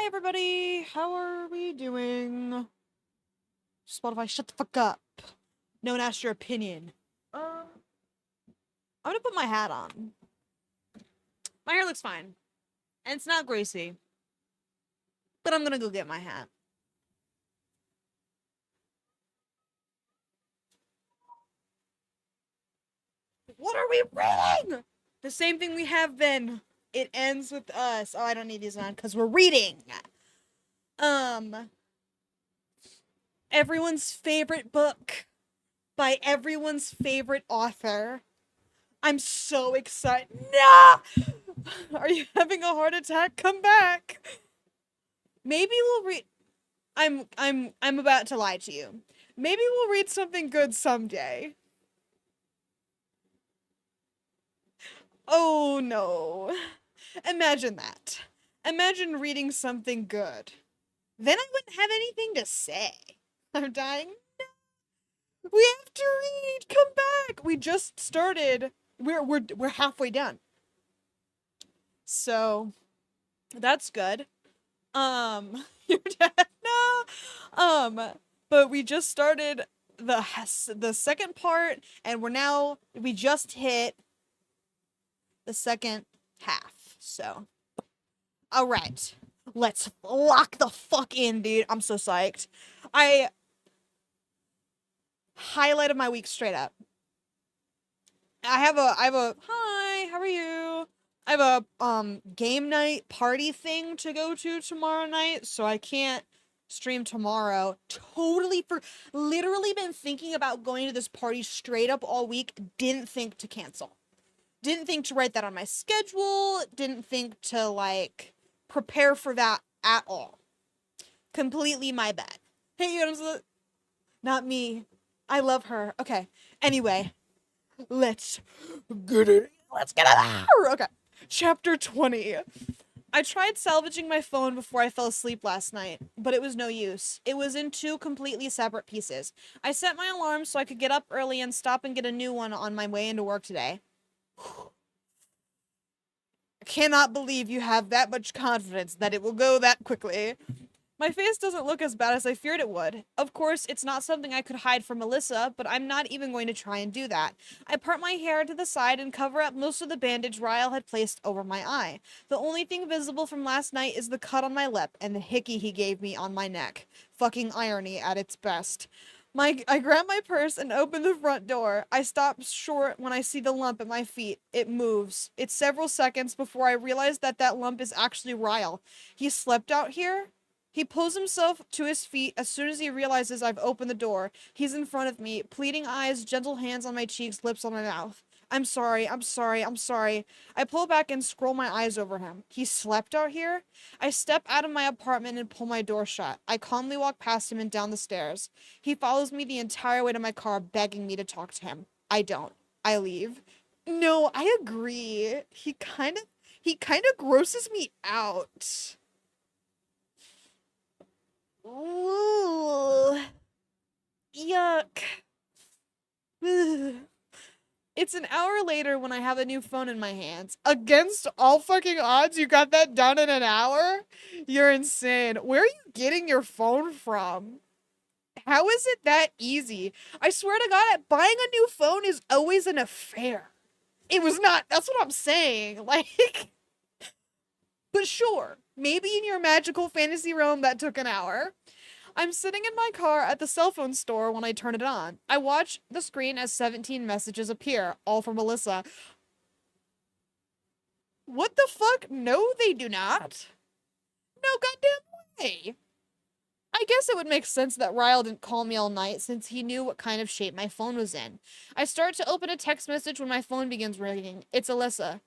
everybody, how are we doing? Spotify, shut the fuck up. No one asked your opinion. I'm gonna put my hat on. My hair looks fine. And it's not greasy. But I'm gonna go get my hat. What are we reading? The same thing we have been. It ends with us. Oh, I don't need these on because we're reading. Everyone's favorite book by everyone's favorite author. I'm so excited. No! Are you having a heart attack? Come back. Maybe we'll read. I'm about to lie to you. Maybe we'll read something good someday. Oh no. Imagine that. Imagine reading something good. Then I wouldn't have anything to say. I'm dying. No. We have to read. Come back. We just started. We're halfway done. So that's good. Your dad. No. But we just started the second part, and we just hit the second half. So, all right, let's lock the fuck in, dude. I'm so psyched. I highlighted my week straight up. I have a hi, how are you? I have a game night party thing to go to tomorrow night, so I can't stream tomorrow. Literally been thinking about going to this party straight up all week. Didn't think to cancel. Didn't think to write that on my schedule. Didn't think to prepare for that at all. Completely my bad. Hey, not me. I love her. Okay. Anyway, let's get it. Let's get it out. Okay. Chapter 20. I tried salvaging my phone before I fell asleep last night, but it was no use. It was in two completely separate pieces. I set my alarm so I could get up early and stop and get a new one on my way into work today. I cannot believe you have that much confidence that it will go that quickly. My face doesn't look as bad as I feared it would. Of course, it's not something I could hide from Melissa, but I'm not even going to try and do that. I part my hair to the side and cover up most of the bandage Ryle had placed over my eye. The only thing visible from last night is the cut on my lip and the hickey he gave me on my neck. Fucking irony at its best. I grab my purse and open the front door. I stop short when I see the lump at my feet. It moves. It's several seconds before I realize that lump is actually Ryle. He slept out here? He pulls himself to his feet as soon as he realizes I've opened the door. He's in front of me, pleading eyes, gentle hands on my cheeks, lips on my mouth. I'm sorry. I pull back and scroll my eyes over him. He slept out here? I step out of my apartment and pull my door shut. I calmly walk past him and down the stairs. He follows me the entire way to my car, begging me to talk to him. I don't. I leave. No, I agree. He kind of grosses me out. Ooh. Yuck. Ugh. It's an hour later when I have a new phone in my hands. Against all fucking odds, you got that done in an hour? You're insane. Where are you getting your phone from? How is it that easy? I swear to God, buying a new phone is always an affair. It was not. That's what I'm saying. But sure, maybe in your magical fantasy realm that took an hour. I'm sitting in my car at the cell phone store when I turn it on. I watch the screen as 17 messages appear, all from Melissa. What the fuck? No, they do not. No goddamn way. I guess it would make sense that Ryle didn't call me all night since he knew what kind of shape my phone was in. I start to open a text message when my phone begins ringing. It's Alyssa.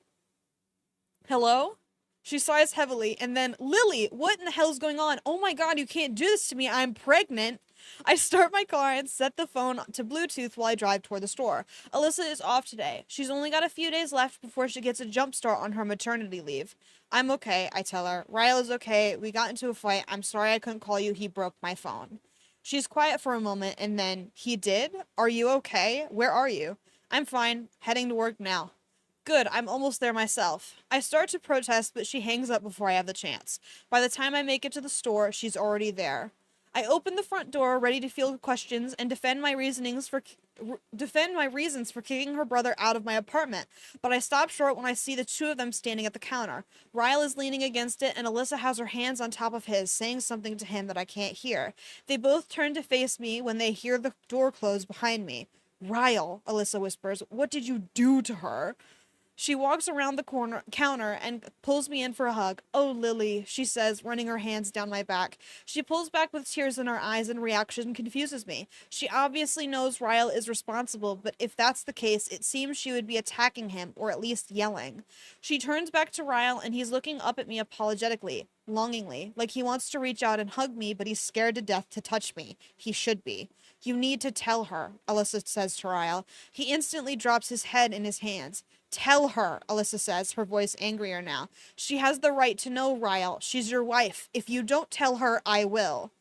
Hello? She sighs heavily, and then, Lily, what in the hell's going on? Oh my god, you can't do this to me, I'm pregnant. I start my car and set the phone to Bluetooth while I drive toward the store. Alyssa is off today. She's only got a few days left before she gets a jump start on her maternity leave. I'm okay, I tell her. Ryle is okay, we got into a fight, I'm sorry I couldn't call you, he broke my phone. She's quiet for a moment, and then, he did? Are you okay? Where are you? I'm fine, heading to work now. Good, I'm almost there myself. I start to protest, but she hangs up before I have the chance. By the time I make it to the store, she's already there. I open the front door, ready to field questions and defend my reasons for kicking her brother out of my apartment, but I stop short when I see the two of them standing at the counter. Ryle is leaning against it, and Alyssa has her hands on top of his, saying something to him that I can't hear. They both turn to face me when they hear the door close behind me. Ryle, Alyssa whispers, what did you do to her? She walks around the counter and pulls me in for a hug. Oh, Lily, she says, running her hands down my back. She pulls back with tears in her eyes, and reaction confuses me. She obviously knows Ryle is responsible, but if that's the case, it seems she would be attacking him, or at least yelling. She turns back to Ryle, and he's looking up at me apologetically, longingly, like he wants to reach out and hug me, but he's scared to death to touch me. He should be. You need to tell her, Alyssa says to Ryle. He instantly drops his head in his hands. Tell her, Alyssa says, her voice angrier now. She has the right to know, Ryle. She's your wife. If you don't tell her, I will.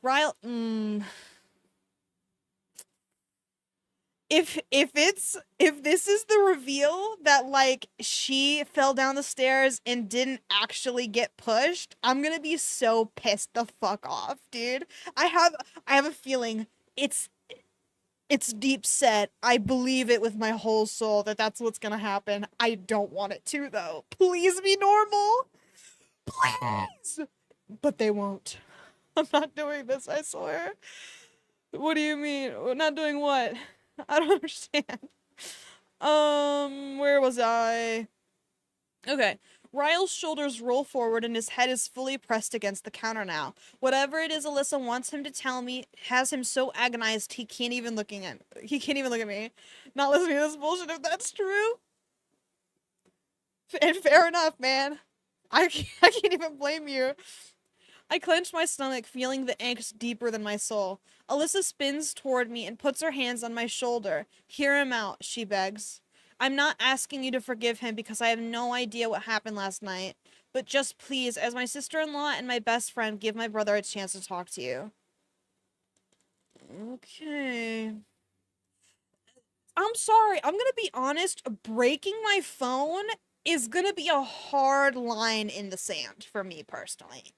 Ryle, if this is the reveal that like she fell down the stairs and didn't actually get pushed, I'm gonna be so pissed the fuck off, dude. I have a feeling it's deep set. I believe it with my whole soul that that's what's gonna happen. I don't want it to, though. Please be normal. Please. But they won't. I'm not doing this, I swear. What do you mean? Not doing what? I don't understand. Where was I? Okay. Ryle's shoulders roll forward and his head is fully pressed against the counter now. Whatever it is Alyssa wants him to tell me has him so agonized he can't even look at me. Not listening to this bullshit if that's true. And fair enough, man. I can't even blame you. I clench my stomach, feeling the angst deeper than my soul. Alyssa spins toward me and puts her hands on my shoulder. Hear him out, she begs. I'm not asking you to forgive him because I have no idea what happened last night. But just please, as my sister-in-law and my best friend, give my brother a chance to talk to you. Okay. I'm sorry, I'm gonna be honest, breaking my phone is gonna be a hard line in the sand for me personally.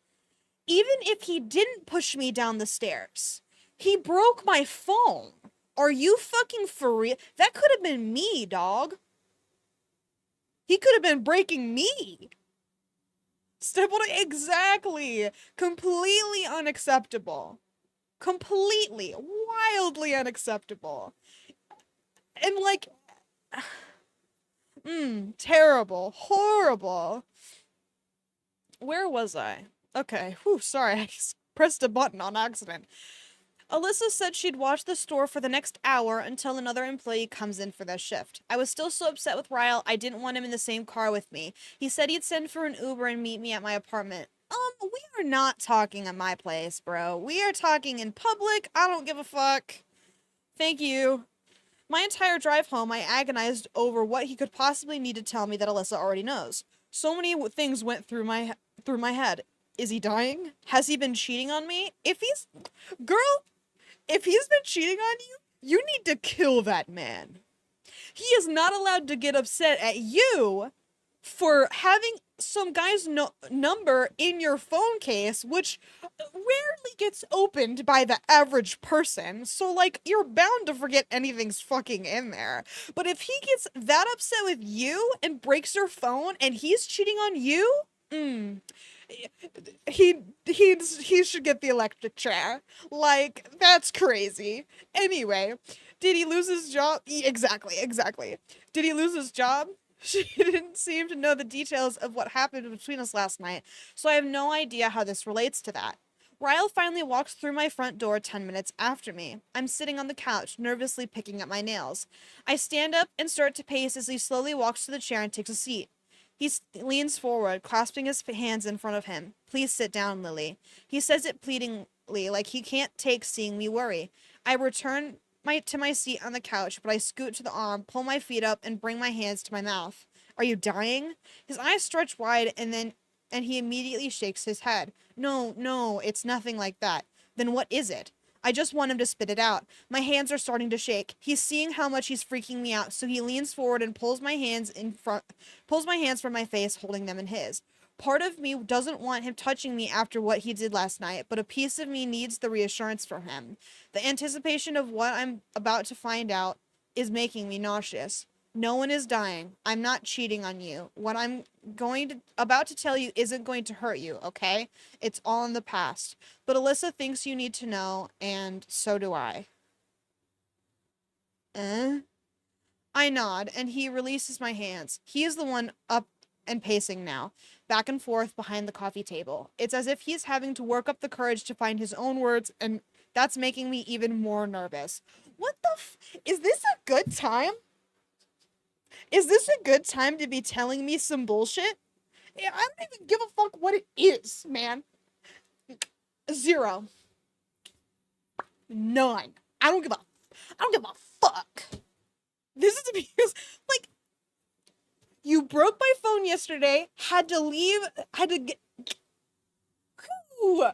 Even if he didn't push me down the stairs, he broke my phone. Are you fucking for real? That could have been me, dog. He could have been breaking me. Exactly. Completely unacceptable. Completely, wildly unacceptable. And like, terrible, horrible. Where was I? Okay, whew, sorry, I just pressed a button on accident. Alyssa said she'd watch the store for the next hour until another employee comes in for their shift. I was still so upset with Ryle, I didn't want him in the same car with me. He said he'd send for an Uber and meet me at my apartment. We are not talking at my place, bro. We are talking in public. I don't give a fuck. Thank you. My entire drive home, I agonized over what he could possibly need to tell me that Alyssa already knows. So many things went through my head. Is he dying? Has he been cheating on me? If he's been cheating on you, you need to kill that man. He is not allowed to get upset at you for having some guy's number in your phone case, which rarely gets opened by the average person. So, like, you're bound to forget anything's fucking in there. But if he gets that upset with you and breaks your phone and he's cheating on you, he should get the electric chair. Like, that's crazy. Anyway, did he lose his job? Exactly. Did he lose his job? She didn't seem to know the details of what happened between us last night, so I have no idea how this relates to that. Ryle finally walks through my front door 10 minutes after me. I'm sitting on the couch, nervously picking at my nails. I stand up and start to pace as he slowly walks to the chair and takes a seat. He leans forward, clasping his hands in front of him. Please sit down, Lily. He says it pleadingly, like he can't take seeing me worry. I return to my seat on the couch, but I scoot to the arm, pull my feet up, and bring my hands to my mouth. Are you dying? His eyes stretch wide, and he immediately shakes his head. No, it's nothing like that. Then what is it? I just want him to spit it out. My hands are starting to shake. He's seeing how much he's freaking me out, so he leans forward and pulls my hands from my face, holding them in his. Part of me doesn't want him touching me after what he did last night, but a piece of me needs the reassurance from him. The anticipation of what I'm about to find out is making me nauseous. No one is dying. I'm not cheating on you. What I'm about to tell you isn't going to hurt you, okay? It's all in the past. But Alyssa thinks you need to know, and so do I. Eh? I nod, and he releases my hands. He is the one up and pacing now, back and forth behind the coffee table. It's as if he's having to work up the courage to find his own words, and that's making me even more nervous. What the is this a good time? Is this a good time to be telling me some bullshit? Yeah, I don't even give a fuck what it is, man. 0. None. I don't give a fuck. This is because, like, you broke my phone yesterday, had to get... Ooh.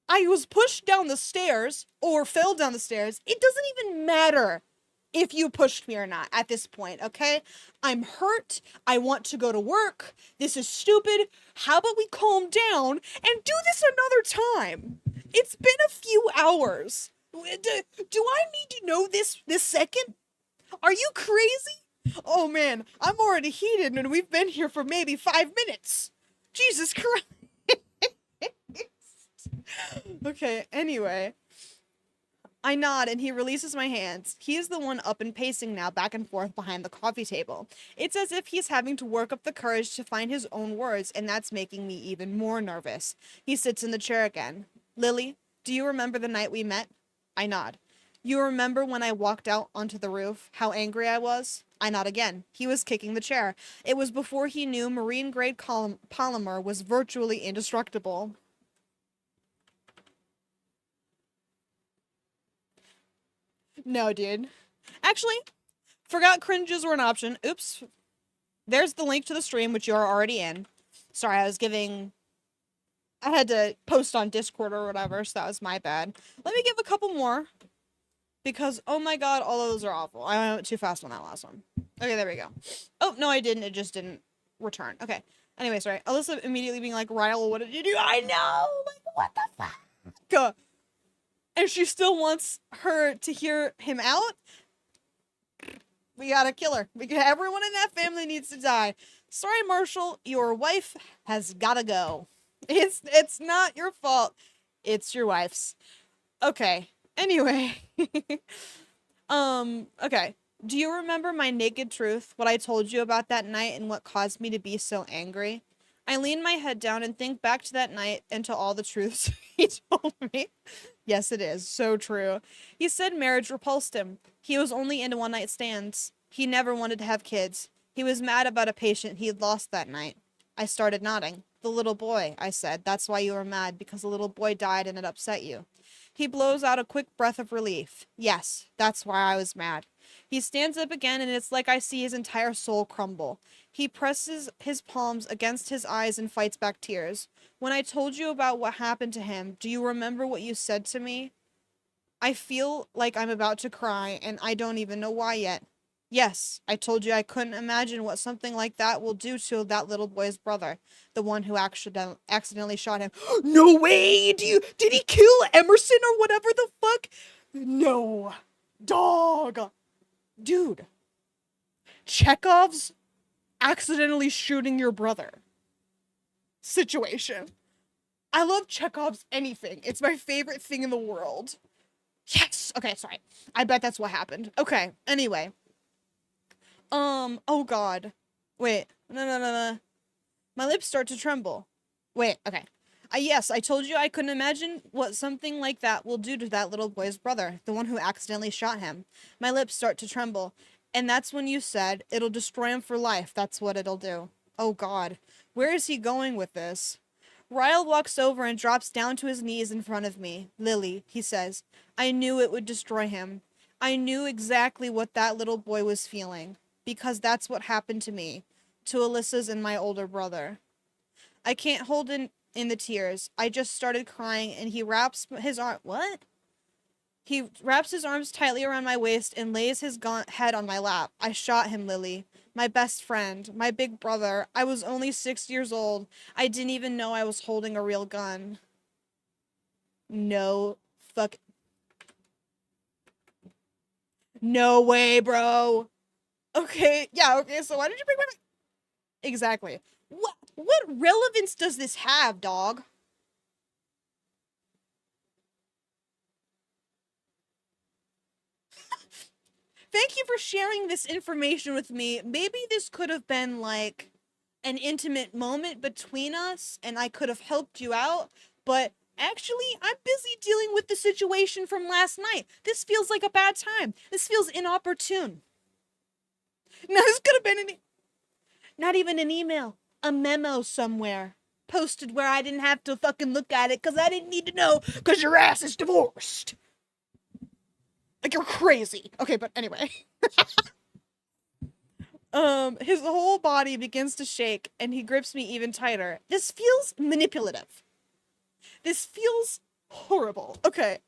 I was pushed down the stairs, or fell down the stairs. It doesn't even matter if you pushed me or not at this point, okay? I'm hurt. I want to go to work. This is stupid. How about we calm down and do this another time? It's been a few hours. Do I need to know this second? Are you crazy? Oh man, I'm already heated and we've been here for maybe 5 minutes. Jesus Christ. Okay, anyway. I nod and he releases my hands. He is the one up and pacing now, back and forth behind the coffee table. It's as if he's having to work up the courage to find his own words, and that's making me even more nervous. He sits in the chair again. Lily, do you remember the night we met? I nod. You remember when I walked out onto the roof? How angry I was? I nod again. He was kicking the chair. It was before he knew marine-grade polymer was virtually indestructible. No, dude. Actually, forgot cringes were an option. Oops. There's the link to the stream, which you're already in. Sorry, I had to post on Discord or whatever, so that was my bad. Let me give a couple more. Because, oh my god, all of those are awful. I went too fast on that last one. Okay, there we go. Oh, no, I didn't. It just didn't return. Okay. Anyway, sorry. Alyssa immediately being like, Ryle, what did you do? I know! Like, what the fuck? And she still wants her to hear him out? We gotta kill her. Everyone in that family needs to die. Sorry, Marshall. Your wife has gotta go. It's not your fault. It's your wife's. Okay. Anyway. Okay. Do you remember my naked truth? What I told you about that night and what caused me to be so angry? I lean my head down and think back to that night and to all the truths he told me. Yes, it is. So true. He said marriage repulsed him. He was only into one-night stands. He never wanted to have kids. He was mad about a patient he had lost that night. I started nodding. The little boy, I said. That's why you were mad, because the little boy died and it upset you. He blows out a quick breath of relief. Yes, that's why I was mad. He stands up again and it's like I see his entire soul crumble. He presses his palms against his eyes and fights back tears. When I told you about what happened to him, do you remember what you said to me? I feel like I'm about to cry and I don't even know why yet. Yes, I told you I couldn't imagine what something like that will do to that little boy's brother, the one who accidentally shot him. No way! Did he kill Emerson or whatever the fuck? No. Dog. Dude. Chekhov's accidentally shooting your brother situation. I love Chekhov's anything. It's my favorite thing in the world. Yes! Okay, sorry. I bet that's what happened. Okay, anyway. Oh god. Wait. No. My lips start to tremble. Wait, okay. Yes, I told you I couldn't imagine what something like that will do to that little boy's brother, the one who accidentally shot him. My lips start to tremble. And that's when you said, it'll destroy him for life. That's what it'll do. Oh god. Where is he going with this? Ryle walks over and drops down to his knees in front of me. Lily, he says, I knew it would destroy him. I knew exactly what that little boy was feeling. Because that's what happened to me. To Alyssa's and my older brother. I can't hold in the tears. I just started crying and he wraps his arm. What? He wraps his arms tightly around my waist and lays his gaunt head on my lap. I shot him, Lily. My best friend. My big brother. I was only 6 years old. I didn't even know I was holding a real gun. No fuck. No way, bro. Okay, yeah, okay, so why did you bring my... Exactly. What relevance does this have, dog? Thank you for sharing this information with me. Maybe this could have been like an intimate moment between us and I could have helped you out, but actually, I'm busy dealing with the situation from last night. This feels like a bad time. This feels inopportune. No, this could have been not even an email, a memo somewhere. Posted where I didn't have to fucking look at it because I didn't need to know because your ass is divorced. Like, you're crazy. Okay, but anyway. His whole body begins to shake and he grips me even tighter. This feels manipulative. This feels horrible. Okay.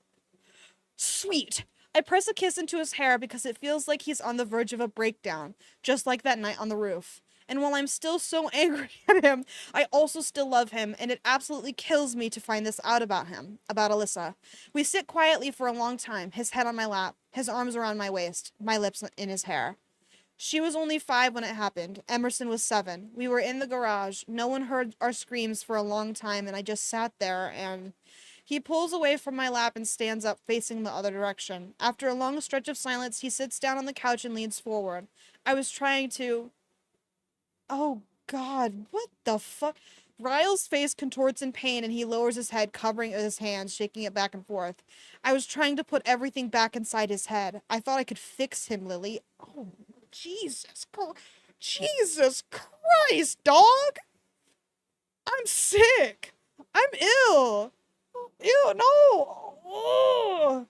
Sweet. I press a kiss into his hair because it feels like he's on the verge of a breakdown, just like that night on the roof. And while I'm still so angry at him, I also still love him, and it absolutely kills me to find this out about him, about Alyssa. We sit quietly for a long time, his head on my lap, his arms around my waist, my lips in his hair. She was only 5 when it happened. Emerson was 7. We were in the garage. No one heard our screams for a long time, and I just sat there and... He pulls away from my lap and stands up, facing the other direction. After a long stretch of silence, he sits down on the couch and leans forward. I was trying to... Oh, God, what the fuck? Ryle's face contorts in pain and he lowers his head, covering it with his hands, shaking it back and forth. I was trying to put everything back inside his head. I thought I could fix him, Lily. Oh, Jesus Christ, dog! I'm sick! I'm ill! Ew, no! Oh.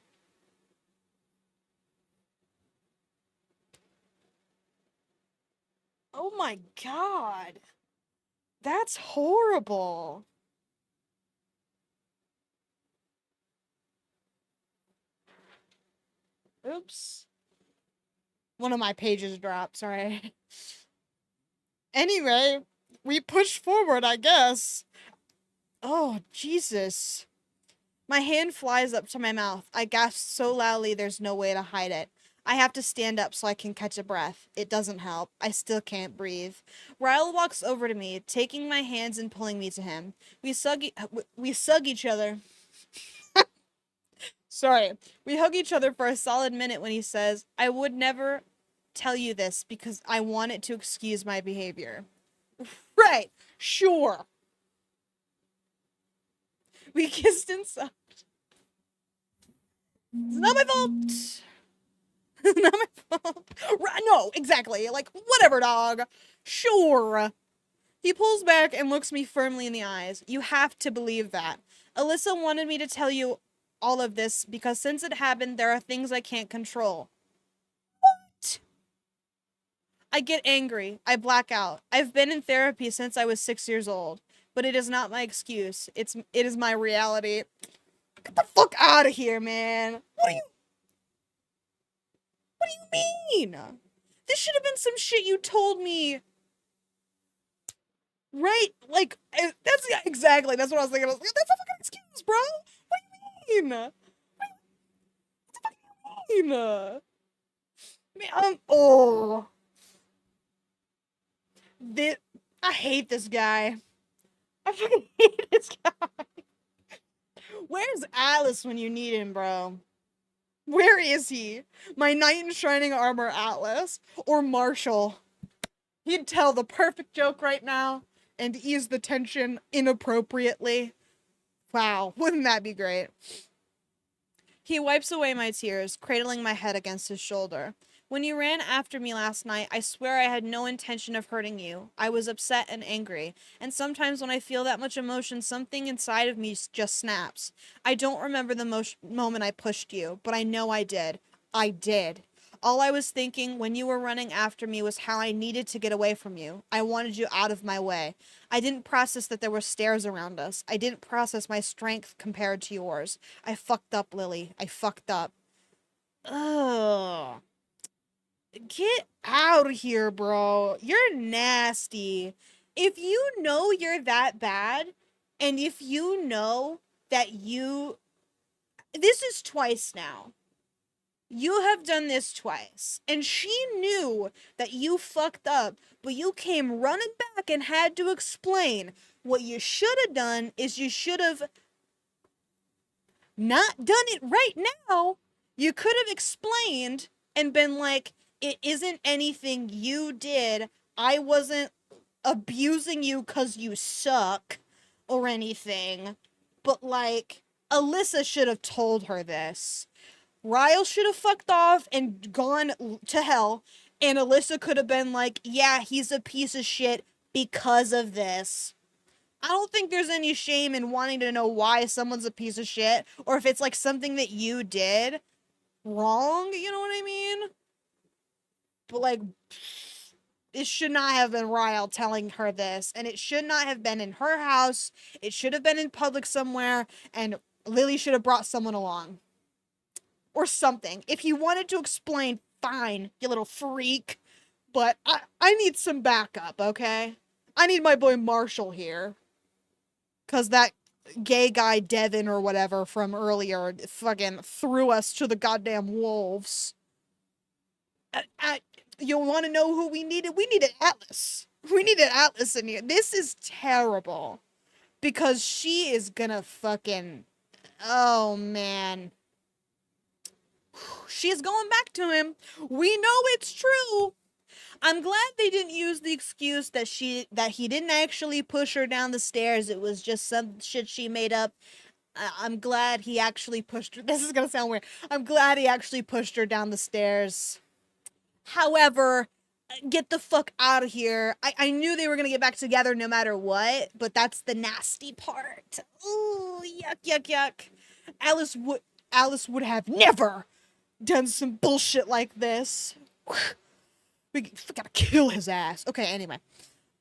Oh my God. That's horrible. Oops. One of my pages dropped, sorry. Anyway, we push forward, I guess. Oh, Jesus. My hand flies up to my mouth. I gasp so loudly there's no way to hide it. I have to stand up so I can catch a breath. It doesn't help. I still can't breathe. Ryle walks over to me, taking my hands and pulling me to him. We sug each other. Sorry. We hug each other for a solid minute when he says, I would never tell you this because I want it to excuse my behavior. Right. Sure. We kissed and sucked. It's not my fault. Not my fault. No, exactly. Like, whatever, dog. Sure. He pulls back and looks me firmly in the eyes. You have to believe that. Alyssa wanted me to tell you all of this because since it happened, there are things I can't control. What? I get angry. I black out. I've been in therapy since I was 6 years old, but it is not my excuse. It is my reality. Get the fuck out of here, man. What do you mean? This should have been some shit you told me. Right? Like, that's exactly, that's what I was thinking. I was like, that's a fucking excuse, bro. What do you mean? What do you mean? Man, oh. I hate this guy. I fucking hate this guy. Where's Atlas when you need him, bro? Where is he? My knight in shining armor Atlas? Or Marshall? He'd tell the perfect joke right now and ease the tension inappropriately. Wow, wouldn't that be great? He wipes away my tears, cradling my head against his shoulder. When you ran after me last night, I swear I had no intention of hurting you. I was upset and angry, and sometimes when I feel that much emotion, something inside of me just snaps. I don't remember the moment I pushed you, but I know I did. I did. All I was thinking when you were running after me was how I needed to get away from you. I wanted you out of my way. I didn't process that there were stairs around us. I didn't process my strength compared to yours. I fucked up, Lily. I fucked up. Ugh. Get out of here, bro. You're nasty. If you know you're that bad, and if you know that you. This is twice now. You have done this twice. And she knew that you fucked up, but you came running back and had to explain. What you should have done is you should have not done it right now. You could have explained and been like, it isn't anything you did. I wasn't abusing you because you suck or anything. But like, Alyssa should have told her this. Ryle should have fucked off and gone to hell, and Alyssa could have been like, yeah, he's a piece of shit because of this. I don't think there's any shame in wanting to know why someone's a piece of shit, or if it's like something that you did wrong, you know what I mean? But like, it should not have been Ryle telling her this, and it should not have been in her house. It should have been in public somewhere, and Lily should have brought someone along. Or something. If you wanted to explain, fine, you little freak. But I need some backup, okay? I need my boy Marshall here. Because that gay guy Devin or whatever from earlier fucking threw us to the goddamn wolves. You want to know who we needed? We needed Atlas. We needed Atlas in here. This is terrible. Because she is gonna fucking... Oh, man. She's going back to him. We know it's true. I'm glad they didn't use the excuse that he didn't actually push her down the stairs. It was just some shit she made up. I'm glad he actually pushed her. This is gonna sound weird. I'm glad he actually pushed her down the stairs. However, get the fuck out of here. I knew they were gonna get back together no matter what, but that's the nasty part. Ooh, yuck, yuck, yuck. Alice would have never done some bullshit like this. We gotta kill his ass. Okay, anyway.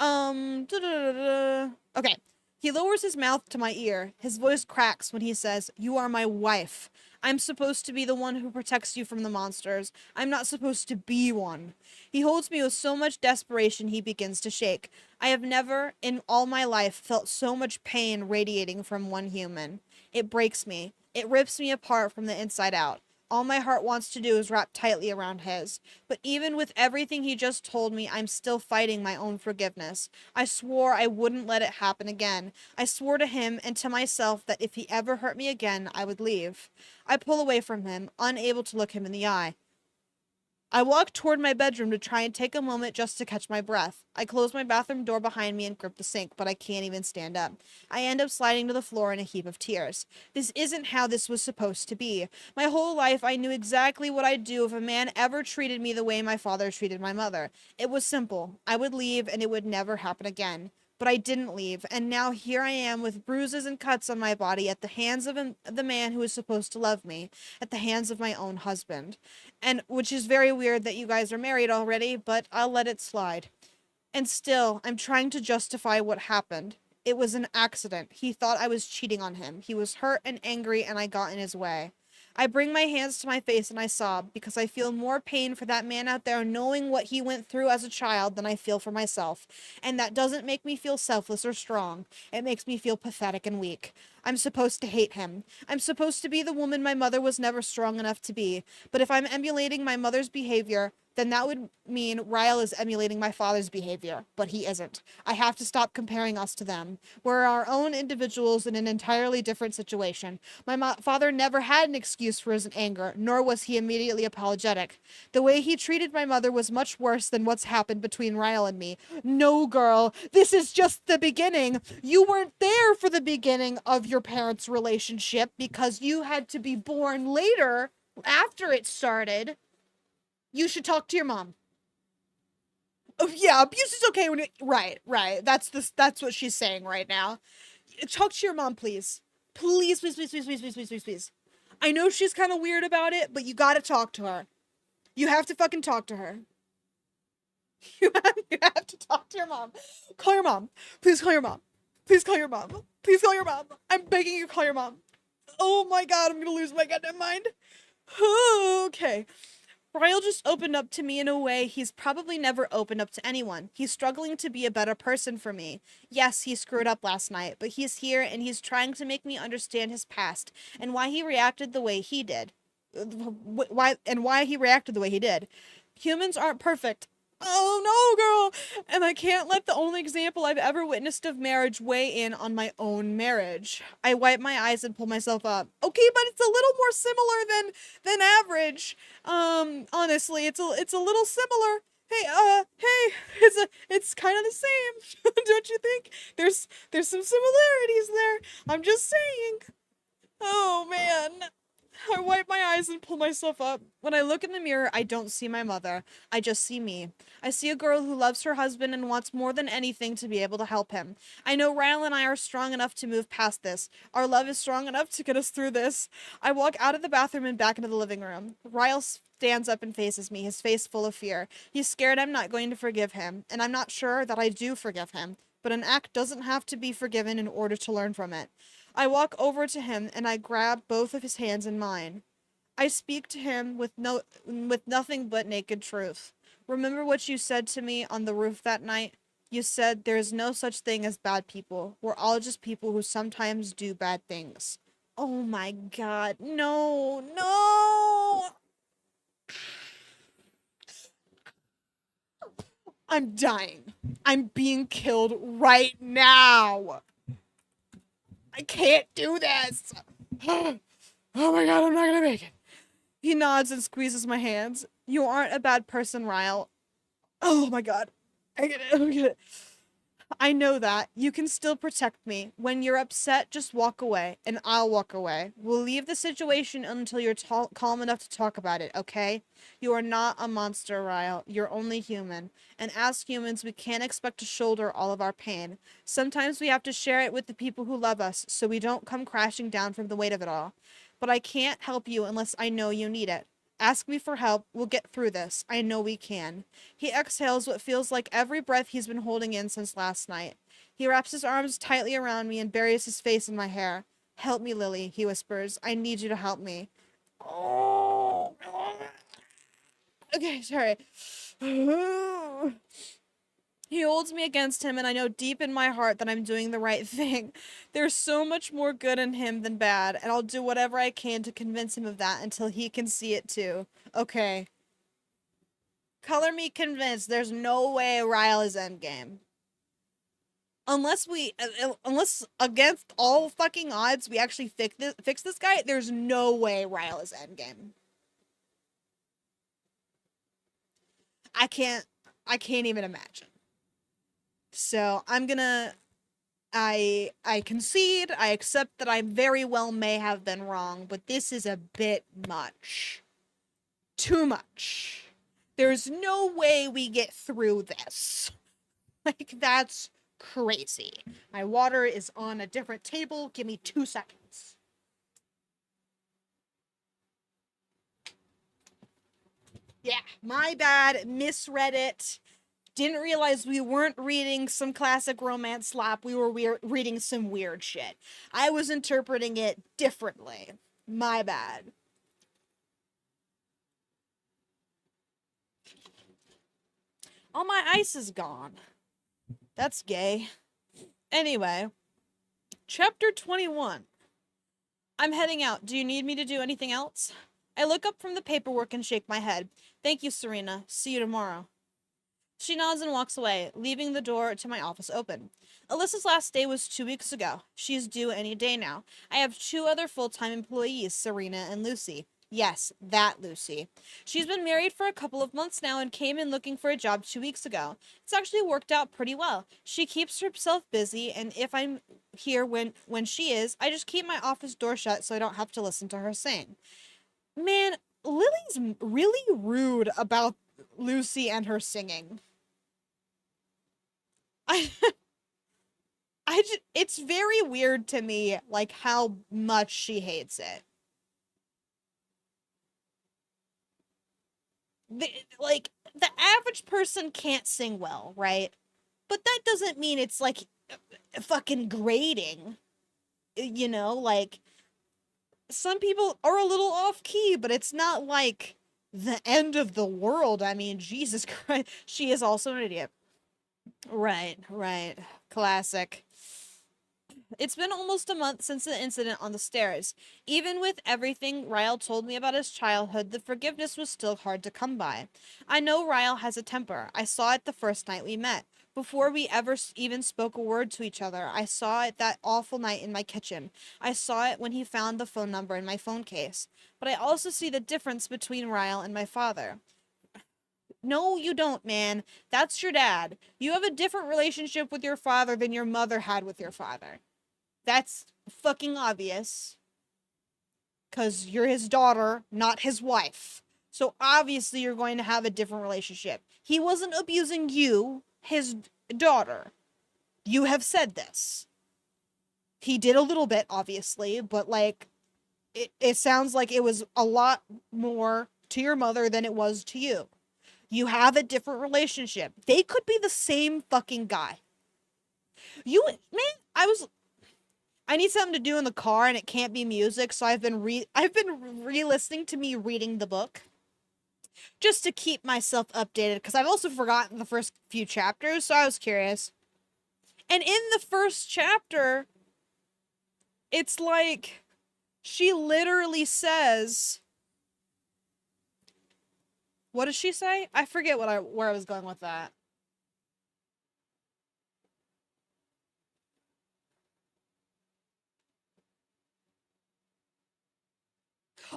Okay. He lowers his mouth to my ear. His voice cracks when he says, "You are my wife. I'm supposed to be the one who protects you from the monsters. I'm not supposed to be one." He holds me with so much desperation he begins to shake. I have never, in all my life, felt so much pain radiating from one human. It breaks me. It rips me apart from the inside out. All my heart wants to do is wrap tightly around his. But even with everything he just told me, I'm still fighting my own forgiveness. I swore I wouldn't let it happen again. I swore to him and to myself that if he ever hurt me again, I would leave. I pull away from him, unable to look him in the eye. I walk toward my bedroom to try and take a moment just to catch my breath. I close my bathroom door behind me and grip the sink, but I can't even stand up. I end up sliding to the floor in a heap of tears. This isn't how this was supposed to be. My whole life I knew exactly what I'd do if a man ever treated me the way my father treated my mother. It was simple. I would leave and it would never happen again. But I didn't leave, and now here I am with bruises and cuts on my body at the hands of the man who is supposed to love me, at the hands of my own husband. And which is very weird that you guys are married already, but I'll let it slide. And still, I'm trying to justify what happened. It was an accident. He thought I was cheating on him. He was hurt and angry, and I got in his way. I bring my hands to my face and I sob because I feel more pain for that man out there knowing what he went through as a child than I feel for myself. And that doesn't make me feel selfless or strong. It makes me feel pathetic and weak. I'm supposed to hate him. I'm supposed to be the woman my mother was never strong enough to be. But if I'm emulating my mother's behavior, then that would mean Ryle is emulating my father's behavior, but he isn't. I have to stop comparing us to them. We're our own individuals in an entirely different situation. My father never had an excuse for his anger, nor was he immediately apologetic. The way he treated my mother was much worse than what's happened between Ryle and me. No, girl, this is just the beginning. You weren't there for the beginning of your parents' relationship because you had to be born later, after it started. You should talk to your mom. Oh, yeah, abuse is okay when right. That's what she's saying right now. Talk to your mom, please. Please. I know she's kind of weird about it, but you gotta talk to her. You have to fucking talk to her. You have to talk to your mom. Call your mom. Please call your mom. Please call your mom. Please call your mom. I'm begging you, call your mom. Oh my god, I'm gonna lose my goddamn mind. Okay. Ryle just opened up to me in a way he's probably never opened up to anyone. He's struggling to be a better person for me. Yes, he screwed up last night, but he's here and he's trying to make me understand his past and why he reacted the way he did. Why he reacted the way he did. Humans aren't perfect. Oh no, girl! And I can't let the only example I've ever witnessed of marriage weigh in on my own marriage. I wipe my eyes and pull myself up. Okay, but it's a little more similar than average. Honestly, it's a little similar. Hey, it's kind of the same, don't you think? There's some similarities there. I'm just saying. Oh man. I wipe my eyes and pull myself up. When I look in the mirror, I don't see my mother. I just see me. I see a girl who loves her husband and wants more than anything to be able to help him. I know Ryle and I are strong enough to move past this. Our love is strong enough to get us through this. I walk out of the bathroom and back into the living room. Ryle stands up and faces me, his face full of fear. He's scared I'm not going to forgive him, and I'm not sure that I do forgive him. But an act doesn't have to be forgiven in order to learn from it. I walk over to him and I grab both of his hands in mine. I speak to him with nothing but naked truth. Remember what you said to me on the roof that night? You said there is no such thing as bad people. We're all just people who sometimes do bad things. Oh my god. No, no. I'm dying. I'm being killed right now. I can't do this. Oh my god, I'm not gonna make it. He nods and squeezes my hands. You aren't a bad person, Ryle. Oh my god. I get it. I get it. I know that. You can still protect me. When you're upset, just walk away, and I'll walk away. We'll leave the situation until you're calm enough to talk about it, okay? You are not a monster, Ryle. You're only human. And as humans, we can't expect to shoulder all of our pain. Sometimes we have to share it with the people who love us, so we don't come crashing down from the weight of it all. But I can't help you unless I know you need it. Ask me for help. We'll get through this. I know we can. He exhales what feels like every breath he's been holding in since last night. He wraps his arms tightly around me and buries his face in my hair. Help me, Lily, he whispers. I need you to help me. Oh. Okay, sorry. He holds me against him, and I know deep in my heart that I'm doing the right thing. There's so much more good in him than bad, and I'll do whatever I can to convince him of that until he can see it too. Okay. Color me convinced. There's no way Ryle is endgame. Unless against all fucking odds, we actually fix this guy, there's no way Ryle is endgame. I can't even imagine. So I'm gonna I concede, I accept that I very well may have been wrong, but this is a bit much. Too much. There's no way we get through this. Like, that's crazy. My water is on a different table. Give me 2 seconds. Yeah, my bad. Misread it. Didn't realize we weren't reading some classic romance slop. We were reading some weird shit. I was interpreting it differently. My bad. All my ice is gone. That's gay. Anyway, chapter 21. I'm heading out. Do you need me to do anything else? I look up from the paperwork and shake my head. Thank you, Serena. See you tomorrow. She nods and walks away, leaving the door to my office open. Alyssa's last day was 2 weeks ago. She's due any day now. I have 2 other full-time employees, Serena and Lucy. Yes, that Lucy. She's been married for a couple of months now and came in looking for a job 2 weeks ago. It's actually worked out pretty well. She keeps herself busy, and if I'm here when she is, I just keep my office door shut so I don't have to listen to her sing. Man, Lily's really rude about Lucy and her singing. I it's very weird to me, like, how much she hates it. like, the average person can't sing well, right? But that doesn't mean it's like fucking grating, you know? Like, some people are a little off key, but it's not like the end of the world. I mean, Jesus Christ. She is also an idiot. Right, right. Classic. It's been almost a month since the incident on the stairs. Even with everything Ryle told me about his childhood, the forgiveness was still hard to come by. I know Ryle has a temper. I saw it the first night we met. Before we ever even spoke a word to each other, I saw it that awful night in my kitchen. I saw it when he found the phone number in my phone case. But I also see the difference between Ryle and my father. No, you don't, man. That's your dad. You have a different relationship with your father than your mother had with your father. That's fucking obvious. Because you're his daughter, not his wife. So obviously you're going to have a different relationship. He wasn't abusing you, his daughter. You have said this. He did a little bit, obviously, but like, it sounds like it was a lot more to your mother than it was to you. You have a different relationship. They could be the same fucking guy. Man, I need something to do in the car and it can't be music, so I've been re-listening to me reading the book just to keep myself updated because I've also forgotten the first few chapters, so I was curious. And in the first chapter, it's like she literally says, what does she say? I forget where I was going with that.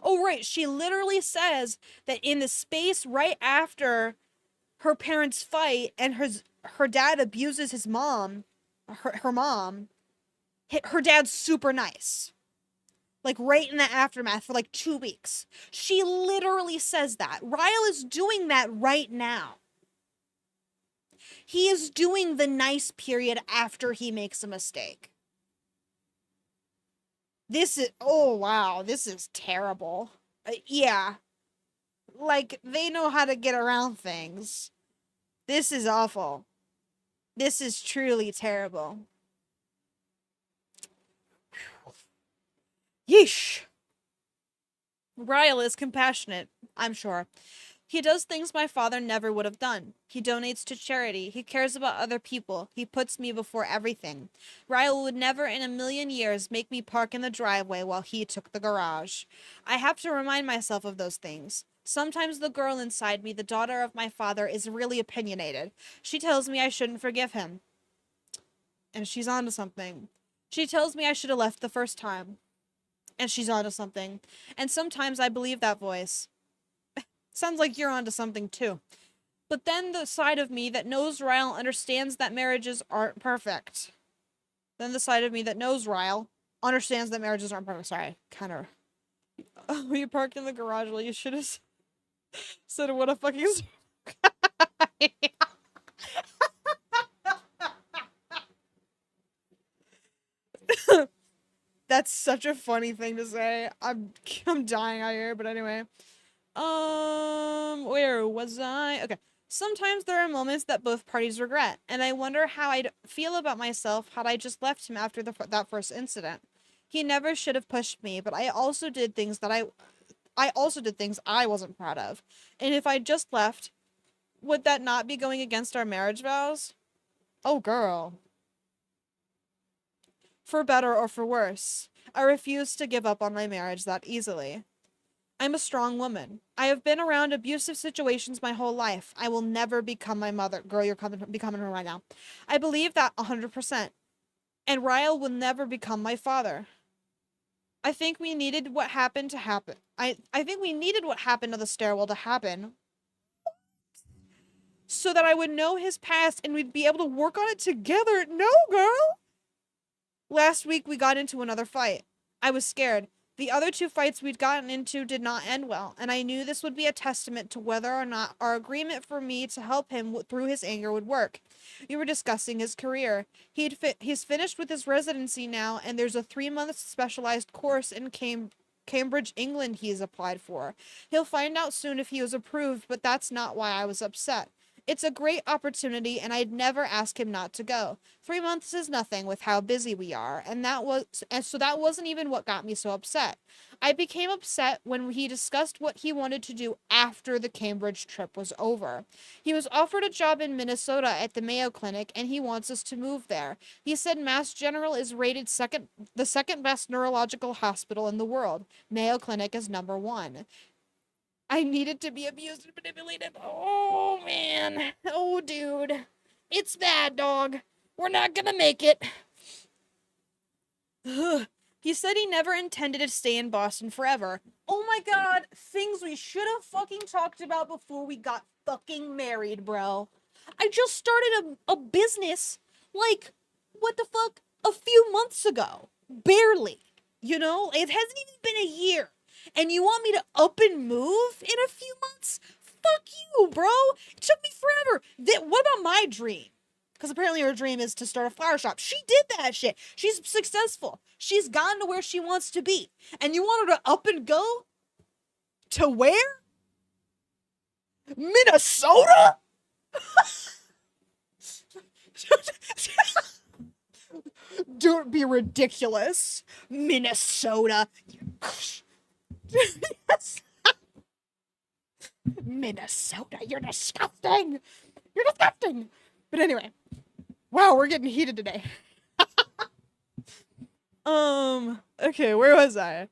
Oh, right. She literally says that in the space right after her parents fight and her dad abuses his mom, her mom, her dad's super nice. Like right in the aftermath for like 2 weeks. She literally says that. Ryle is doing that right now. He is doing the nice period after he makes a mistake. Oh wow, this is terrible. Yeah, like they know how to get around things. This is awful. This is truly terrible. Yeesh. Ryle is compassionate, I'm sure. He does things my father never would have done. He donates to charity. He cares about other people. He puts me before everything. Ryle would never in a million years make me park in the driveway while he took the garage. I have to remind myself of those things. Sometimes the girl inside me, the daughter of my father, is really opinionated. She tells me I shouldn't forgive him. And she's onto something. She tells me I should have left the first time. And she's onto something. And sometimes I believe that voice. Sounds like you're onto something too. But then the side of me that knows Ryle understands that marriages aren't perfect. Then the side of me that knows Ryle understands that marriages aren't perfect. Sorry, kind of. Oh, you parked in the garage. Well, you should have said what a fucking. That's such a funny thing to say. I'm dying out here, but anyway. Where was I? Okay. Sometimes there are moments that both parties regret, and I wonder how I'd feel about myself had I just left him after that first incident. He never should have pushed me, but I also did things I wasn't proud of. And if I just left, would that not be going against our marriage vows? Oh, girl. For better or for worse, I refuse to give up on my marriage that easily. I'm a strong woman. I have been around abusive situations my whole life. I will never become my mother. Girl, you're becoming her right now. I believe that 100%. And Ryle will never become my father. I think we needed what happened to happen. I think we needed what happened to the stairwell to happen so that I would know his past and we'd be able to work on it together. No, girl. Last week we got into another fight. I was scared. The other two fights we'd gotten into did not end well, and I knew this would be a testament to whether or not our agreement for me to help him through his anger would work. We were discussing his career. He's finished with his residency now, and there's a 3-month specialized course in Cambridge, England he's applied for. He'll find out soon if he was approved, but that's not why I was upset. It's a great opportunity, and I'd never ask him not to go. 3 months is nothing with how busy we are, and so that wasn't even what got me so upset. I became upset when he discussed what he wanted to do after the Cambridge trip was over. He was offered a job in Minnesota at the Mayo Clinic, and he wants us to move there. He said Mass General is rated the second best neurological hospital in the world. Mayo Clinic is number one. I needed to be abused and manipulated. Oh, man. Oh, dude. It's bad, dog. We're not gonna make it. He said he never intended to stay in Boston forever. Oh my god, things we should have fucking talked about before we got fucking married, bro. I just started a business, like, what the fuck, a few months ago. Barely. You know? It hasn't even been a year. And you want me to up and move in a few months? Fuck you, bro. It took me forever. What about my dream? Because apparently her dream is to start a flower shop. She did that shit. She's successful. She's gotten to where she wants to be. And you want her to up and go? To where? Minnesota? Don't be ridiculous. Minnesota. Minnesota, you're disgusting. You're disgusting. But anyway, wow, we're getting heated today. Okay, where was I?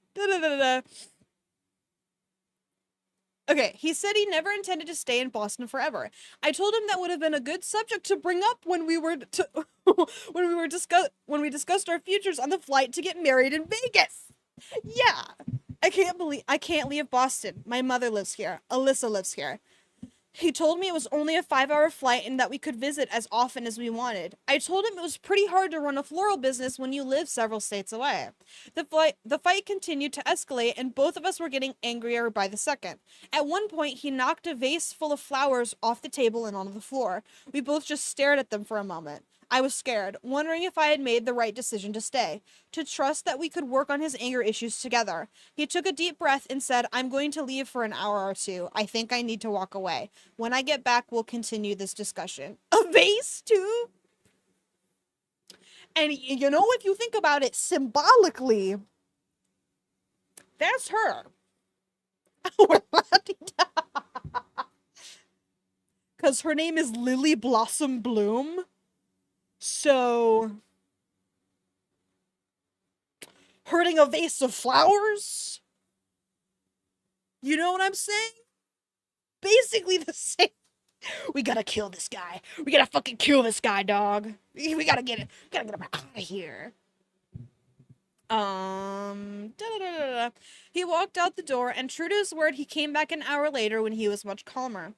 Okay, he said he never intended to stay in Boston forever. I told him that would have been a good subject to bring up when we discussed our futures on the flight to get married in Vegas. Yeah. I can't leave Boston. My mother lives here. Alyssa lives here. He told me it was only a 5-hour flight and that we could visit as often as we wanted. I told him it was pretty hard to run a floral business when you live several states away. The fight continued to escalate, and both of us were getting angrier by the second. At one point, he knocked a vase full of flowers off the table and onto the floor. We both just stared at them for a moment. I was scared, wondering if I had made the right decision to stay, to trust that we could work on his anger issues together. He took a deep breath and said, I'm going to leave for an hour or two. I think I need to walk away. When I get back, we'll continue this discussion. A vase, too? And, you know, if you think about it symbolically, that's her. Because her name is Lily Blossom Bloom. So, hurting a vase of flowers? You know what I'm saying? Basically the same. We gotta kill this guy. We gotta fucking kill this guy, dog. We gotta get it. We gotta get him out of here. He walked out the door, and true to his word, he came back an hour later when he was much calmer.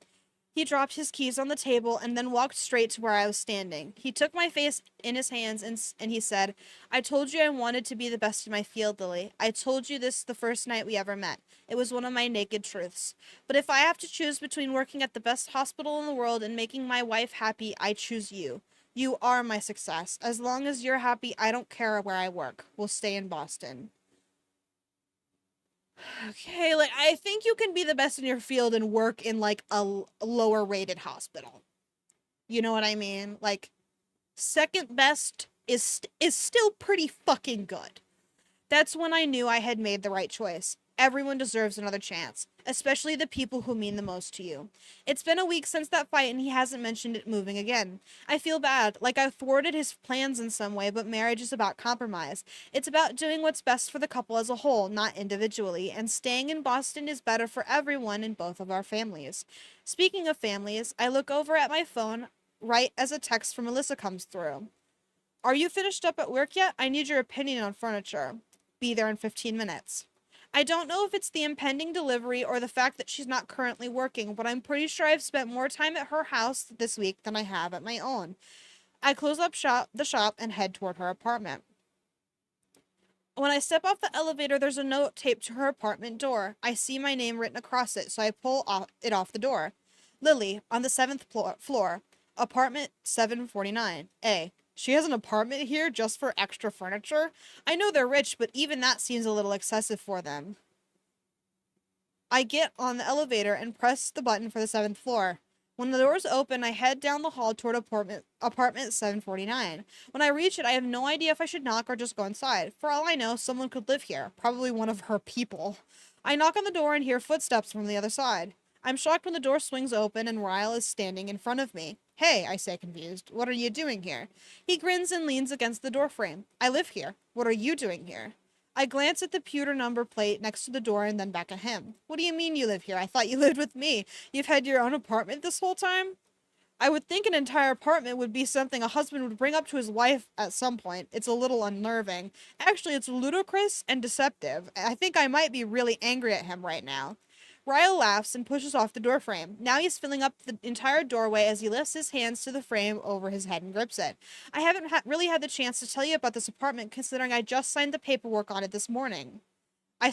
He dropped his keys on the table and then walked straight to where I was standing. He took my face in his hands and he said, I told you I wanted to be the best in my field, Lily. I told you this the first night we ever met. It was one of my naked truths. But if I have to choose between working at the best hospital in the world and making my wife happy, I choose you. You are my success. As long as you're happy, I don't care where I work. We'll stay in Boston. Okay, like, I think you can be the best in your field and work in, like, a lower rated hospital. You know what I mean? Like, second best is still pretty fucking good. That's when I knew I had made the right choice. Everyone deserves another chance, especially the people who mean the most to you. It's been a week since that fight and he hasn't mentioned it moving again. I feel bad, like I thwarted his plans in some way, but marriage is about compromise. It's about doing what's best for the couple as a whole, not individually, and staying in Boston is better for everyone in both of our families. Speaking of families, I look over at my phone right as a text from Melissa comes through. Are you finished up at work yet? I need your opinion on furniture. Be there in 15 minutes. I don't know if it's the impending delivery or the fact that she's not currently working, but I'm pretty sure I've spent more time at her house this week than I have at my own. I close up the shop and head toward her apartment. When I step off the elevator, there's a note taped to her apartment door. I see my name written across it, so I pull it off the door. Lily, on the 7th floor, apartment 749, A. She has an apartment here just for extra furniture? I know they're rich, but even that seems a little excessive for them. I get on the elevator and press the button for the 7th floor. When the doors open, I head down the hall toward apartment 749. When I reach it, I have no idea if I should knock or just go inside. For all I know, someone could live here, probably one of her people. I knock on the door and hear footsteps from the other side. I'm shocked when the door swings open and Ryle is standing in front of me. Hey, I say confused. What are you doing here? He grins and leans against the doorframe. I live here. What are you doing here? I glance at the pewter number plate next to the door and then back at him. What do you mean you live here? I thought you lived with me. You've had your own apartment this whole time? I would think an entire apartment would be something a husband would bring up to his wife at some point. It's a little unnerving. Actually, it's ludicrous and deceptive. I think I might be really angry at him right now. Ryle laughs and pushes off the door frame. Now he's filling up the entire doorway as he lifts his hands to the frame over his head and grips it. I haven't really had the chance to tell you about this apartment considering I just signed the paperwork on it this morning. I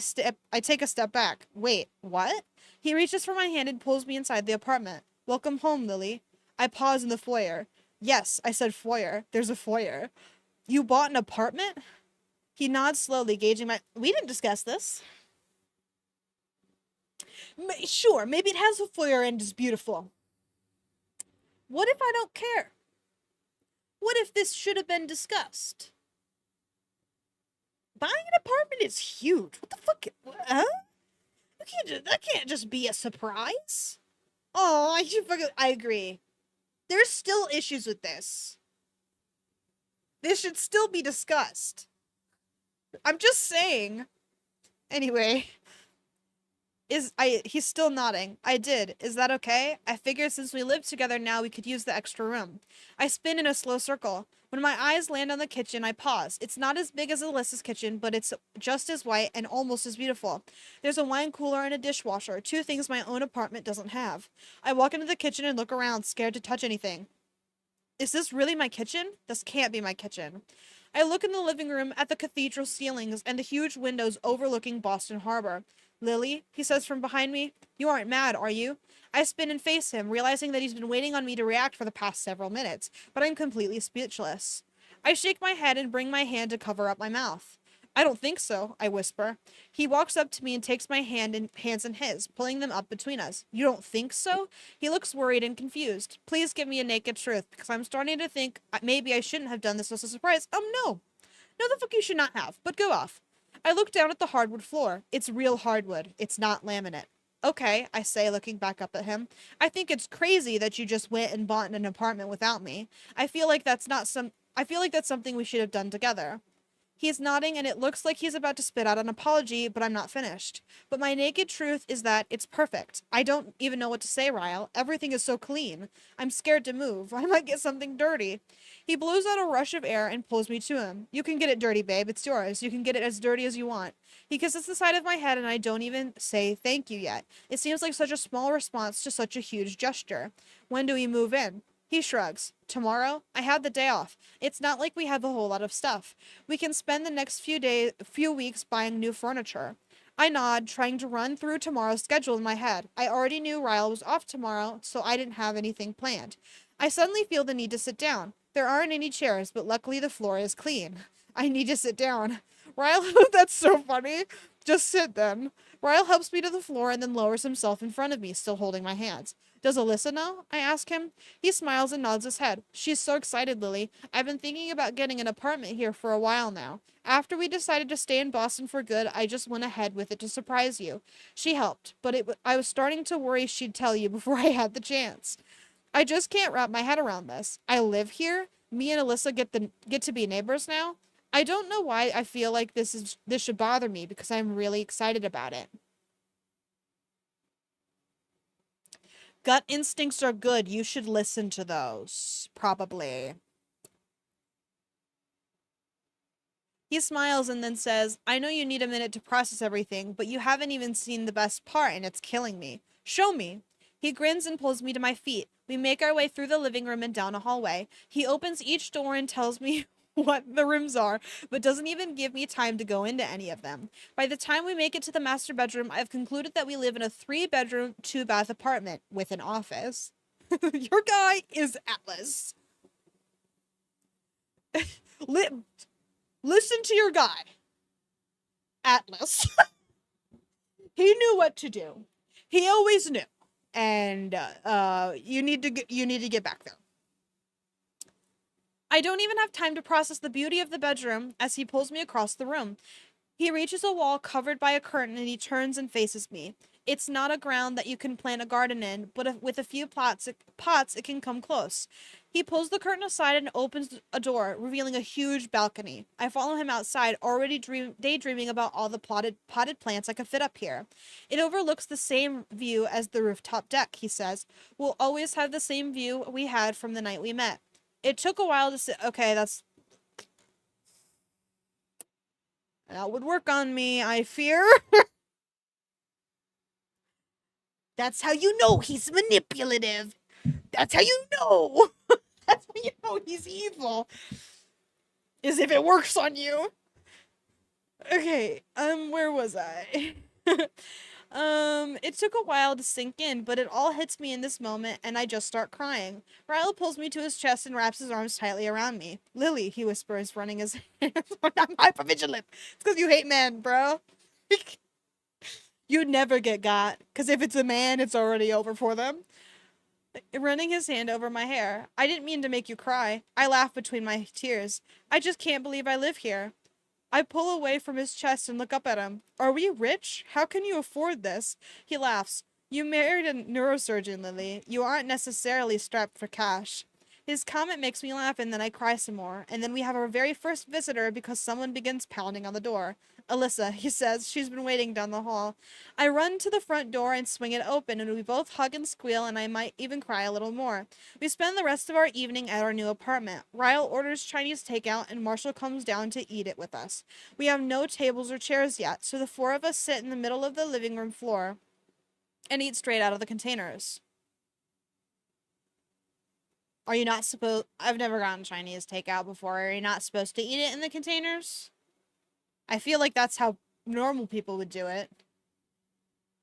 take a step back. Wait, what? He reaches for my hand and pulls me inside the apartment. Welcome home, Lily. I pause in the foyer. Yes, I said foyer. There's a foyer. You bought an apartment? He nods slowly, gauging my... We didn't discuss this. Sure, maybe it has a foyer and is beautiful. What if I don't care? What if this should have been discussed? Buying an apartment is huge. What the fuck? Huh? That can't just be a surprise. Oh, I agree. There's still issues with this. This should still be discussed. I'm just saying. Anyway. He's still nodding. I did. Is that okay? I figured since we live together now we could use the extra room. I spin in a slow circle. When my eyes land on the kitchen, I pause. It's not as big as Alyssa's kitchen, but it's just as white and almost as beautiful. There's a wine cooler and a dishwasher, two things my own apartment doesn't have. I walk into the kitchen and look around, scared to touch anything. Is this really my kitchen? This can't be my kitchen. I look in the living room at the cathedral ceilings and the huge windows overlooking Boston Harbor. Lily, he says from behind me, you aren't mad, are you? I spin and face him, realizing that he's been waiting on me to react for the past several minutes, but I'm completely speechless. I shake my head and bring my hand to cover up my mouth. I don't think so, I whisper. He walks up to me and takes my hands in his, pulling them up between us. You don't think so? He looks worried and confused. Please give me a naked truth, because I'm starting to think maybe I shouldn't have done this as a surprise. No. No, the fuck you should not have, but go off. I look down at the hardwood floor. It's real hardwood. It's not laminate. Okay, I say, looking back up at him. I think it's crazy that you just went and bought an apartment without me. I feel like that's something we should have done together. He's nodding and it looks like he's about to spit out an apology, but I'm not finished. But my naked truth is that it's perfect. I don't even know what to say, Ryle. Everything is so clean. I'm scared to move. I might get something dirty. He blows out a rush of air and pulls me to him. You can get it dirty, babe. It's yours. You can get it as dirty as you want. He kisses the side of my head and I don't even say thank you yet. It seems like such a small response to such a huge gesture. When do we move in? He shrugs. Tomorrow? I had the day off. It's not like we have a whole lot of stuff. We can spend the next few weeks buying new furniture. I nod, trying to run through tomorrow's schedule in my head. I already knew Ryle was off tomorrow, so I didn't have anything planned. I suddenly feel the need to sit down. There aren't any chairs, but luckily the floor is clean. I need to sit down. Ryle, that's so funny. Just sit then. Ryle helps me to the floor and then lowers himself in front of me, still holding my hands. Does Alyssa know? I ask him. He smiles and nods his head. She's so excited, Lily. I've been thinking about getting an apartment here for a while now. After we decided to stay in Boston for good, I just went ahead with it to surprise you. She helped, but I was starting to worry she'd tell you before I had the chance. I just can't wrap my head around this. I live here. Me and Alyssa get to be neighbors now. I don't know why I feel like this should bother me because I'm really excited about it. Gut instincts are good. You should listen to those. Probably. He smiles and then says, I know you need a minute to process everything, but you haven't even seen the best part and it's killing me. Show me. He grins and pulls me to my feet. We make our way through the living room and down a hallway. He opens each door and tells me what the rooms are, but doesn't even give me time to go into any of them. By the time we make it to the master bedroom, I've concluded that we live in a 3-bedroom, 2-bath apartment with an office. Your guy is Atlas. Listen to your guy. Atlas. He knew what to do. He always knew. And you need to get back there. I don't even have time to process the beauty of the bedroom as he pulls me across the room. He reaches a wall covered by a curtain and he turns and faces me. It's not a ground that you can plant a garden in, but with a few pots, it can come close. He pulls the curtain aside and opens a door, revealing a huge balcony. I follow him outside, already daydreaming about all the potted plants I could fit up here. It overlooks the same view as the rooftop deck, he says. We'll always have the same view we had from the night we met. It took a while to say, okay, that would work on me, I fear. That's how you know he's manipulative. That's how you know. That's how you know he's evil. Is if it works on you. Okay, where was I? It took a while to sink in, but it all hits me in this moment, and I just start crying. Ryle pulls me to his chest and wraps his arms tightly around me. Lily, he whispers, running his hands. I'm hypervigilant. It's because you hate men, bro. You'd never get got, because if it's a man, it's already over for them. Running his hand over my hair. I didn't mean to make you cry. I laugh between my tears. I just can't believe I live here. I pull away from his chest and look up at him. Are we rich? How can you afford this? He laughs. You married a neurosurgeon, Lily. You aren't necessarily strapped for cash. His comment makes me laugh and then I cry some more. And then we have our very first visitor because someone begins pounding on the door. Alyssa, he says. She's been waiting down the hall. I run to the front door and swing it open, and we both hug and squeal, and I might even cry a little more. We spend the rest of our evening at our new apartment. Ryle orders Chinese takeout, and Marshall comes down to eat it with us. We have no tables or chairs yet, so the four of us sit in the middle of the living room floor and eat straight out of the containers. Are you not supposed... I've never gotten Chinese takeout before. Are you not supposed to eat it in the containers? I feel like that's how normal people would do it.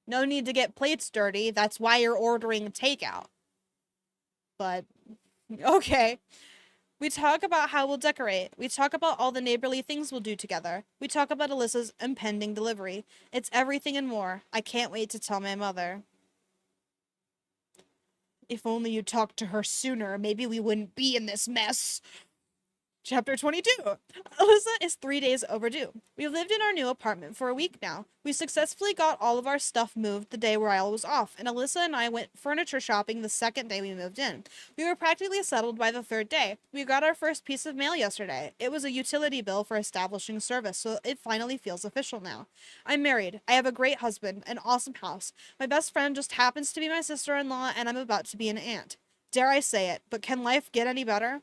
No need to get plates dirty. That's why you're ordering takeout. But, okay. We talk about how we'll decorate. We talk about all the neighborly things we'll do together. We talk about Alyssa's impending delivery. It's everything and more. I can't wait to tell my mother. If only you talked to her sooner, maybe we wouldn't be in this mess. Chapter 22. Alyssa is 3 days overdue. We've lived in our new apartment for a week now. We successfully got all of our stuff moved the day Ryle was off, and Alyssa and I went furniture shopping the second day we moved in. We were practically settled by the third day. We got our first piece of mail yesterday. It was a utility bill for establishing service, so it finally feels official now. I'm married. I have a great husband, an awesome house. My best friend just happens to be my sister-in-law, and I'm about to be an aunt. Dare I say it, but can life get any better?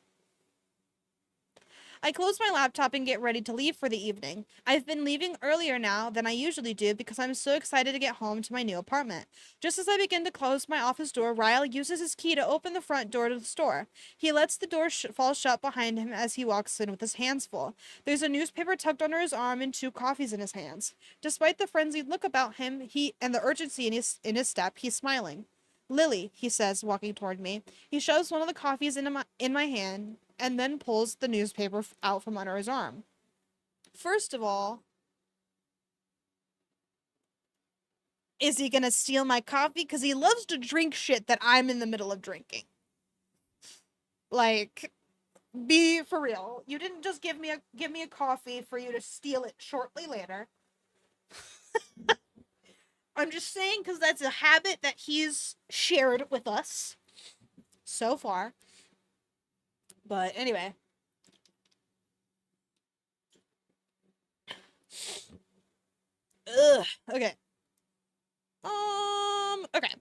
I close my laptop and get ready to leave for the evening. I've been leaving earlier now than I usually do because I'm so excited to get home to my new apartment. Just as I begin to close my office door, Ryle uses his key to open the front door to the store. He lets the door fall shut behind him as he walks in with his hands full. There's a newspaper tucked under his arm and 2 coffees in his hands. Despite the frenzied look about him, and the urgency in his step, he's smiling. Lily, he says, walking toward me. He shoves one of the coffees in my hand and then pulls the newspaper out from under his arm. First of all, is he gonna steal my coffee? Because he loves to drink shit that I'm in the middle of drinking. Like, be for real. You didn't just give me a coffee for you to steal it shortly later. I'm just saying because that's a habit that he's shared with us so far. But anyway. Ugh. Okay. Okay.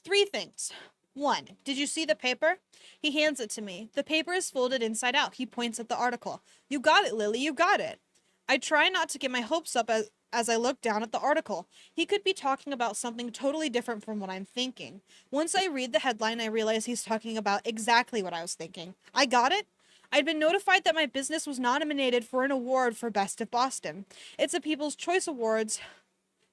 3 things. 1. Did you see the paper? He hands it to me. The paper is folded inside out. He points at the article. You got it, Lily. You got it. I try not to get my hopes up as I look down at the article. He could be talking about something totally different from what I'm thinking. Once I read the headline, I realize he's talking about exactly what I was thinking. I got it. I'd been notified that my business was nominated for an award for Best of Boston. It's a People's Choice Awards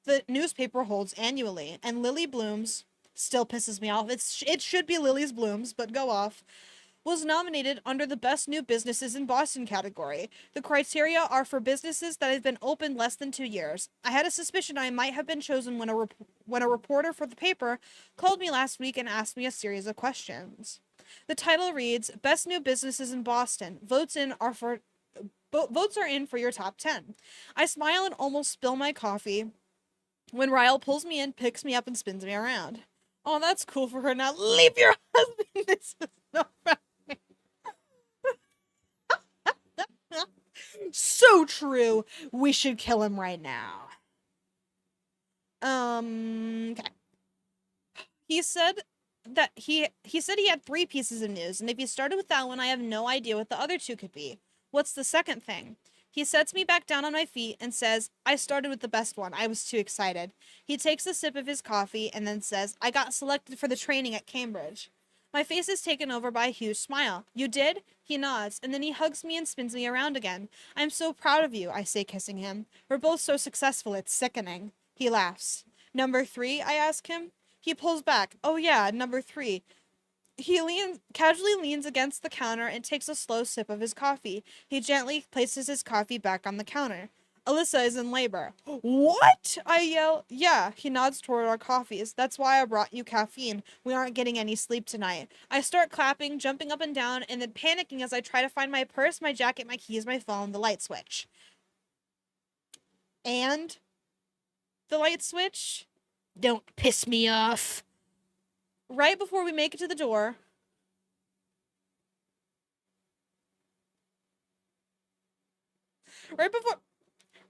the newspaper holds annually, and Lily Blooms still pisses me off. It should be Lily's Blooms, but go off. was nominated under the Best New Businesses in Boston category. The criteria are for businesses that have been open less than 2 years. I had a suspicion I might have been chosen when a reporter for the paper called me last week and asked me a series of questions. The title reads, Best New Businesses in Boston. Votes are in for your top 10. I smile and almost spill my coffee when Ryle pulls me in, picks me up, and spins me around. Oh, that's cool for her. Now leave your husband. This is no so true. We should kill him right now. Okay. He said that he had 3 pieces of news, and if you started with that one, I have no idea what the other 2 could be. What's the second thing? He sets me back down on my feet and says, I started with the best one. I was too excited. He takes a sip of his coffee and then says, I got selected for the training at Cambridge. My face is taken over by a huge smile. You did? He nods, and then he hugs me and spins me around again. I'm so proud of you, I say, kissing him. We're both so successful, it's sickening. He laughs. Number 3, I ask him. He pulls back. Oh yeah, number 3. He casually leans against the counter and takes a slow sip of his coffee. He gently places his coffee back on the counter. Alyssa is in labor. What? I yell. Yeah, he nods toward our coffees. That's why I brought you caffeine. We aren't getting any sleep tonight. I start clapping, jumping up and down, and then panicking as I try to find my purse, my jacket, my keys, my phone, the light switch. And the light switch? Don't piss me off. Right before we make it to the door, right before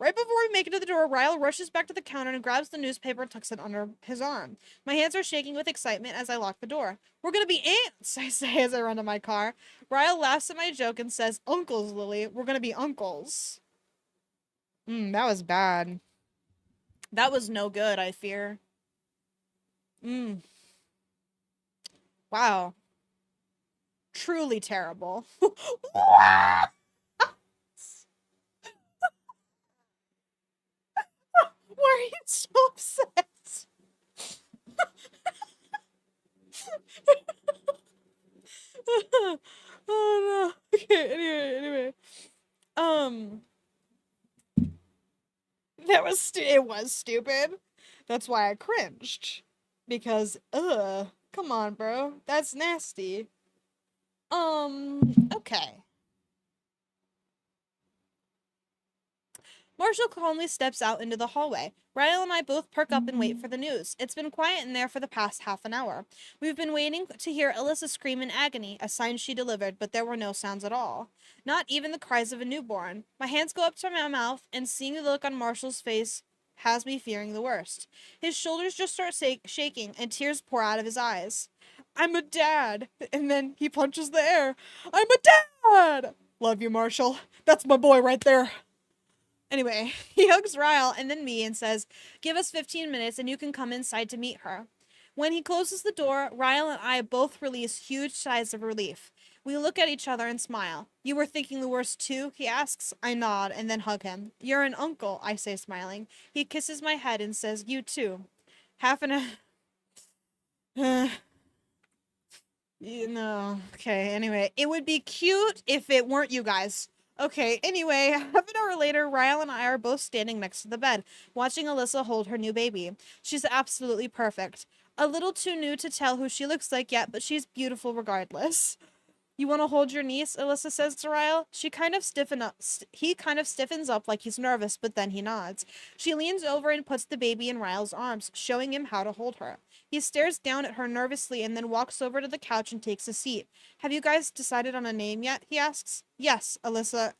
we make it to the door, Ryle rushes back to the counter and grabs the newspaper and tucks it under his arm. My hands are shaking with excitement as I lock the door. We're gonna be ants, I say as I run to my car. Ryle laughs at my joke and says, Uncles, Lily. We're gonna be uncles. That was bad. That was no good, I fear. Wow. Truly terrible. Why are you so upset? Oh no. Okay, anyway. It was stupid. That's why I cringed. Because, come on, bro. That's nasty. Okay. Marshall calmly steps out into the hallway. Ryle and I both perk up and wait for the news. It's been quiet in there for the past half an hour. We've been waiting to hear Alyssa scream in agony, a sign she delivered, but there were no sounds at all. Not even the cries of a newborn. My hands go up to my mouth, and seeing the look on Marshall's face has me fearing the worst. His shoulders just start shaking, and tears pour out of his eyes. I'm a dad. And then he punches the air. I'm a dad! Love you, Marshall. That's my boy right there. Anyway, he hugs Ryle and then me and says, give us 15 minutes and you can come inside to meet her. When he closes the door, Ryle and I both release huge sighs of relief. We look at each other and smile. You were thinking the worst too? He asks. I nod and then hug him. You're an uncle, I say, smiling. He kisses my head and says, you too. Half an hour... Okay, anyway. It would be cute if it weren't you guys. Okay, anyway, half an hour later, Ryle and I are both standing next to the bed, watching Alyssa hold her new baby. She's absolutely perfect. A little too new to tell who she looks like yet, but she's beautiful regardless. You want to hold your niece? Alyssa says to Ryle. He kind of stiffens up like he's nervous, but then he nods. She leans over and puts the baby in Ryle's arms, showing him how to hold her. He stares down at her nervously and then walks over to the couch and takes a seat. Have you guys decided on a name yet? He asks. Yes, Alyssa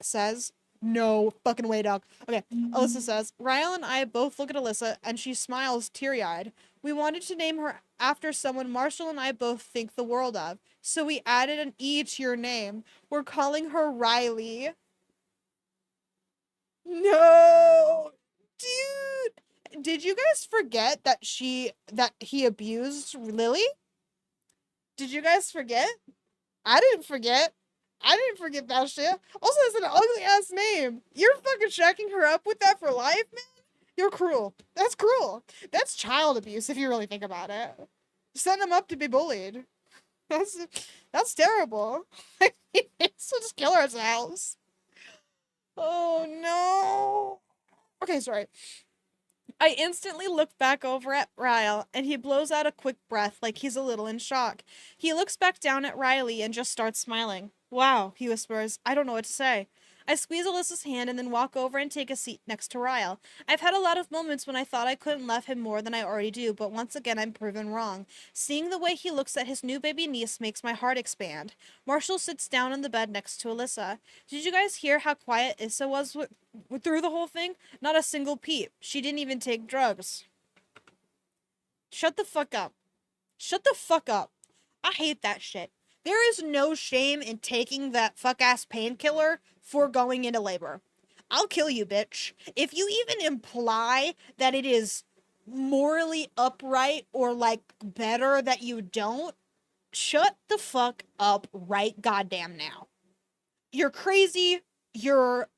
says. No fucking way, dog. Okay, Alyssa says. Ryle and I both look at Alyssa, and she smiles teary-eyed. We wanted to name her after someone Marshall and I both think the world of, so we added an E to your name. We're calling her Riley. No! Dude! Did you guys forget that he abused Lily? Did you guys forget? I didn't forget. I didn't forget that shit. Also, it's an ugly ass name. You're fucking shacking her up with that for life, man? You're cruel. That's cruel. That's child abuse if you really think about it. Setting them up to be bullied. That's that's terrible. It's just kill ourselves. Oh no. Okay, sorry. I instantly look back over at Ryle, and he blows out a quick breath like he's a little in shock. He looks back down at Riley and just starts smiling. Wow, he whispers. I don't know what to say. I squeeze Alyssa's hand and then walk over and take a seat next to Ryle. I've had a lot of moments when I thought I couldn't love him more than I already do, but once again I'm proven wrong. Seeing the way he looks at his new baby niece makes my heart expand. Marshall sits down on the bed next to Alyssa. Did you guys hear how quiet Issa was through the whole thing? Not a single peep. She didn't even take drugs. Shut the fuck up. Shut the fuck up. I hate that shit. There is no shame in taking that fuck ass painkiller for going into labor. I'll kill you, bitch. If you even imply that it is morally upright or like better that you don't, shut the fuck up right goddamn now. You're crazy. You're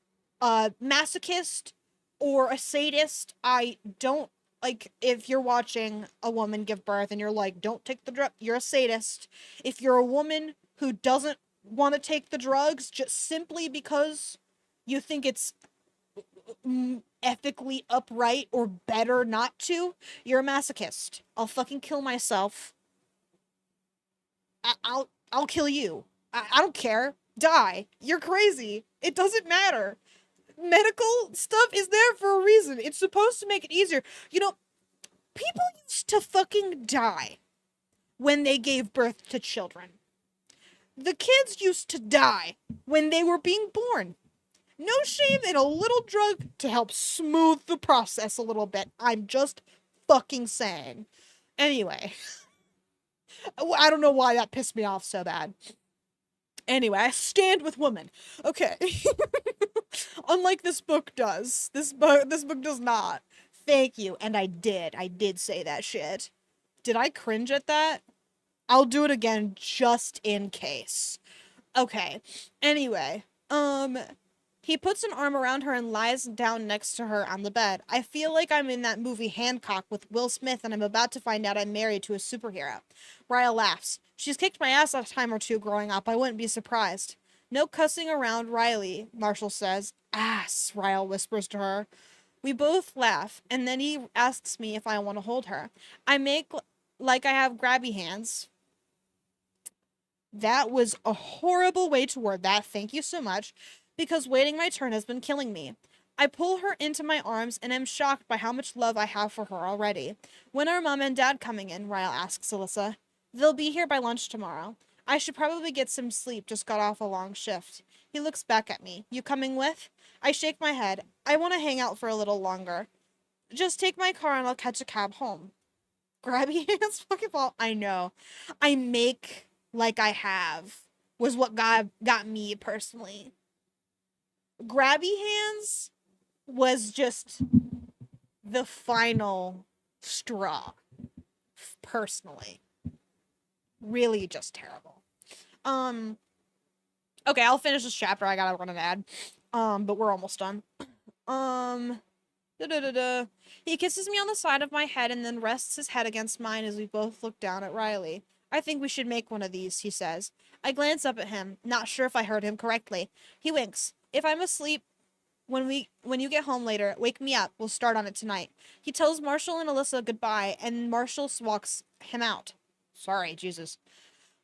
a masochist or a sadist. I don't like if you're watching a woman give birth and you're like, don't take the drug, you're a sadist. If you're a woman who doesn't want to take the drugs just simply because you think it's ethically upright or better not to, you're a masochist. I'll fucking kill myself. I'll kill you. I don't care. Die. You're crazy. It doesn't matter. Medical stuff is there for a reason. It's supposed to make it easier. You know, people used to fucking die when they gave birth to children. The kids used to die when they were being born. No shame in a little drug to help smooth the process a little bit. I'm just fucking saying. Anyway, I don't know why that pissed me off so bad. Anyway, I stand with women. Okay. Unlike this book does. This book does not. Thank you. And I did. I did say that shit. Did I cringe at that? I'll do it again just in case. Okay. Anyway, he puts an arm around her and lies down next to her on the bed. I feel like I'm in that movie Hancock with Will Smith and I'm about to find out I'm married to a superhero. Raya laughs. She's kicked my ass a time or two growing up. I wouldn't be surprised. No cussing around Riley, Marshall says. Ass, Ryle whispers to her. We both laugh, and then he asks me if I want to hold her. I make like I have grabby hands. That was a horrible way to word that. Thank you so much. Because waiting my turn has been killing me. I pull her into my arms and am shocked by how much love I have for her already. When are Mom and Dad coming in? Ryle asks Alyssa. They'll be here by lunch tomorrow. I should probably get some sleep, just got off a long shift. He looks back at me. You coming with? I shake my head. I want to hang out for a little longer. Just take my car and I'll catch a cab home. Grabby hands fucking fall. I know. I make like I have was what got me personally. Grabby hands was just the final straw personally. Really just terrible. Um okay, I'll finish this chapter. I gotta run an ad. But we're almost done. Um Da-da-da-da. He kisses me on the side of my head and then rests his head against mine as we both look down at Riley. I think we should make one of these, he says. I glance up at him, not sure if I heard him correctly. He winks. If I'm asleep when you get home later, wake me up. We'll start on it tonight. He tells Marshall and Alyssa goodbye, and Marshall walks him out. Sorry, Jesus.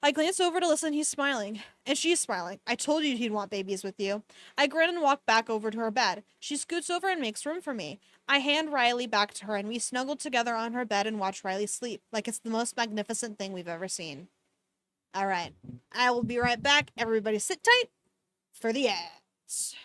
I glance over to listen, he's smiling. And she's smiling. I told you he'd want babies with you. I grin and walk back over to her bed. She scoots over and makes room for me. I hand Riley back to her and we snuggle together on her bed and watch Riley sleep, like it's the most magnificent thing we've ever seen. Alright. I will be right back. Everybody sit tight for the ads.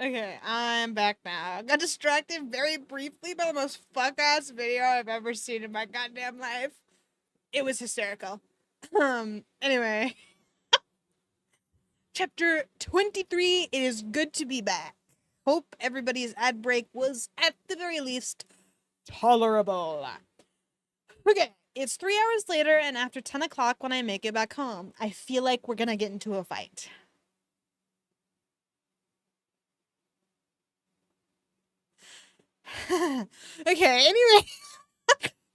Okay, I'm back now. Got distracted very briefly by the most fuck-ass video I've ever seen in my goddamn life. It was hysterical. Anyway. Chapter 23, it is good to be back. Hope everybody's ad break was, at the very least, tolerable. Okay, it's 3 hours later, and after 10 o'clock when I make it back home, I feel like we're gonna get into a fight. Okay, anyway.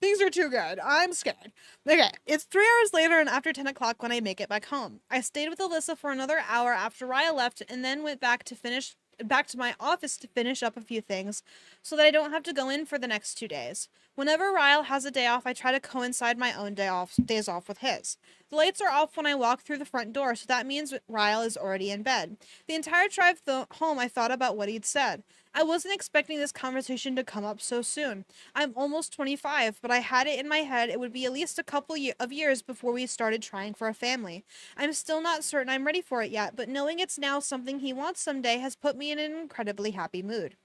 Things are too good. I'm scared. Okay, it's 3 hours later and after 10 o'clock when I make it back home. I stayed with Alyssa for another hour after Raya left and then went back to my office to finish up a few things so that I don't have to go in for the next 2 days. Whenever Ryle has a day off, I try to coincide my own days off with his. The lights are off when I walk through the front door, so that means Ryle is already in bed. The entire drive home, I thought about what he'd said. I wasn't expecting this conversation to come up so soon. I'm almost 25, but I had it in my head it would be at least a couple of years before we started trying for a family. I'm still not certain I'm ready for it yet, but knowing it's now something he wants someday has put me in an incredibly happy mood.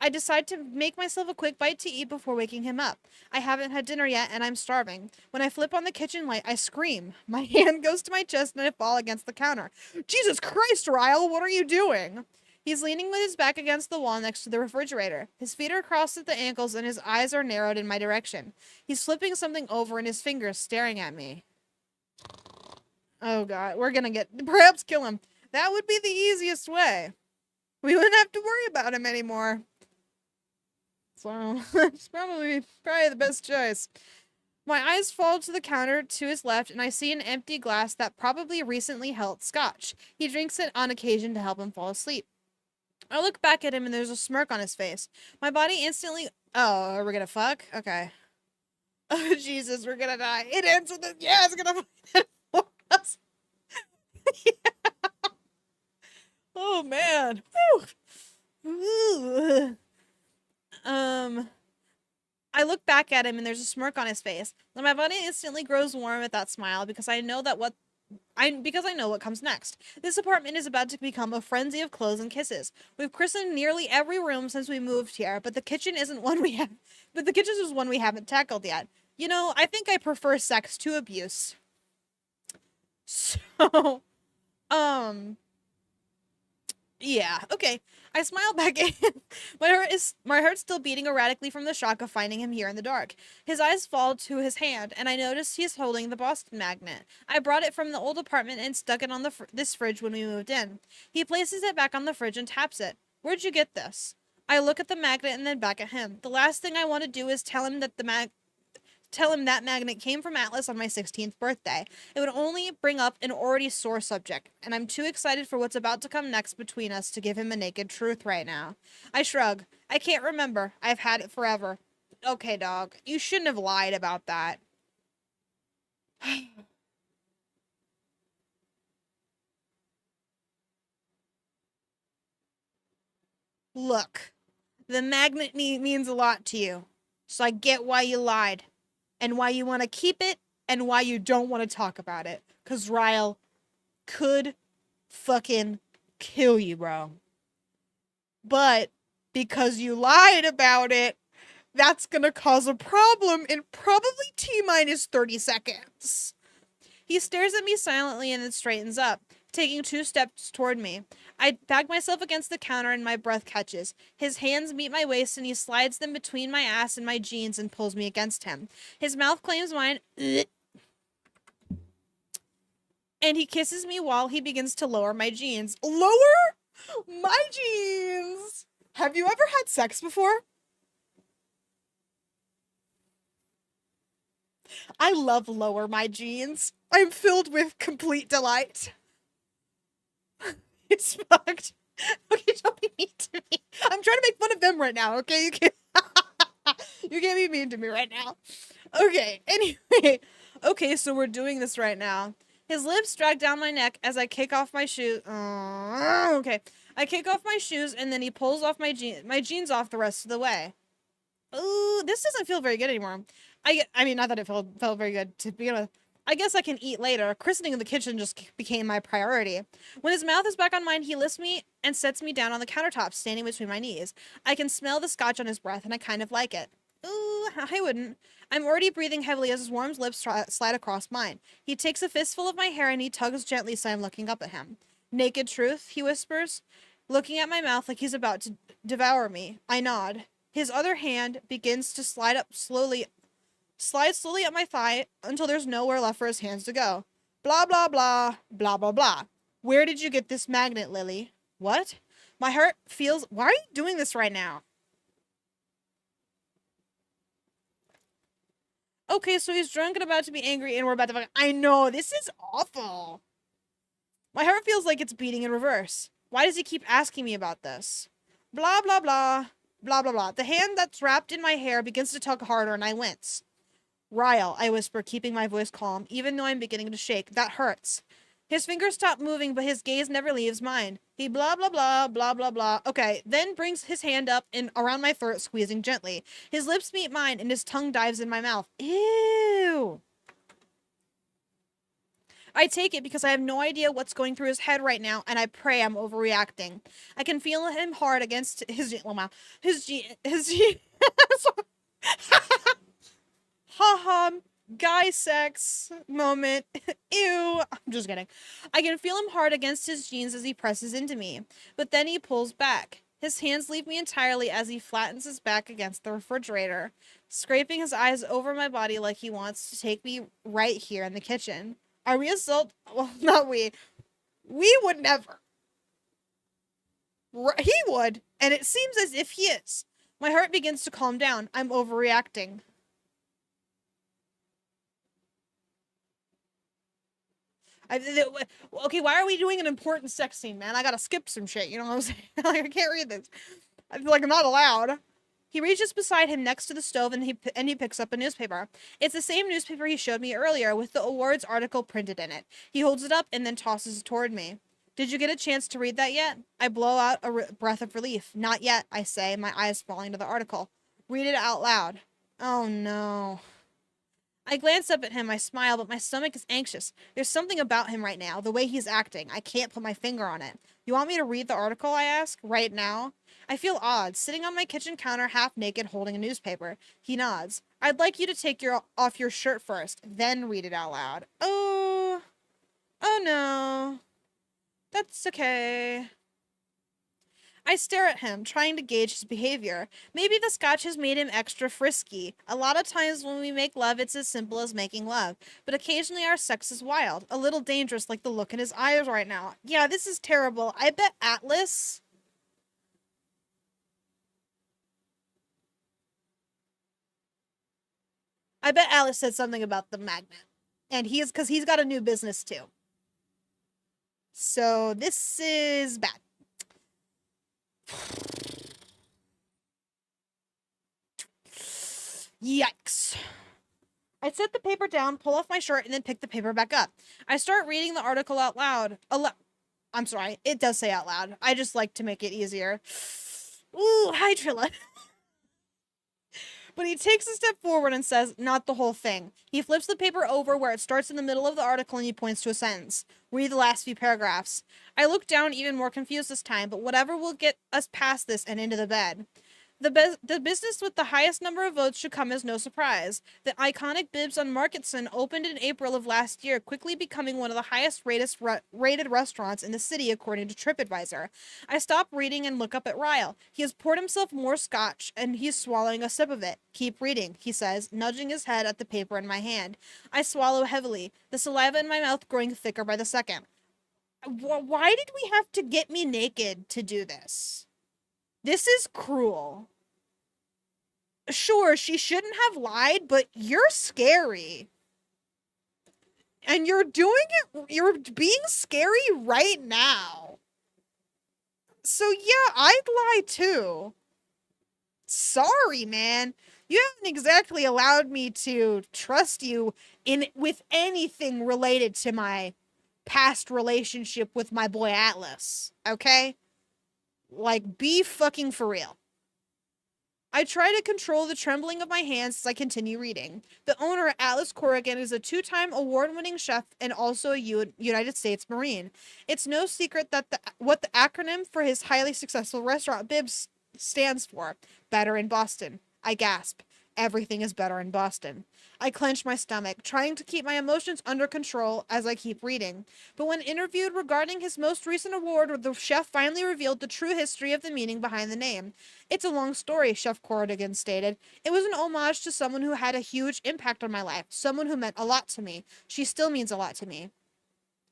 I decide to make myself a quick bite to eat before waking him up. I haven't had dinner yet and I'm starving. When I flip on the kitchen light, I scream. My hand goes to my chest and I fall against the counter. Jesus Christ, Ryle, what are you doing? He's leaning with his back against the wall next to the refrigerator. His feet are crossed at the ankles and his eyes are narrowed in my direction. He's flipping something over in his fingers, staring at me. Oh god, we're gonna perhaps kill him. That would be the easiest way. We wouldn't have to worry about him anymore. So, it's probably the best choice. My eyes fall to the counter to his left, and I see an empty glass that probably recently held scotch. He drinks it on occasion to help him fall asleep. I look back at him and there's a smirk on his face. My body instantly... Oh, are we gonna fuck? Okay. Oh, Jesus, we're gonna die. It ends with a... Yeah, it's gonna fight for us. Yeah. Oh, man. Whew. I look back at him and there's a smirk on his face. And my body instantly grows warm at that smile because I know what comes next. This apartment is about to become a frenzy of clothes and kisses. We've christened nearly every room since we moved here, but the kitchen is one we haven't tackled yet. You know, I think I prefer sex to abuse. So, yeah, okay. I smile back in. My heart's still beating erratically from the shock of finding him here in the dark. His eyes fall to his hand, and I notice he's holding the Boston magnet. I brought it from the old apartment and stuck it on this fridge when we moved in. He places it back on the fridge and taps it. Where'd you get this? I look at the magnet and then back at him. The last thing I want to do is tell him that magnet came from Atlas on my 16th birthday. It would only bring up an already sore subject, and I'm too excited for what's about to come next between us to give him a naked truth right now. I shrug. I can't remember. I've had it forever. Okay, dog. You shouldn't have lied about that. Look, the magnet means a lot to you, so I get why you lied. And why you want to keep it, and why you don't want to talk about it. Because Ryle could fucking kill you, bro. But because you lied about it, that's gonna cause a problem in probably T-minus 30 seconds. He stares at me silently and then straightens up, taking 2 steps toward me. I back myself against the counter and my breath catches. His hands meet my waist and he slides them between my ass and my jeans and pulls me against him. His mouth claims mine, and he kisses me while he begins to lower my jeans. Lower my jeans! Have you ever had sex before? I love lower my jeans. I'm filled with complete delight. It's fucked. Okay, don't be mean to me. I'm trying to make fun of them right now, okay? You can't be mean to me right now. Okay, anyway. Okay, so we're doing this right now. His lips drag down my neck as I kick off my shoes. Okay. I kick off my shoes and then he pulls off my jeans off the rest of the way. Ooh, this doesn't feel very good anymore. I mean, not that it felt very good to begin with. I guess I can eat later. Christening in the kitchen just became my priority. When his mouth is back on mine, he lifts me and sets me down on the countertop, standing between my knees. I can smell the scotch on his breath, and I kind of like it. Ooh, I wouldn't. I'm already breathing heavily as his warm lips slide across mine. He takes a fistful of my hair and he tugs gently so I'm looking up at him. Naked truth, he whispers, looking at my mouth like he's about to devour me. I nod. His other hand begins to slide slowly up my thigh until there's nowhere left for his hands to go. Blah, blah, blah, blah, blah, blah. Where did you get this magnet, Lily? What? My heart feels... Why are you doing this right now? Okay, so he's drunk and about to be angry and we're about to fuck... I know, this is awful. My heart feels like it's beating in reverse. Why does he keep asking me about this? Blah, blah, blah, blah, blah, blah. The hand that's wrapped in my hair begins to tug harder and I wince. Ryle, I whisper, keeping my voice calm, even though I'm beginning to shake. That hurts. His fingers stop moving, but his gaze never leaves mine. He blah, blah, blah, blah, blah, blah. Okay, then brings his hand up and around my throat, squeezing gently. His lips meet mine, and his tongue dives in my mouth. Ew. I take it because I have no idea what's going through his head right now, and I pray I'm overreacting. I can feel him hard against his ha-ha, guy sex moment. Ew. I'm just kidding. I can feel him hard against his jeans as he presses into me, but then he pulls back. His hands leave me entirely as he flattens his back against the refrigerator, scraping his eyes over my body like he wants to take me right here in the kitchen. Are we assault? Well, not we. We would never. He would, and it seems as if he is. My heart begins to calm down. I'm overreacting. Okay, why are we doing an important sex scene, man? I gotta skip some shit, you know what I'm saying? Like, I can't read this. I feel like I'm not allowed. He reaches beside him next to the stove and he picks up a newspaper. It's the same newspaper he showed me earlier with the awards article printed in it. He holds it up and then tosses it toward me. Did you get a chance to read that yet? I blow out a breath of relief. Not yet, I say, my eyes falling to the article. Read it out loud. Oh no. I glance up at him, I smile, but my stomach is anxious. There's something about him right now, the way he's acting. I can't put my finger on it. You want me to read the article, I ask, right now? I feel odd, sitting on my kitchen counter half naked holding a newspaper. He nods. I'd like you to take off your shirt first, then read it out loud. Oh no. That's okay. I stare at him, trying to gauge his behavior. Maybe the scotch has made him extra frisky. A lot of times when we make love, it's as simple as making love. But occasionally our sex is wild. A little dangerous, like the look in his eyes right now. Yeah, this is terrible. I bet Atlas... said something about the magnet. And because he's got a new business too. So this is bad. Yikes. I set the paper down, pull off my shirt, and then pick the paper back up. I start reading the article out loud. I'm sorry, it does say out loud. I just like to make it easier. Ooh, hi, Trilla. But he takes a step forward and says, not the whole thing. He flips the paper over where it starts in the middle of the article and he points to a sentence. Read the last few paragraphs. I look down even more confused this time, but whatever will get us past this and into the bed. The business with the highest number of votes should come as no surprise. The iconic Bibs on Marketson opened in April of last year, quickly becoming one of the highest rated restaurants in the city according to TripAdvisor. I stop reading and look up at Ryle. He has poured himself more scotch, and he's swallowing a sip of it. Keep reading, he says, nudging his head at the paper in my hand. I swallow heavily, the saliva in my mouth growing thicker by the second. Why did we have to get me naked to do this? This is cruel. Sure, she shouldn't have lied, but you're scary. And you're being scary right now. So yeah, I'd lie too. Sorry, man. You haven't exactly allowed me to trust you with anything related to my past relationship with my boy Atlas, okay? Like, be fucking for real. I try to control the trembling of my hands as I continue reading. The owner, Atlas Corrigan, is a two-time award-winning chef and also a United States Marine. It's no secret that what the acronym for his highly successful restaurant Bibs stands for. Better in Boston. I gasp. Everything is better in Boston. I clench my stomach, trying to keep my emotions under control as I keep reading. But when interviewed regarding his most recent award, the chef finally revealed the true history of the meaning behind the name. It's a long story, Chef Corrigan stated. It was an homage to someone who had a huge impact on my life, someone who meant a lot to me. She still means a lot to me.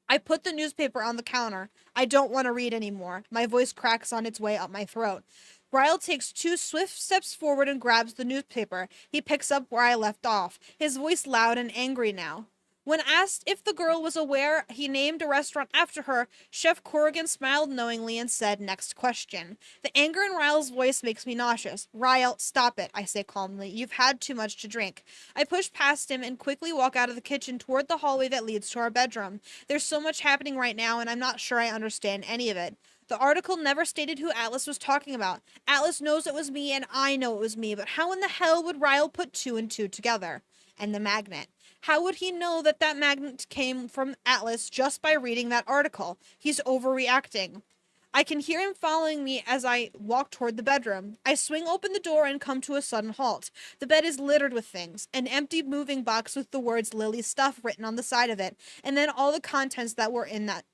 I put the newspaper on the counter. I don't want to read anymore. My voice cracks on its way up my throat. Ryle takes 2 swift steps forward and grabs the newspaper. He picks up where I left off, his voice loud and angry now. When asked if the girl was aware he named a restaurant after her, Chef Corrigan smiled knowingly and said, "Next question." The anger in Ryle's voice makes me nauseous. "Ryle, stop it," I say calmly. "You've had too much to drink." I push past him and quickly walk out of the kitchen toward the hallway that leads to our bedroom. There's so much happening right now, and I'm not sure I understand any of it. The article never stated who Atlas was talking about. Atlas knows it was me, and I know it was me, but how in the hell would Ryle put 2 and 2 together? And the magnet. How would he know that that magnet came from Atlas just by reading that article? He's overreacting. I can hear him following me as I walk toward the bedroom. I swing open the door and come to a sudden halt. The bed is littered with things. An empty moving box with the words Lily's stuff written on the side of it, and then all the contents that were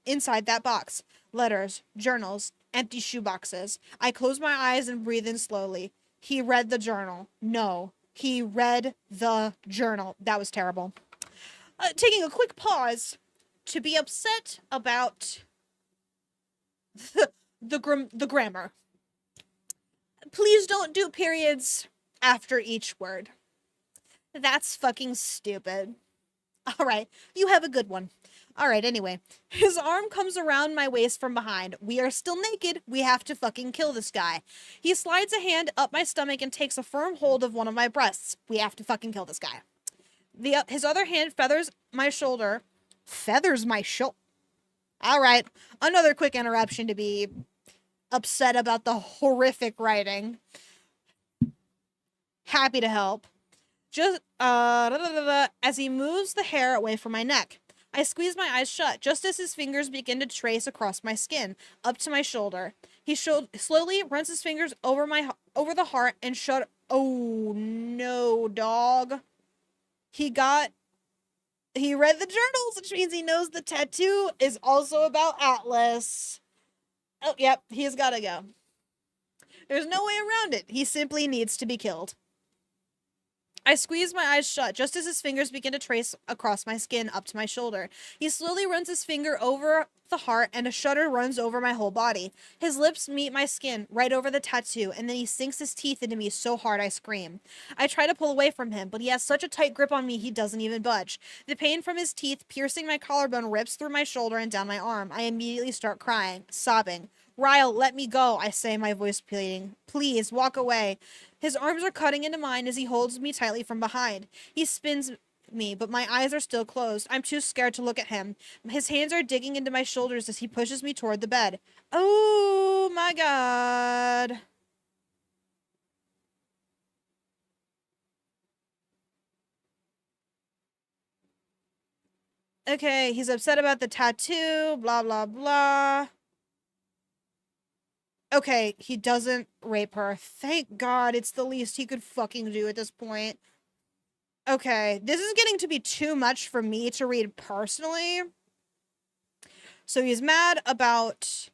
inside that box. Letters, journals, empty shoeboxes. I close my eyes and breathe in slowly. He read the journal. No, he read the journal. That was terrible. Taking a quick pause to be upset about the grammar. Please don't do periods after each word. That's fucking stupid. All right, you have a good one. All right, anyway. His arm comes around my waist from behind. We are still naked. We have to fucking kill this guy. He slides a hand up my stomach and takes a firm hold of one of my breasts. We have to fucking kill this guy. His other hand feathers my shoulder. Feathers my shoulder. All right, another quick interruption to be upset about the horrific writing. Happy to help. Just as he moves the hair away from my neck. I squeeze my eyes shut, just as his fingers begin to trace across my skin, up to my shoulder. He slowly runs his fingers over the heart and shut. Oh no, dog. He read the journals, which means he knows the tattoo is also about Atlas. Oh, yep, he's gotta go. There's no way around it. He simply needs to be killed. I squeeze my eyes shut, just as his fingers begin to trace across my skin up to my shoulder. He slowly runs his finger over the heart, and a shudder runs over my whole body. His lips meet my skin, right over the tattoo, and then he sinks his teeth into me so hard I scream. I try to pull away from him, but he has such a tight grip on me he doesn't even budge. The pain from his teeth piercing my collarbone rips through my shoulder and down my arm. I immediately start crying, sobbing. "Ryle, let me go," I say, my voice pleading. "Please, walk away." His arms are cutting into mine as he holds me tightly from behind. He spins me, but my eyes are still closed. I'm too scared to look at him. His hands are digging into my shoulders as he pushes me toward the bed. Oh my god. Okay, he's upset about the tattoo, blah, blah, blah. Okay, he doesn't rape her. Thank God, it's the least he could fucking do at this point. Okay, this is getting to be too much for me to read personally. So he's mad about...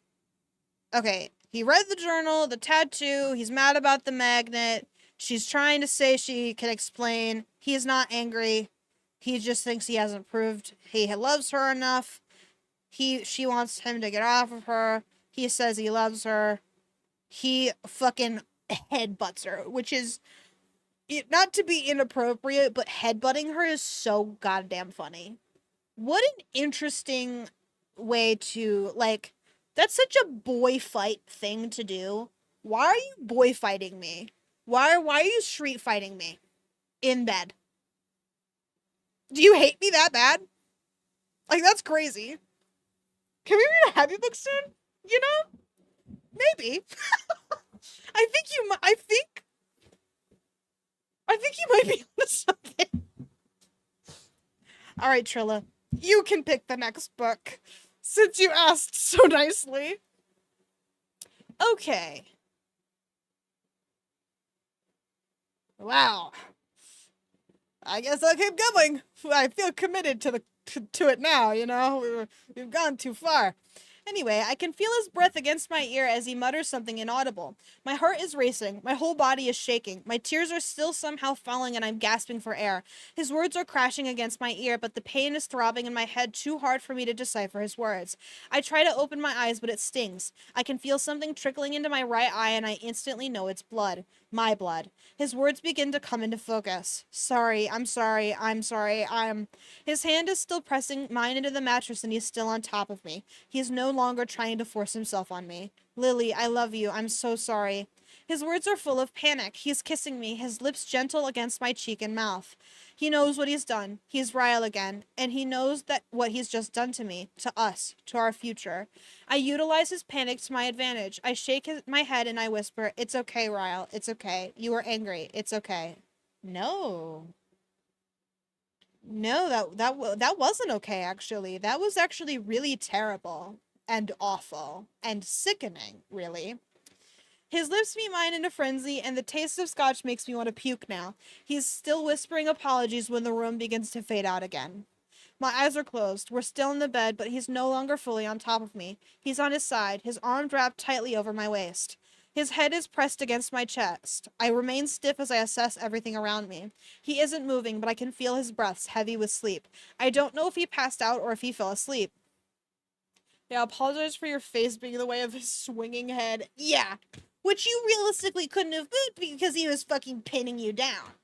Okay, he read the journal, the tattoo, he's mad about the magnet. She's trying to say she can explain. He's not angry. He just thinks he hasn't proved he loves her enough. She wants him to get off of her. He says he loves her. He fucking headbutts her, which is, not to be inappropriate, but headbutting her is so goddamn funny. What an interesting way to, like, that's such a boy fight thing to do. Why are you boy fighting me? Why are you street fighting me? In bed. Do you hate me that bad? Like, that's crazy. Can we read a happy book soon? You know? Maybe. I think I think you might be onto something. All right, Trilla, you can pick the next book since you asked so nicely. Okay. Wow. I guess I'll keep going. I feel committed to it now, you know? We've gone too far. Anyway, I can feel his breath against my ear as he mutters something inaudible. My heart is racing. My whole body is shaking. My tears are still somehow falling and I'm gasping for air. His words are crashing against my ear, but the pain is throbbing in my head too hard for me to decipher his words. I try to open my eyes, but it stings. I can feel something trickling into my right eye and I instantly know it's blood. My blood. His words begin to come into focus. Sorry, I'm sorry, I'm sorry, I'm... His hand is still pressing mine into the mattress and he's still on top of me. He is no longer trying to force himself on me. Lily, I love you. I'm so sorry. His words are full of panic. He's kissing me, his lips gentle against my cheek and mouth. He knows what he's done. He's Ryle again, and he knows that what he's just done to me, to us, to our future. I utilize his panic to my advantage. I shake my head and I whisper, "It's okay, Ryle. It's okay. You were angry. It's okay." No. No, that wasn't okay actually. That was actually really terrible and awful and sickening, really. His lips meet mine in a frenzy, and the taste of scotch makes me want to puke now. He's still whispering apologies when the room begins to fade out again. My eyes are closed. We're still in the bed, but he's no longer fully on top of me. He's on his side, his arm wrapped tightly over my waist. His head is pressed against my chest. I remain stiff as I assess everything around me. He isn't moving, but I can feel his breaths heavy with sleep. I don't know if he passed out or if he fell asleep. Yeah, I apologize for your face being in the way of his swinging head. Yeah, which you realistically couldn't have moved because he was fucking pinning you down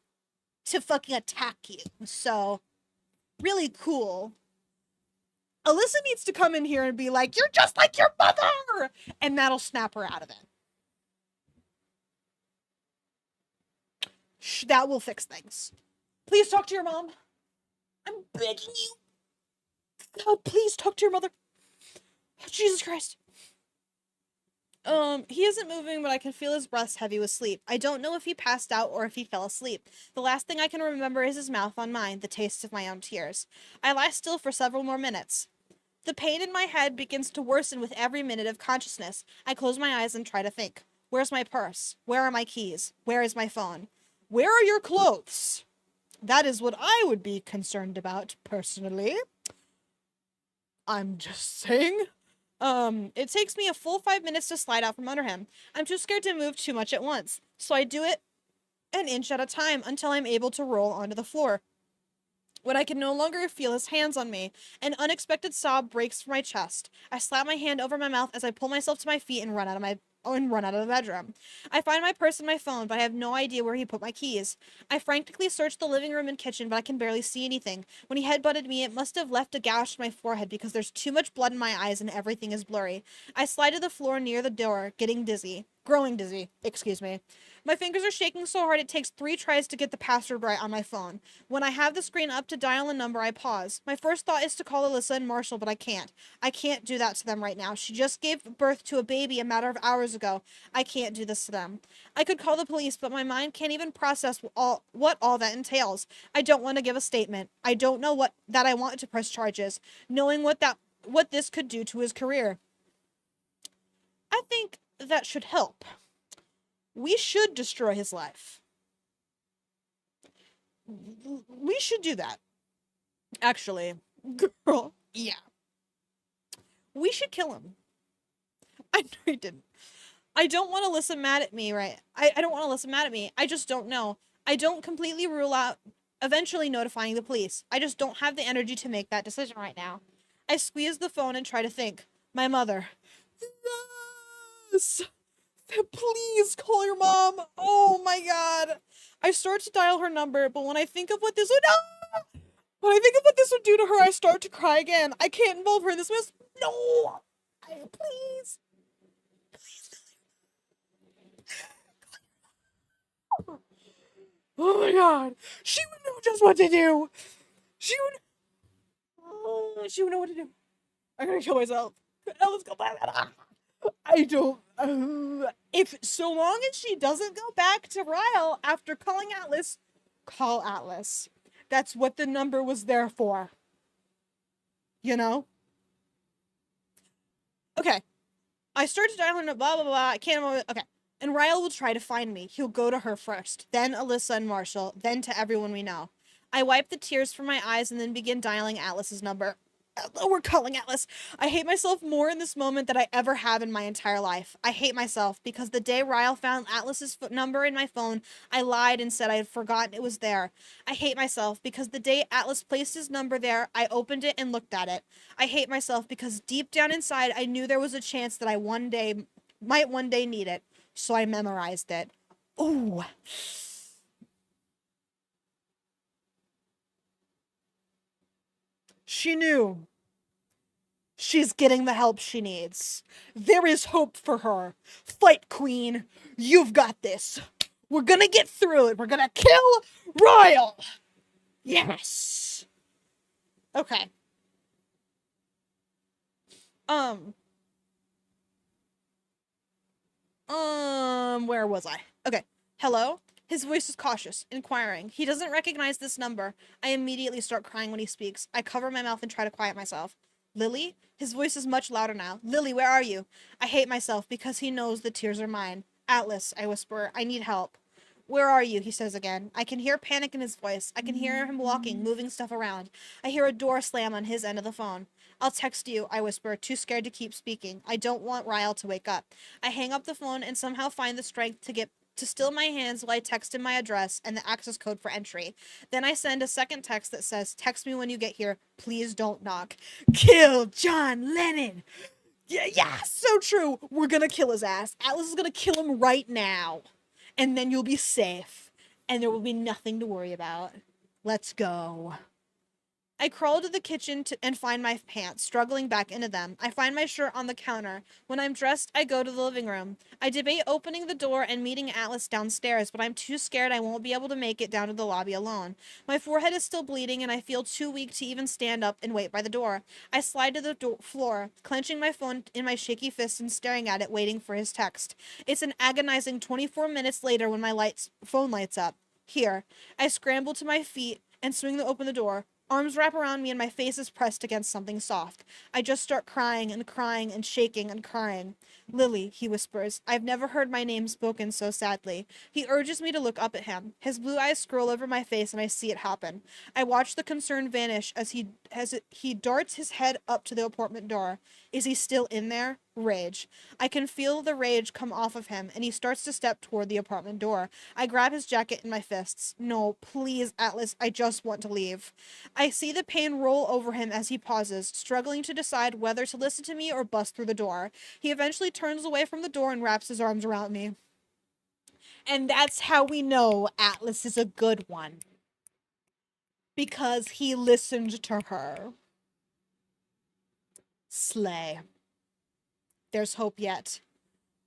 to fucking attack you. So, really cool. Alyssa needs to come in here and be like, "You're just like your mother!" And that'll snap her out of it. That will fix things. Please talk to your mom. I'm begging you. God, please talk to your mother. Oh, Jesus Christ. He isn't moving, but I can feel his breaths heavy with sleep. I don't know if he passed out or if he fell asleep. The last thing I can remember is his mouth on mine, the taste of my own tears. I lie still for several more minutes. The pain in my head begins to worsen with every minute of consciousness. I close my eyes and try to think. Where's my purse? Where are my keys? Where is my phone? Where are your clothes? That is what I would be concerned about, personally. I'm just saying. It takes me a full 5 minutes to slide out from under him. I'm too scared to move too much at once, so I do it an inch at a time until I'm able to roll onto the floor. When I can no longer feel his hands on me, an unexpected sob breaks from my chest. I slap my hand over my mouth as I pull myself to my feet and run out of the bedroom. I find my purse and my phone, but I have no idea where he put my keys. I frantically search the living room and kitchen, but I can barely see anything. When he headbutted me, it must have left a gash in my forehead because there's too much blood in my eyes and everything is blurry. I slide to the floor near the door, growing dizzy, excuse me. My fingers are shaking so hard it takes 3 tries to get the password right on my phone. When I have the screen up to dial a number, I pause. My first thought is to call Alyssa and Marshall, but I can't. I can't do that to them right now. She just gave birth to a baby a matter of hours ago. I can't do this to them. I could call the police, but my mind can't even process what all that entails. I don't want to give a statement. I don't know that I want to press charges, knowing what this could do to his career. I think that should help. We should destroy his life. We should do that. Actually, girl, yeah. We should kill him. I know he didn't. I don't want Alyssa mad at me, right? I don't want Alyssa mad at me. I just don't know. I don't completely rule out eventually notifying the police. I just don't have the energy to make that decision right now. I squeeze the phone and try to think. My mother. Yes! Please call your mom. Oh my god. I start to dial her number, but when I think of what this would do to her, I start to cry again. I can't involve her in this mess. No. Please. Oh my god. She would know just what to do. She would know what to do. I'm gonna kill myself. Let's go back. I don't. If so long as she doesn't go back to Ryle after calling Atlas call Atlas. That's what the number was there for. You know? Okay. I started dialing blah, blah, blah. I can't. Okay. And Ryle will try to find me. He'll go to her first, then Alyssa and Marshall, then to everyone we know. I wipe the tears from my eyes and then begin dialing Atlas's number. We're calling Atlas. I hate myself more in this moment than I ever have in my entire life. I hate myself because the day Ryle found Atlas's number in my phone, I lied and said I had forgotten it was there. I hate myself because the day Atlas placed his number there, I opened it and looked at it. I hate myself because deep down inside, I knew there was a chance that I might one day need it. So I memorized it. Ooh. She knew. She's getting the help she needs. There is hope for her. Fight, Queen. You've got this. We're gonna get through it. We're gonna kill Ryle. Yes. Okay. Where was I? Okay. Hello? His voice is cautious, inquiring. He doesn't recognize this number. I immediately start crying when he speaks. I cover my mouth and try to quiet myself. Lily? His voice is much louder now. Lily, where are you? I hate myself because he knows the tears are mine. Atlas, I whisper. I need help. Where are you? He says again. I can hear panic in his voice. I can hear him walking, moving stuff around. I hear a door slam on his end of the phone. I'll text you, I whisper, too scared to keep speaking. I don't want Ryle to wake up. I hang up the phone and somehow find the strength to still my hands while I text him my address and the access code for entry. Then I send a second text that says, text me when you get here. Please don't knock. Kill John Lennon. Yeah, so true. We're gonna kill his ass. Atlas is gonna kill him right now. And then you'll be safe. And there will be nothing to worry about. Let's go. I crawl to the kitchen and find my pants, struggling back into them. I find my shirt on the counter. When I'm dressed, I go to the living room. I debate opening the door and meeting Atlas downstairs, but I'm too scared I won't be able to make it down to the lobby alone. My forehead is still bleeding, and I feel too weak to even stand up and wait by the door. I slide to the floor, clenching my phone in my shaky fist and staring at it, waiting for his text. It's an agonizing 24 minutes later when my phone lights up. Here. I scramble to my feet and swing to open the door. Arms wrap around me and my face is pressed against something soft. I just start crying and shaking and crying. Lily, he whispers. I've never heard my name spoken so sadly. He urges me to look up at him. His blue eyes scroll over my face and I see it happen. I watch the concern vanish as he darts his head up to the apartment door. Is he still in there? Rage. I can feel the rage come off of him and he starts to step toward the apartment door. I grab his jacket in my fists. No, please, Atlas, I just want to leave. I see the pain roll over him as he pauses, struggling to decide whether to listen to me or bust through the door. He eventually turns away from the door and wraps his arms around me. And that's how we know Atlas is a good one. Because he listened to her. Slay. There's hope yet.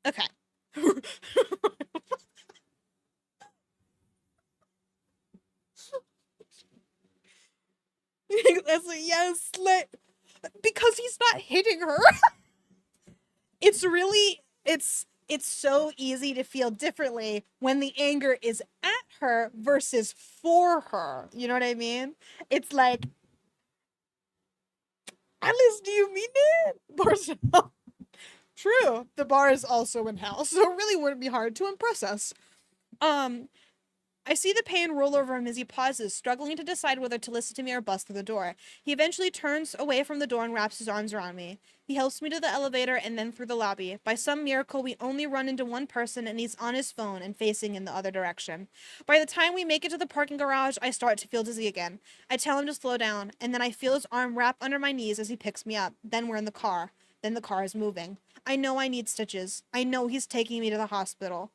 Okay. That's like, yes, because he's not hitting her. It's so easy to feel differently when the anger is at her versus for her. You know what I mean? It's like, Alice, do you mean it? Barcelona. True. The bar is also in hell, so it really wouldn't be hard to impress us. I see the pain roll over him as he pauses, struggling to decide whether to listen to me or bust through the door. He eventually turns away from the door and wraps his arms around me. He helps me to the elevator and then through the lobby. By some miracle, we only run into one person and he's on his phone and facing in the other direction. By the time we make it to the parking garage, I start to feel dizzy again. I tell him to slow down, and then I feel his arm wrap under my knees as he picks me up. Then we're in the car. Then the car is moving. I know I need stitches. I know he's taking me to the hospital.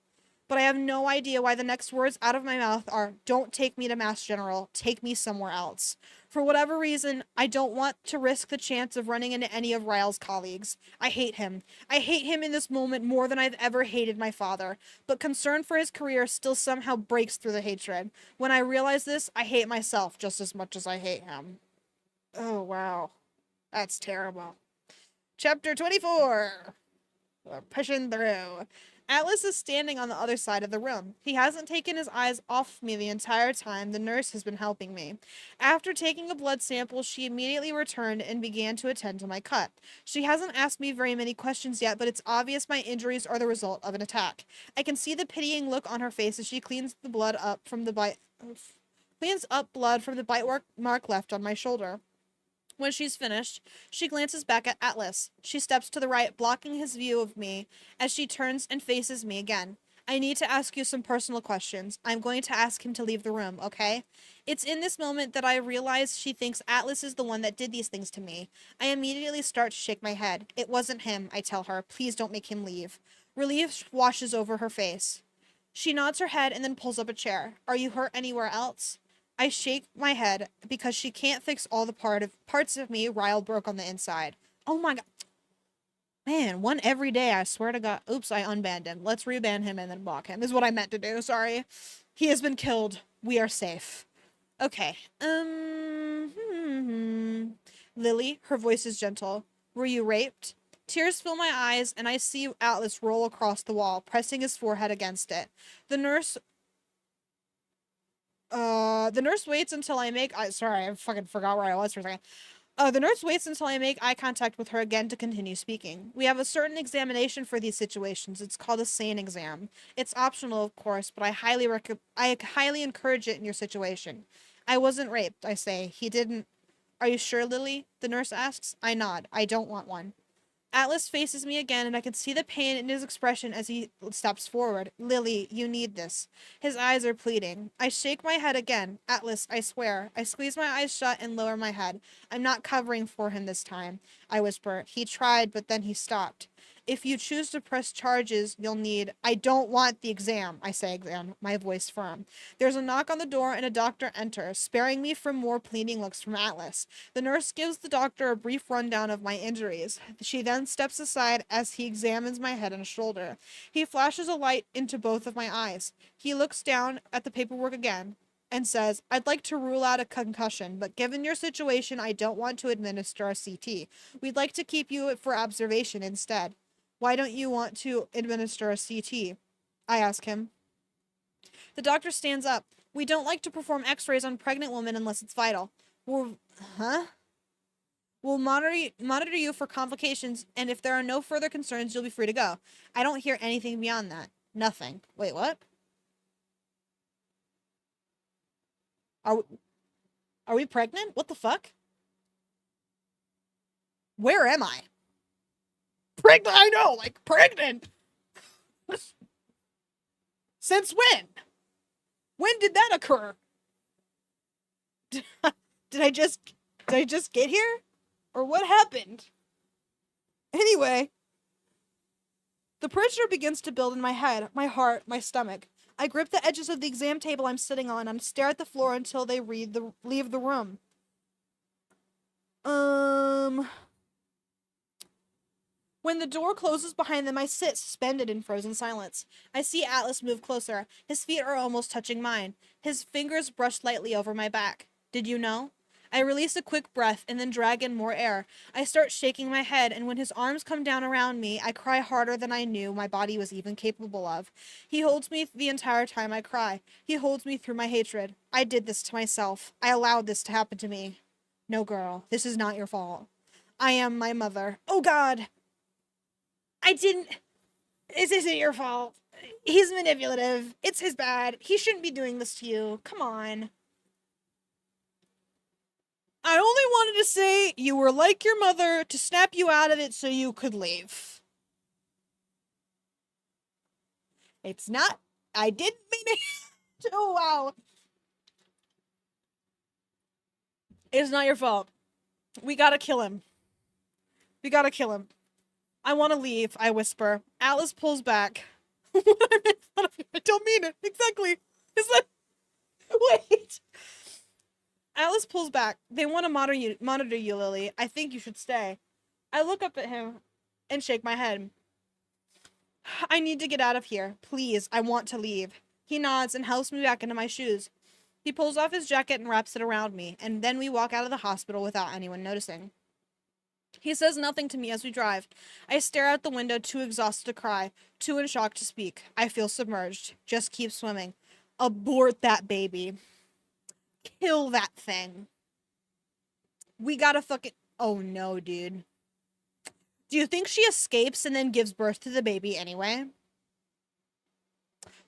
But I have no idea why the next words out of my mouth are, don't take me to Mass General, take me somewhere else. For whatever reason, I don't want to risk the chance of running into any of Ryle's colleagues. I hate him. I hate him in this moment more than I've ever hated my father. But concern for his career still somehow breaks through the hatred. When I realize this, I hate myself just as much as I hate him. Oh, wow. That's terrible. Chapter 24. We're pushing through. Atlas is standing on the other side of the room. He hasn't taken his eyes off me the entire time the nurse has been helping me. After taking a blood sample, she immediately returned and began to attend to my cut. She hasn't asked me very many questions yet, but it's obvious my injuries are the result of an attack. I can see the pitying look on her face as she cleans the blood up from the bite. Cleans up blood from the bite mark left on my shoulder. When she's finished, she glances back at Atlas. She steps to the right, blocking his view of me as she turns and faces me again. I need to ask you some personal questions. I'm going to ask him to leave the room, okay? It's in this moment that I realize she thinks Atlas is the one that did these things to me. I immediately start to shake my head. It wasn't him, I tell her. Please don't make him leave. Relief washes over her face. She nods her head and then pulls up a chair. Are you hurt anywhere else? I shake my head because she can't fix all the parts of me Ryle broke on the inside. Oh my god. Man, one every day, I swear to god. Oops, I unbanned him. Let's reban him and then block him, is what I meant to do. Sorry. He has been killed. We are safe. Okay. Lily, her voice is gentle. Were you raped? Tears fill my eyes, and I see Atlas roll across the wall, pressing his forehead against it. The nurse waits until I make sorry, I fucking forgot where I was for a second. The nurse waits until I make eye contact with her again to continue speaking. We have a certain examination for these situations. It's called a SANE exam. It's optional, of course, but I highly encourage it in your situation. I wasn't raped, I say. He didn't. Are you sure, Lily? The nurse asks. I nod. I don't want one. Atlas faces me again, and I can see the pain in his expression as he steps forward. Lily, you need this. His eyes are pleading. I shake my head again. Atlas, I swear. I squeeze my eyes shut and lower my head. I'm not covering for him this time. I whisper. He tried, but then he stopped. If you choose to press charges, you'll need... I don't want the exam, I say again, my voice firm. There's a knock on the door and a doctor enters, sparing me from more pleading looks from Atlas. The nurse gives the doctor a brief rundown of my injuries. She then steps aside as he examines my head and shoulder. He flashes a light into both of my eyes. He looks down at the paperwork again and says, I'd like to rule out a concussion, but given your situation, I don't want to administer a CT. We'd like to keep you for observation instead. Why don't you want to administer a CT? I ask him. The doctor stands up. We don't like to perform x-rays on pregnant women unless it's vital. We'll monitor you for complications, and if there are no further concerns, you'll be free to go. I don't hear anything beyond that. Nothing. Wait, what? Are we pregnant? What the fuck? Where am I? Pregnant? I know, like, pregnant! Since when? When did that occur? Did I just get here? Or what happened? Anyway, the pressure begins to build in my head, my heart, my stomach. I grip the edges of the exam table I'm sitting on and stare at the floor until they leave the room. When the door closes behind them, I sit suspended in frozen silence. I see Atlas move closer. His feet are almost touching mine. His fingers brush lightly over my back. Did you know? I release a quick breath and then drag in more air. I start shaking my head, and when his arms come down around me, I cry harder than I knew my body was even capable of. He holds me the entire time I cry. He holds me through my hatred. I did this to myself. I allowed this to happen to me. No, girl, this is not your fault. I am my mother. Oh, God! I didn't... This isn't your fault. He's manipulative. It's his bad. He shouldn't be doing this to you. Come on. I only wanted to say you were like your mother to snap you out of it so you could leave. It's not... I didn't mean it. Oh, wow. It's not your fault. We gotta kill him. We gotta kill him. I want to leave, I whisper. Atlas pulls back. I don't mean it. Exactly. Is that... Wait. Atlas pulls back. They want to monitor you, Lily. I think you should stay. I look up at him and shake my head. I need to get out of here. Please, I want to leave. He nods and helps me back into my shoes. He pulls off his jacket and wraps it around me, and then we walk out of the hospital without anyone noticing. He says nothing to me as we drive. I stare out the window, too exhausted to cry, too in shock to speak. I feel submerged. Just keep swimming. Abort that baby. Kill that thing. We gotta fucking... Oh no, dude. Do you think she escapes and then gives birth to the baby anyway?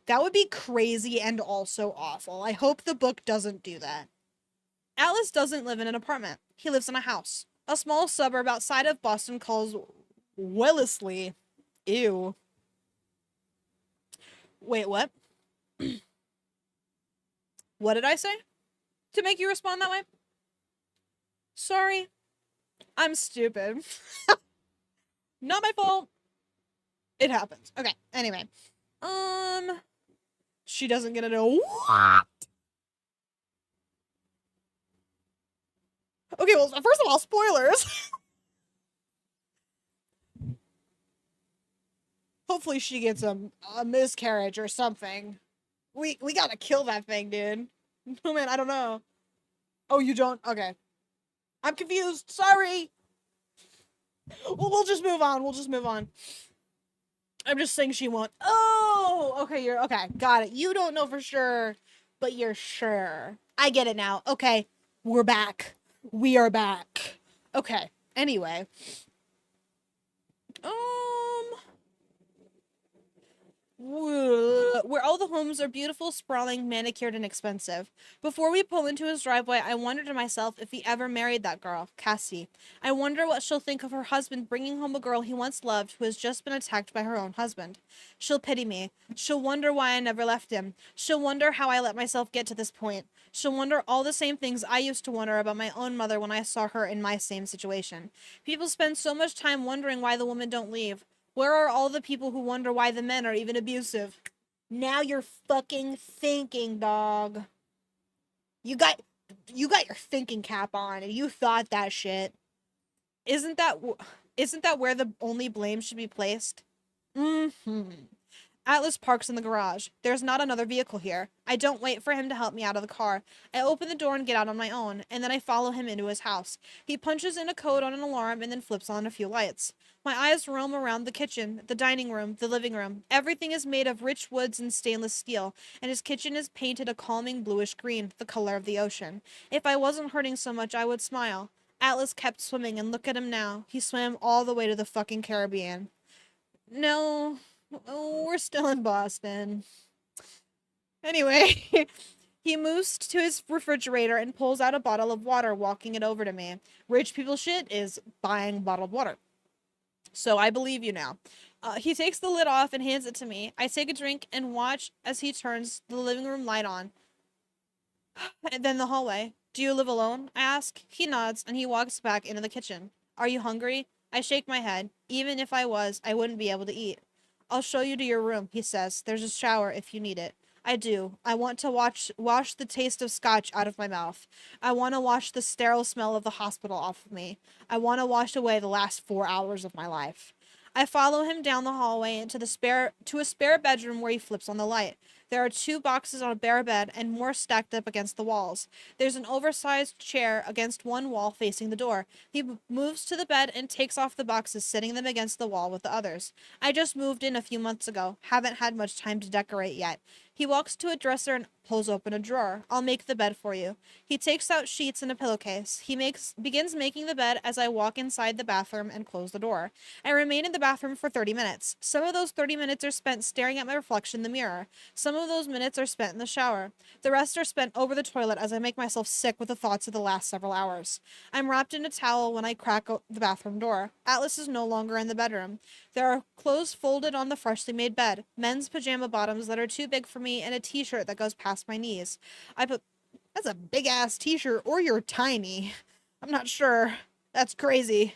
That would be crazy and also awful. I hope the book doesn't do that. Atlas doesn't live in an apartment. He lives in a house. A small suburb outside of Boston called Wellesley. Ew. Wait, what? What did I say? To make you respond that way? Sorry. I'm stupid. Not my fault. It happens. Okay, anyway. She doesn't get to know what? Okay, well, first of all, spoilers. Hopefully she gets a miscarriage or something. We gotta kill that thing, dude. Oh man, I don't know. Oh, you don't? Okay. I'm confused. Sorry. Well, we'll just move on. We'll just move on. I'm just saying she won't. Oh, okay, you're okay. Got it. You don't know for sure, but you're sure. I get it now. Okay, we're back. We are back. Okay. Anyway. Where all the homes are beautiful, sprawling, manicured, and expensive. Before we pull into his driveway, I wonder to myself if he ever married that girl, Cassie. I wonder what she'll think of her husband bringing home a girl he once loved who has just been attacked by her own husband. She'll pity me. She'll wonder why I never left him. She'll wonder how I let myself get to this point. She'll wonder all the same things I used to wonder about my own mother when I saw her in my same situation. People spend so much time wondering why the women don't leave. Where are all the people who wonder why the men are even abusive? Now you're fucking thinking, dog. You got your thinking cap on and you thought that shit. Isn't that where the only blame should be placed? Mm-hmm. Atlas parks in the garage. There's not another vehicle here. I don't wait for him to help me out of the car. I open the door and get out on my own, and then I follow him into his house. He punches in a code on an alarm and then flips on a few lights. My eyes roam around the kitchen, the dining room, the living room. Everything is made of rich woods and stainless steel, and his kitchen is painted a calming bluish green, the color of the ocean. If I wasn't hurting so much, I would smile. Atlas kept swimming, and look at him now. He swam all the way to the fucking Caribbean. No, we're still in Boston. Anyway, he moves to his refrigerator and pulls out a bottle of water, walking it over to me. Rich people shit is buying bottled water. So I believe you now. He takes the lid off and hands it to me. I take a drink and watch as he turns the living room light on. And then the hallway. Do you live alone? I ask. He nods and he walks back into the kitchen. Are you hungry? I shake my head. Even if I was, I wouldn't be able to eat. I'll show you to your room, he says. There's a shower if you need it. I do. I want to wash the taste of scotch out of my mouth. I want to wash the sterile smell of the hospital off of me. I want to wash away the last 4 hours of my life. I follow him down the hallway into a spare bedroom where he flips on the light. There are 2 boxes on a bare bed and more stacked up against the walls. There's an oversized chair against one wall facing the door. He moves to the bed and takes off the boxes, setting them against the wall with the others. I just moved in a few months ago. Haven't had much time to decorate yet. He walks to a dresser and pulls open a drawer. I'll make the bed for you. He takes out sheets and a pillowcase. He begins making the bed as I walk inside the bathroom and close the door. I remain in the bathroom for 30 minutes. Some of those 30 minutes are spent staring at my reflection in the mirror. Some of those minutes are spent in the shower. The rest are spent over the toilet as I make myself sick with the thoughts of the last several hours. I'm wrapped in a towel when I crack the bathroom door. Atlas is no longer in the bedroom. There are clothes folded on the freshly made bed, men's pajama bottoms that are too big for me, and a t-shirt that goes past my knees. That's a big ass t-shirt, or you're tiny. I'm not sure. That's crazy.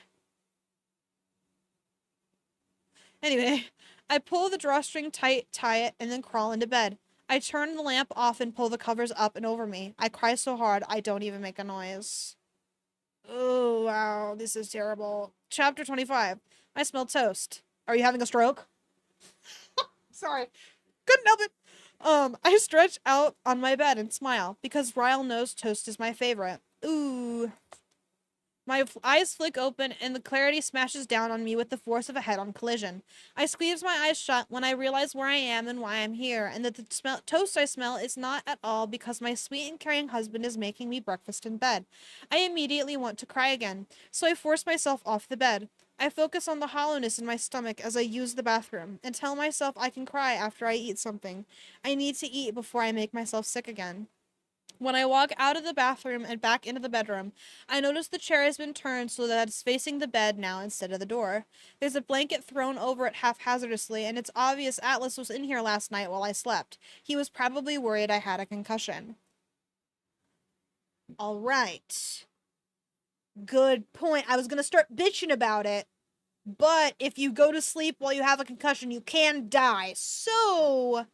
Anyway, I pull the drawstring tight, tie it, and then crawl into bed. I turn the lamp off and pull the covers up and over me. I cry so hard I don't even make a noise. Oh, wow, this is terrible. Chapter 25. I smell toast. Are you having a stroke? Sorry. Couldn't help it. I stretch out on my bed and smile because Ryle knows toast is my favorite. Ooh. My eyes flick open, and the clarity smashes down on me with the force of a head-on collision. I squeeze my eyes shut when I realize where I am and why I'm here, and that the toast I smell is not at all because my sweet and caring husband is making me breakfast in bed. I immediately want to cry again, so I force myself off the bed. I focus on the hollowness in my stomach as I use the bathroom, and tell myself I can cry after I eat something. I need to eat before I make myself sick again. When I walk out of the bathroom and back into the bedroom, I notice the chair has been turned so that it's facing the bed now instead of the door. There's a blanket thrown over it haphazardly, and it's obvious Atlas was in here last night while I slept. He was probably worried I had a concussion. All right. Good point. I was going to start bitching about it, but if you go to sleep while you have a concussion, you can die. So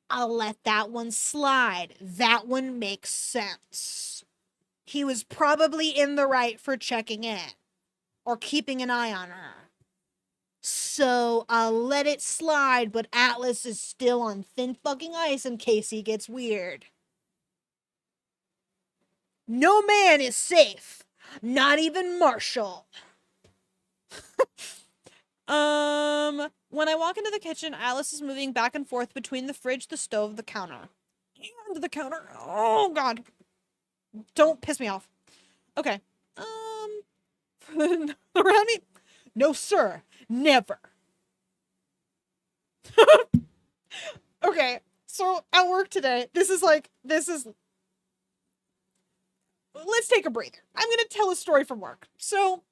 I'll let that one slide. That one makes sense. He was probably in the right for checking in or keeping an eye on her. So I'll let it slide, but Atlas is still on thin fucking ice in case he gets weird. No man is safe. Not even Marshall. When I walk into the kitchen, Alice is moving back and forth between the fridge, the stove, the counter. And the counter. Oh, God. Don't piss me off. Okay. Around me? No, sir. Never. Okay. So, at work today, let's take a breather. I'm gonna tell a story from work. So,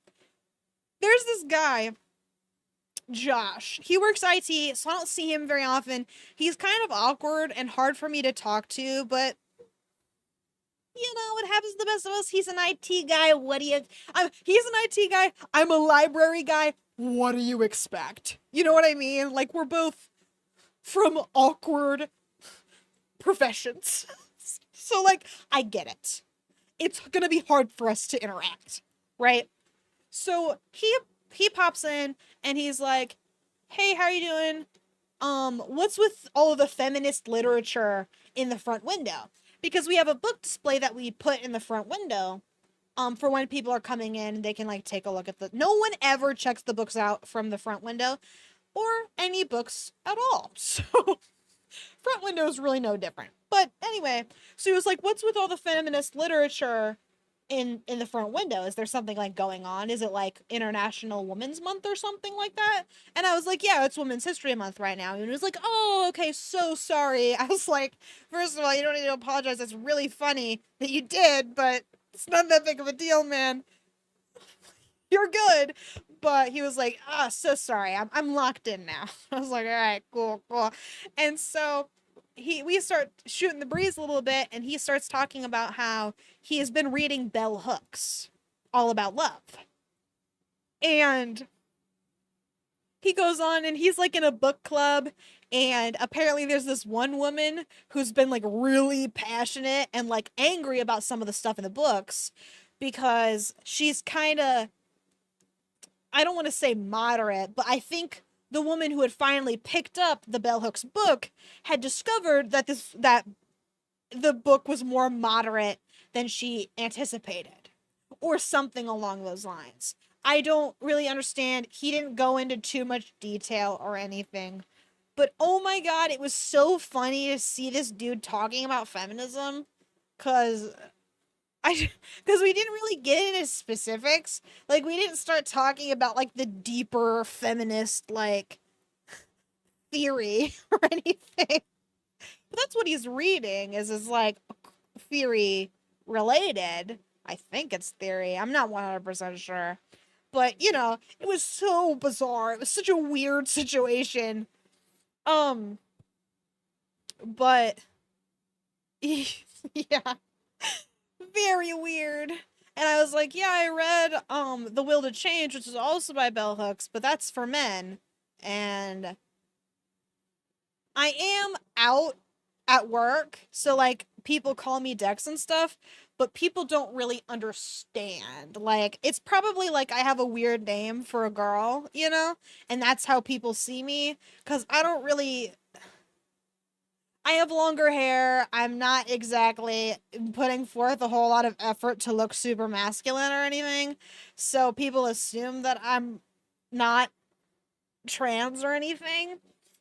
there's this guy, Josh. He works IT, so I don't see him very often. He's kind of awkward and hard for me to talk to, but you know, it happens to the best of us. He's an IT guy. He's an IT guy. I'm a library guy. What do you expect? You know what I mean? Like, we're both from awkward professions. So, like, I get it. It's gonna be hard for us to interact, right? So he pops in and he's like, "Hey, how you doing? What's with all of the feminist literature in the front window? Because we have a book display that we put in the front window, for when people are coming in, they can like take a look at no one ever checks the books out from the front window or any books at all. So front window is really no different. But anyway, so he was like, what's with all the feminist literature in the front window? Is there something like going on? Is it like International Women's Month or something like that? And I was like, yeah, it's Women's History Month right now. And he was like, oh, okay, so sorry. I was like, first of all, you don't need to apologize. That's really funny that you did, but it's not that big of a deal, man. You're good. But he was like, so sorry. I'm locked in now. I was like, all right, cool. And so we start shooting the breeze a little bit, and he starts talking about how he has been reading bell hooks, all about love. And he goes on and he's like in a book club, and apparently there's this one woman who's been like really passionate and like angry about some of the stuff in the books because she's kind of, I don't want to say moderate, but I think the woman who had finally picked up the bell hooks book had discovered that the book was more moderate than she anticipated, or something along those lines. I don't really understand. He didn't go into too much detail or anything, but oh my God, it was so funny to see this dude talking about feminism, cause because we didn't really get into specifics. Like, we didn't start talking about like the deeper feminist like theory or anything. But that's what he's reading is like theory related. I think it's theory. I'm not 100% sure. But, you know, it was so bizarre. It was such a weird situation. But yeah, very weird. And I was like, yeah, I read The Will to Change, which is also by Bell Hooks, but that's for men. And I am out at work, so like people call me Dex and stuff, but people don't really understand. Like, it's probably like I have a weird name for a girl, you know? And that's how people see me, cuz I don't really I have longer hair. I'm not exactly putting forth a whole lot of effort to look super masculine or anything. So people assume that I'm not trans or anything.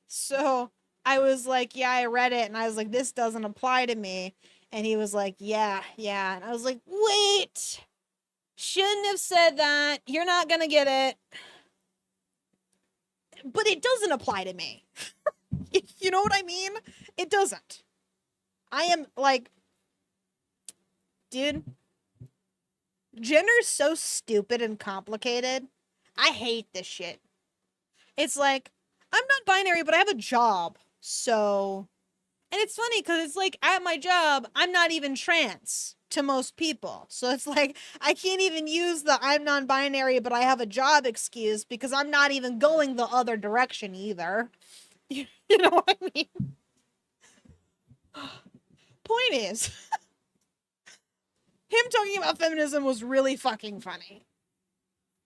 So I was like, yeah, I read it and I was like, this doesn't apply to me. And he was like, yeah, yeah. And I was like, wait, shouldn't have said that. You're not going to get it. But it doesn't apply to me. You know what I mean? It doesn't. I am like, dude, gender's so stupid and complicated. I hate this shit. It's like, I'm not binary, but I have a job. So, and it's funny because it's like at my job, I'm not even trans to most people. So it's like, I can't even use the I'm non binary, but I have a job excuse because I'm not even going the other direction either. You know what I mean? Point is, him talking about feminism was really fucking funny.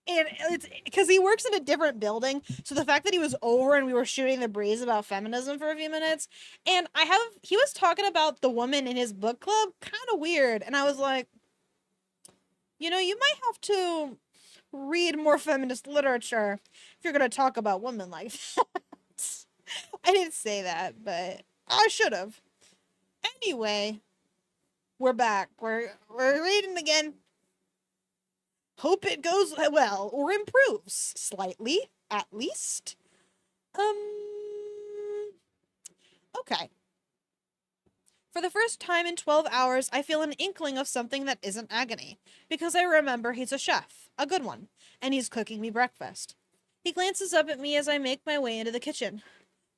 And it's because he works in a different building. So the fact that he was over and we were shooting the breeze about feminism for a few minutes, and he was talking about the woman in his book club, kind of weird. And I was like, you know, you might have to read more feminist literature if you're going to talk about women like that. I didn't say that, but I should have. Anyway, we're back. We're reading again. Hope it goes well or improves slightly, at least. Okay. For the first time in 12 hours, I feel an inkling of something that isn't agony, because I remember he's a chef, a good one, and he's cooking me breakfast. He glances up at me as I make my way into the kitchen.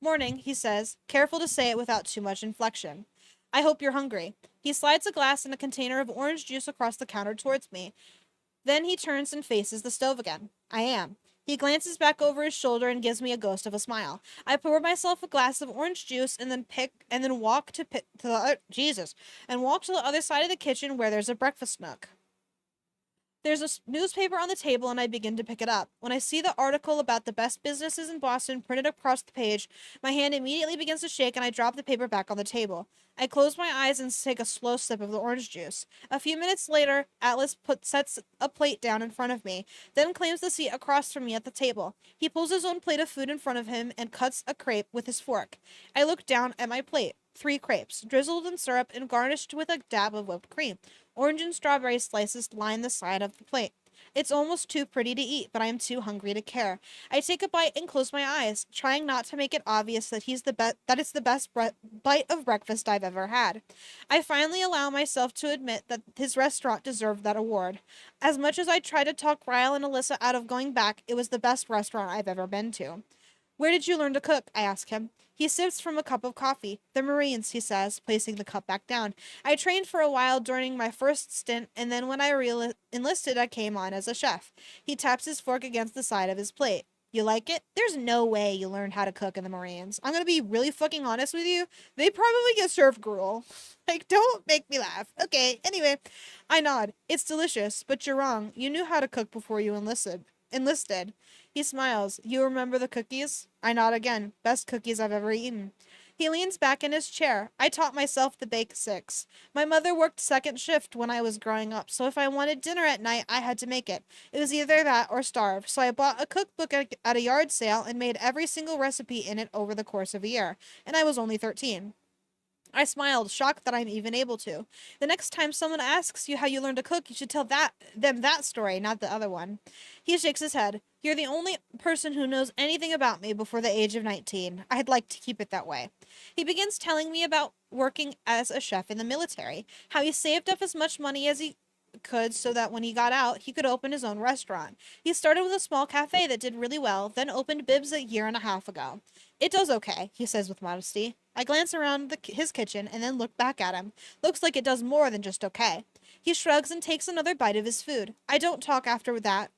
Morning, he says, careful to say it without too much inflection. I hope you're hungry. He slides a glass and a container of orange juice across the counter towards me. Then he turns and faces the stove again. I am. He glances back over his shoulder and gives me a ghost of a smile. I pour myself a glass of orange juice and then walk to the other side of the kitchen where there's a breakfast nook. There's a newspaper on the table and I begin to pick it up. When I see the article about the best businesses in Boston printed across the page, my hand immediately begins to shake and I drop the paper back on the table. I close my eyes and take a slow sip of the orange juice. A few minutes later, Atlas sets a plate down in front of me, then claims the seat across from me at the table. He pulls his own plate of food in front of him and cuts a crepe with his fork. I look down at my plate. 3 crepes, drizzled in syrup and garnished with a dab of whipped cream. Orange and strawberry slices line the side of the plate. It's almost too pretty to eat, but I am too hungry to care. I take a bite and close my eyes, trying not to make it obvious that that it's the best bite of breakfast I've ever had. I finally allow myself to admit that his restaurant deserved that award. As much as I tried to talk Ryle and Alyssa out of going back, it was the best restaurant I've ever been to. Where did you learn to cook? I ask him. He sips from a cup of coffee. The Marines, he says, placing the cup back down. I trained for a while during my first stint, and then when I enlisted, I came on as a chef. He taps his fork against the side of his plate. You like it? There's no way you learned how to cook in the Marines. I'm gonna be really fucking honest with you. They probably get served gruel. Like, don't make me laugh. Okay, anyway, I nod. It's delicious, but you're wrong. You knew how to cook before you enlisted. He smiles. You remember the cookies? I nod again. Best cookies I've ever eaten. He leans back in his chair. I taught myself the basics. My mother worked second shift when I was growing up, so if I wanted dinner at night, I had to make it. It was either that or starve, so I bought a cookbook at a yard sale and made every single recipe in it over the course of a year, and I was only 13. I smiled, shocked that I'm even able to. The next time someone asks you how you learned to cook, you should tell them that story, not the other one. He shakes his head. You're the only person who knows anything about me before the age of 19. I'd like to keep it that way. He begins telling me about working as a chef in the military, how he saved up as much money as he could so that when he got out, he could open his own restaurant. He started with a small cafe that did really well, then opened Bibs a year and a half ago. It does okay, he says with modesty. I glance around his kitchen and then look back at him. Looks like it does more than just okay. He shrugs and takes another bite of his food. I don't talk after that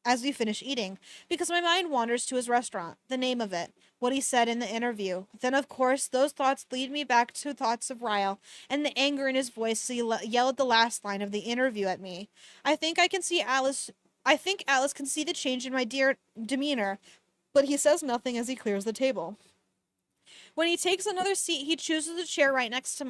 as we finish eating, because my mind wanders to his restaurant, the name of it, what he said in the interview. Then, of course, those thoughts lead me back to thoughts of Ryle and the anger in his voice as he yelled the last line of the interview at me. I think Alice can see the change in my dear demeanor, but he says nothing as he clears the table. When he takes another seat, he chooses a chair right next to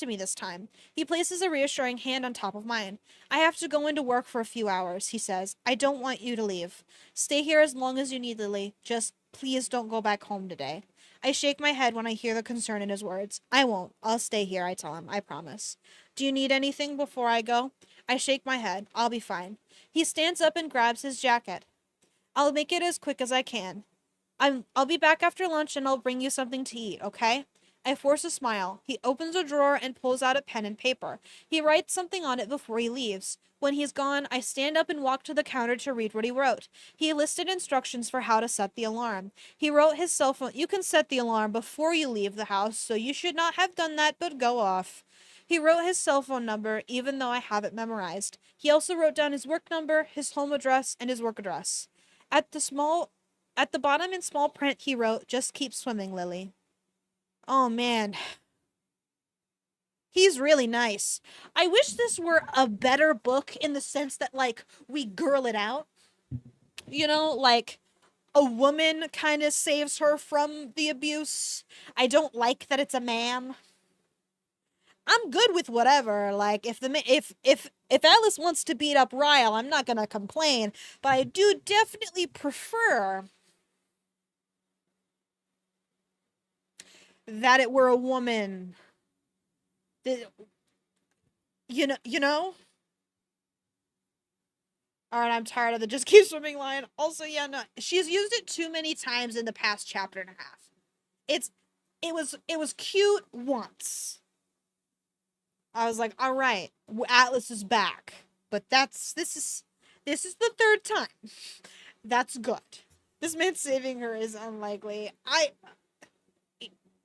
me this time. He places a reassuring hand on top of mine. I have to go into work for a few hours, he says. I don't want you to leave. Stay here as long as you need, Lily. Just please don't go back home today. I shake my head when I hear the concern in his words. I won't. I'll stay here, I tell him. I promise. Do you need anything before I go? I shake my head. I'll be fine. He stands up and grabs his jacket. I'll make it as quick as I can. I'll be back after lunch and I'll bring you something to eat, okay? I force a smile. He opens a drawer and pulls out a pen and paper. He writes something on it before he leaves. When he's gone, I stand up and walk to the counter to read what he wrote. He listed instructions for how to set the alarm. He wrote his cell phone. You can set the alarm before you leave the house, so you should not have done that, but go off. He wrote his cell phone number, even though I have it memorized. He also wrote down his work number, his home address, and his work address. At the small at the bottom in small print, he wrote, just keep swimming, Lily. Oh man, he's really nice. I wish this were a better book in the sense that, like, we girl it out. You know, like, a woman kind of saves her from the abuse. I don't like that it's a man. I'm good with whatever. Like, if Alice wants to beat up Ryle, I'm not gonna complain. But I do definitely prefer that it were a woman. That, you know. All right, I'm tired of the just keep swimming line. Also, yeah, no, she's used it too many times in the past chapter and a half. It's, it was cute once. I was like, all right, Atlas is back, but this is the third time. That's good. This man saving her is unlikely. I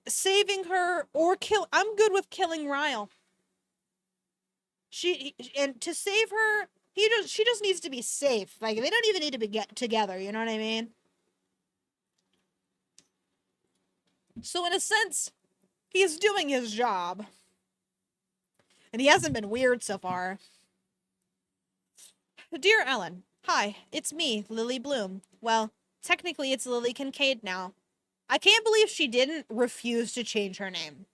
saving her or kill. I'm good with killing Ryle. And to save her, she just needs to be safe. Like, they don't even need to be get together, you know what I mean? So in a sense, he's doing his job. And he hasn't been weird so far. Dear Ellen, hi, it's me, Lily Bloom. Well, technically it's Lily Kincaid now. I can't believe she didn't refuse to change her name.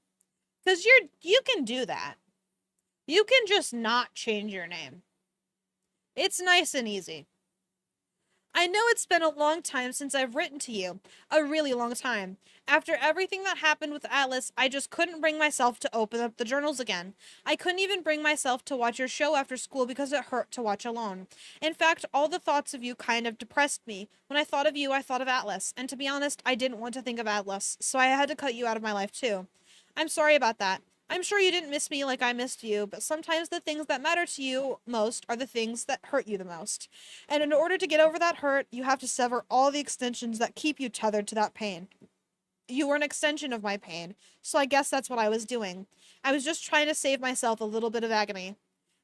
Cause you can do that. You can just not change your name. It's nice and easy. I know it's been a long time since I've written to you. A really long time. After everything that happened with Atlas, I just couldn't bring myself to open up the journals again. I couldn't even bring myself to watch your show after school because it hurt to watch alone. In fact, all the thoughts of you kind of depressed me. When I thought of you, I thought of Atlas. And to be honest, I didn't want to think of Atlas, so I had to cut you out of my life too. I'm sorry about that. I'm sure you didn't miss me like I missed you, but sometimes the things that matter to you most are the things that hurt you the most. And in order to get over that hurt, you have to sever all the extensions that keep you tethered to that pain. You were an extension of my pain, so I guess that's what I was doing. I was just trying to save myself a little bit of agony.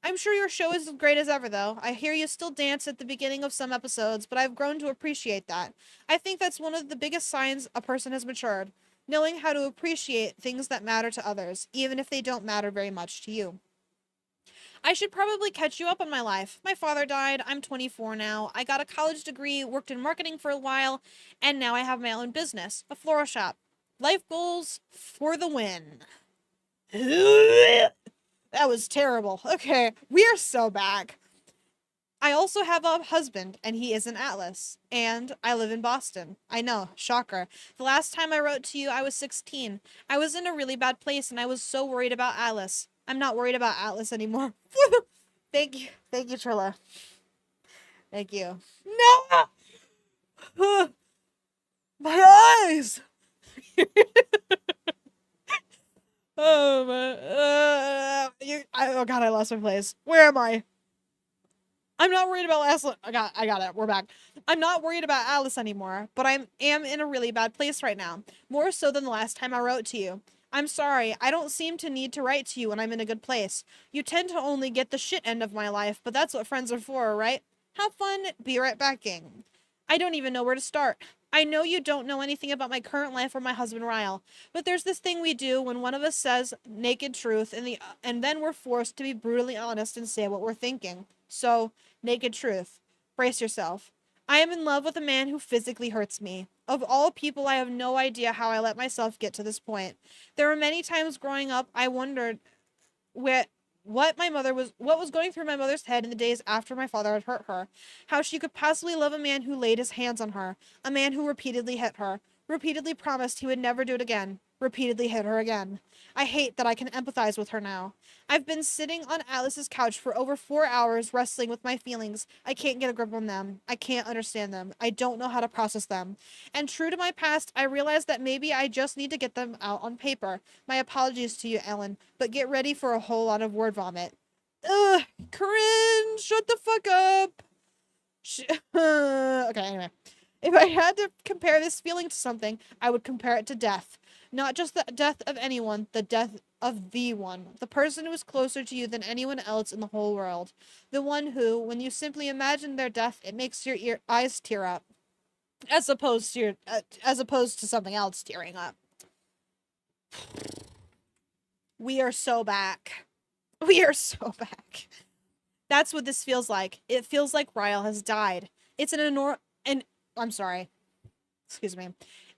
I'm sure your show is as great as ever, though. I hear you still dance at the beginning of some episodes, but I've grown to appreciate that. I think that's one of the biggest signs a person has matured, knowing how to appreciate things that matter to others, even if they don't matter very much to you. I should probably catch you up on my life. My father died. I'm 24 now. I got a college degree, worked in marketing for a while, and now I have my own business, a floral shop. Life goals for the win. That was terrible. Okay, we are so back. I also have a husband, and he is an Atlas. And I live in Boston. I know, shocker. The last time I wrote to you, I was 16. I was in a really bad place, and I was so worried about Atlas. I'm not worried about Atlas anymore. Thank you. Thank you, Trilla. Thank you. No! My eyes! Oh, man. Oh, God, I lost my place. Where am I? I'm not worried about Alice. I got it. We're back. I'm not worried about Alice anymore, but I am in a really bad place right now. More so than the last time I wrote to you. I'm sorry. I don't seem to need to write to you when I'm in a good place. You tend to only get the shit end of my life, but that's what friends are for, right? Have fun. Be right back, gang. I don't even know where to start. I know you don't know anything about my current life or my husband Ryle, but there's this thing we do when one of us says naked truth and then we're forced to be brutally honest and say what we're thinking. So, naked truth. Brace yourself. I am in love with a man who physically hurts me. Of all people, I have no idea how I let myself get to this point. There were many times growing up I wondered what what was going through my mother's head in the days after my father had hurt her. How she could possibly love a man who laid his hands on her, a man who repeatedly hit her, repeatedly promised he would never do it again, repeatedly hit her again. I hate that I can empathize with her now. I've been sitting on Alice's couch for over 4 hours wrestling with my feelings. I can't get a grip on them. I can't understand them. I don't know how to process them. And true to my past, I realized that maybe I just need to get them out on paper. My apologies to you, Ellen, but get ready for a whole lot of word vomit. Ugh, cringe, shut the fuck up. Okay, anyway. If I had to compare this feeling to something, I would compare it to death. Not just the death of anyone, the death of the one. The person who is closer to you than anyone else in the whole world. The one who, when you simply imagine their death, it makes your eyes tear up. As opposed to something else tearing up. We are so back. We are so back. That's what this feels like. It feels like Ryle has died. It's I'm sorry. Excuse me.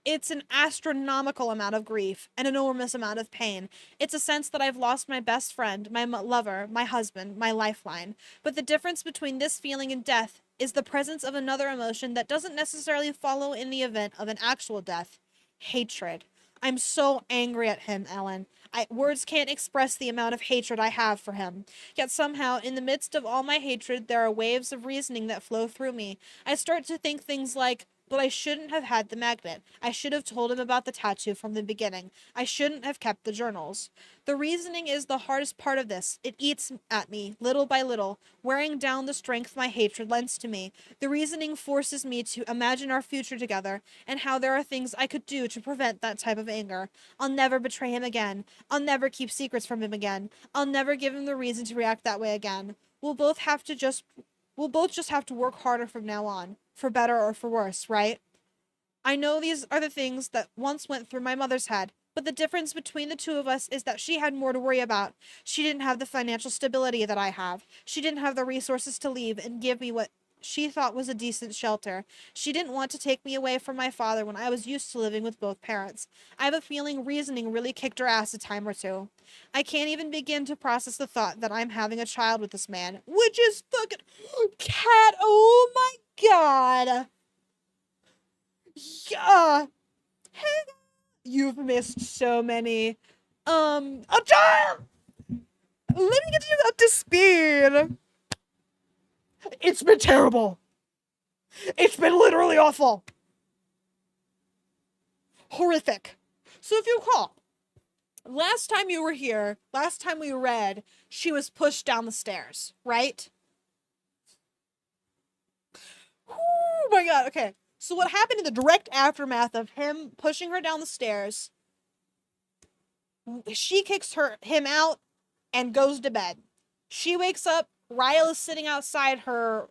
It's an astronomical amount of grief, an enormous amount of pain. It's a sense that I've lost my best friend, my lover, my husband, my lifeline. But the difference between this feeling and death is the presence of another emotion that doesn't necessarily follow in the event of an actual death. Hatred. I'm so angry at him, Ellen. Words can't express the amount of hatred I have for him. Yet somehow, in the midst of all my hatred, there are waves of reasoning that flow through me. I start to think things like, but I shouldn't have had the magnet. I should have told him about the tattoo from the beginning. I shouldn't have kept the journals. The reasoning is the hardest part of this. It eats at me, little by little, wearing down the strength my hatred lends to me. The reasoning forces me to imagine our future together, and how there are things I could do to prevent that type of anger. I'll never betray him again. I'll never keep secrets from him again. I'll never give him the reason to react that way again. We'll both just have to work harder from now on, for better or for worse, right? I know these are the things that once went through my mother's head, but the difference between the two of us is that she had more to worry about. She didn't have the financial stability that I have. She didn't have the resources to leave and give me what she thought was a decent shelter. She didn't want to take me away from my father when I was used to living with both parents. I have a feeling reasoning really kicked her ass a time or two. I can't even begin to process the thought that I'm having a child with this man, which is fucking cat. Oh my god. Yeah. You've missed so many. A child. Let me get you up to speed. It's been terrible. It's been literally awful. Horrific. So if you recall, last time you were here, last time we read, she was pushed down the stairs, right? Oh my god, okay. So what happened in the direct aftermath of him pushing her down the stairs, she kicks him out and goes to bed. She wakes up, Ryle is sitting outside her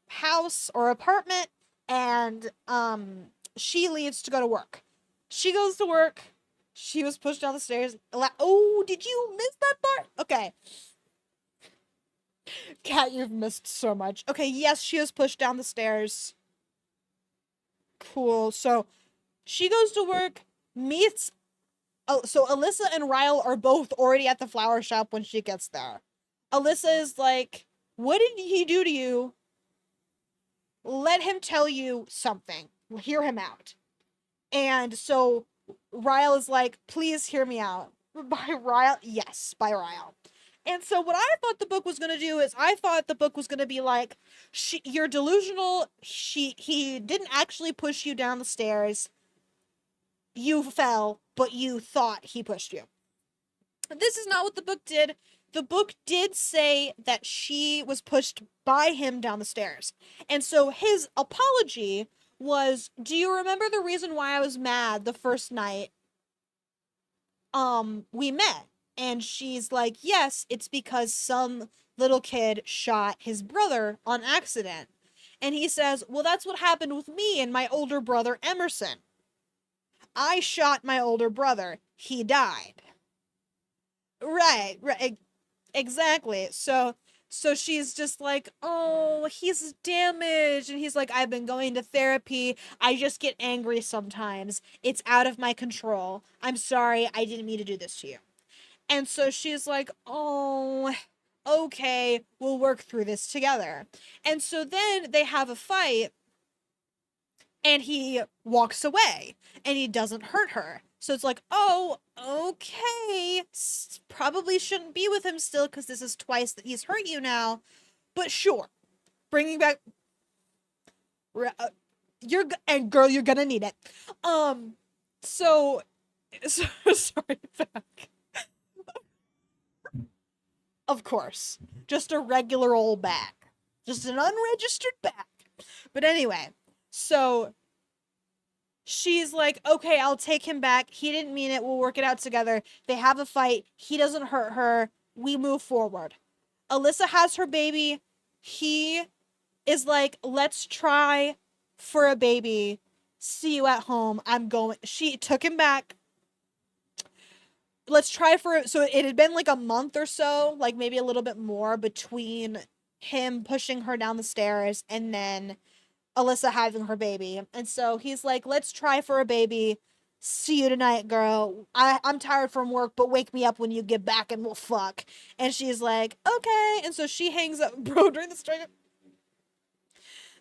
house or apartment, and she leaves to go to work. She goes to work. She was pushed down the stairs. Oh, did you miss that part? Okay. Kat, you've missed so much. Okay, yes, she was pushed down the stairs. Cool. So she goes to work, meets. Oh, so Alyssa and Ryle are both already at the flower shop when she gets there. Alyssa is like, what did he do to you? Let him tell you something. Hear him out. And so Ryle is like, please hear me out. By Ryle? Yes, by Ryle. And so what I thought the book was going to do is I thought the book was going to be like, you're delusional. He didn't actually push you down the stairs. You fell, but you thought he pushed you. This is not what the book did. The book did say that she was pushed by him down the stairs. And so his apology was, do you remember the reason why I was mad the first night we met? And she's like, yes, it's because some little kid shot his brother on accident. And he says, well, that's what happened with me and my older brother Emerson. I shot my older brother. He died. Right, exactly. So So she's just like, oh, he's damaged. And he's like, I've been going to therapy. I just get angry sometimes. It's out of my control. I'm sorry. I didn't mean to do this to you. And so she's like, oh, okay, we'll work through this together. And so then they have a fight and he walks away and he doesn't hurt her. So it's like, oh, okay, probably shouldn't be with him still because this is twice that he's hurt you now. But sure, bringing back, you're and girl, you're gonna need it. So, so sorry, back. Of course, just a regular old bag, just an unregistered bag. But anyway, so she's like, okay, I'll take him back. He didn't mean it. We'll work it out together. They have a fight. He doesn't hurt her. We move forward. Alyssa has her baby. He is like, let's try for a baby. See you at home. I'm going. She took him back. Let's try for, so it had been like a month or so, like maybe a little bit more between him pushing her down the stairs and then Alyssa having her baby. And so he's like, let's try for a baby. See you tonight, girl. I'm tired from work, but wake me up when you get back and we'll fuck. And she's like, okay. And so she hangs up, bro, during the strike.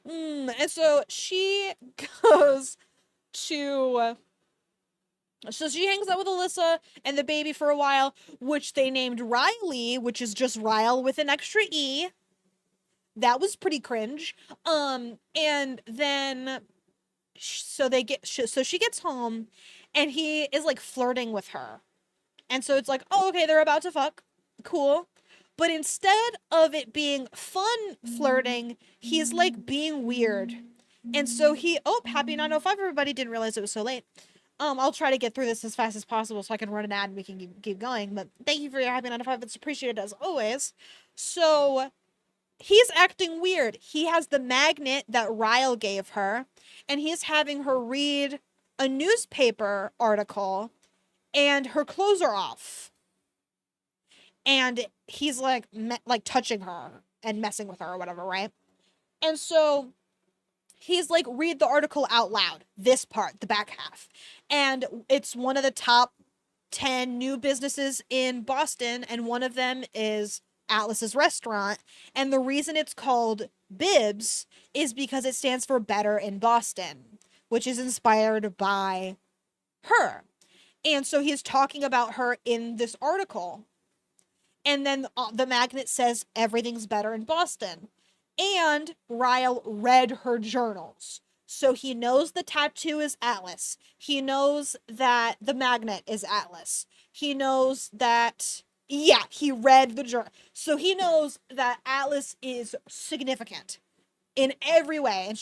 And so she goes to, so she hangs out with Alyssa and the baby for a while, which they named Riley, which is just Ryle with an extra E. That was pretty cringe. And then so she gets home and he is like flirting with her. And so it's like, oh, okay, they're about to fuck. Cool. But instead of it being fun flirting, he's like being weird. And so happy 9:05, everybody. Didn't realize it was so late. I'll try to get through this as fast as possible so I can run an ad and we can keep going. But thank you for your happy 9:05. It's appreciated as always. So he's acting weird. He has the magnet that Ryle gave her, and he's having her read a newspaper article, and her clothes are off. And he's like touching her and messing with her or whatever, right? And so he's like, read the article out loud. This part, the back half. And it's one of the top 10 new businesses in Boston, and one of them is Atlas's restaurant. And the reason it's called Bibs is because it stands for Better in Boston, which is inspired by her. And so he's talking about her in this article. And then the magnet says everything's better in Boston. And Ryle read her journals. So he knows the tattoo is Atlas. He knows that the magnet is Atlas. He knows that, yeah, he read the journal. So he knows that Atlas is significant in every way. And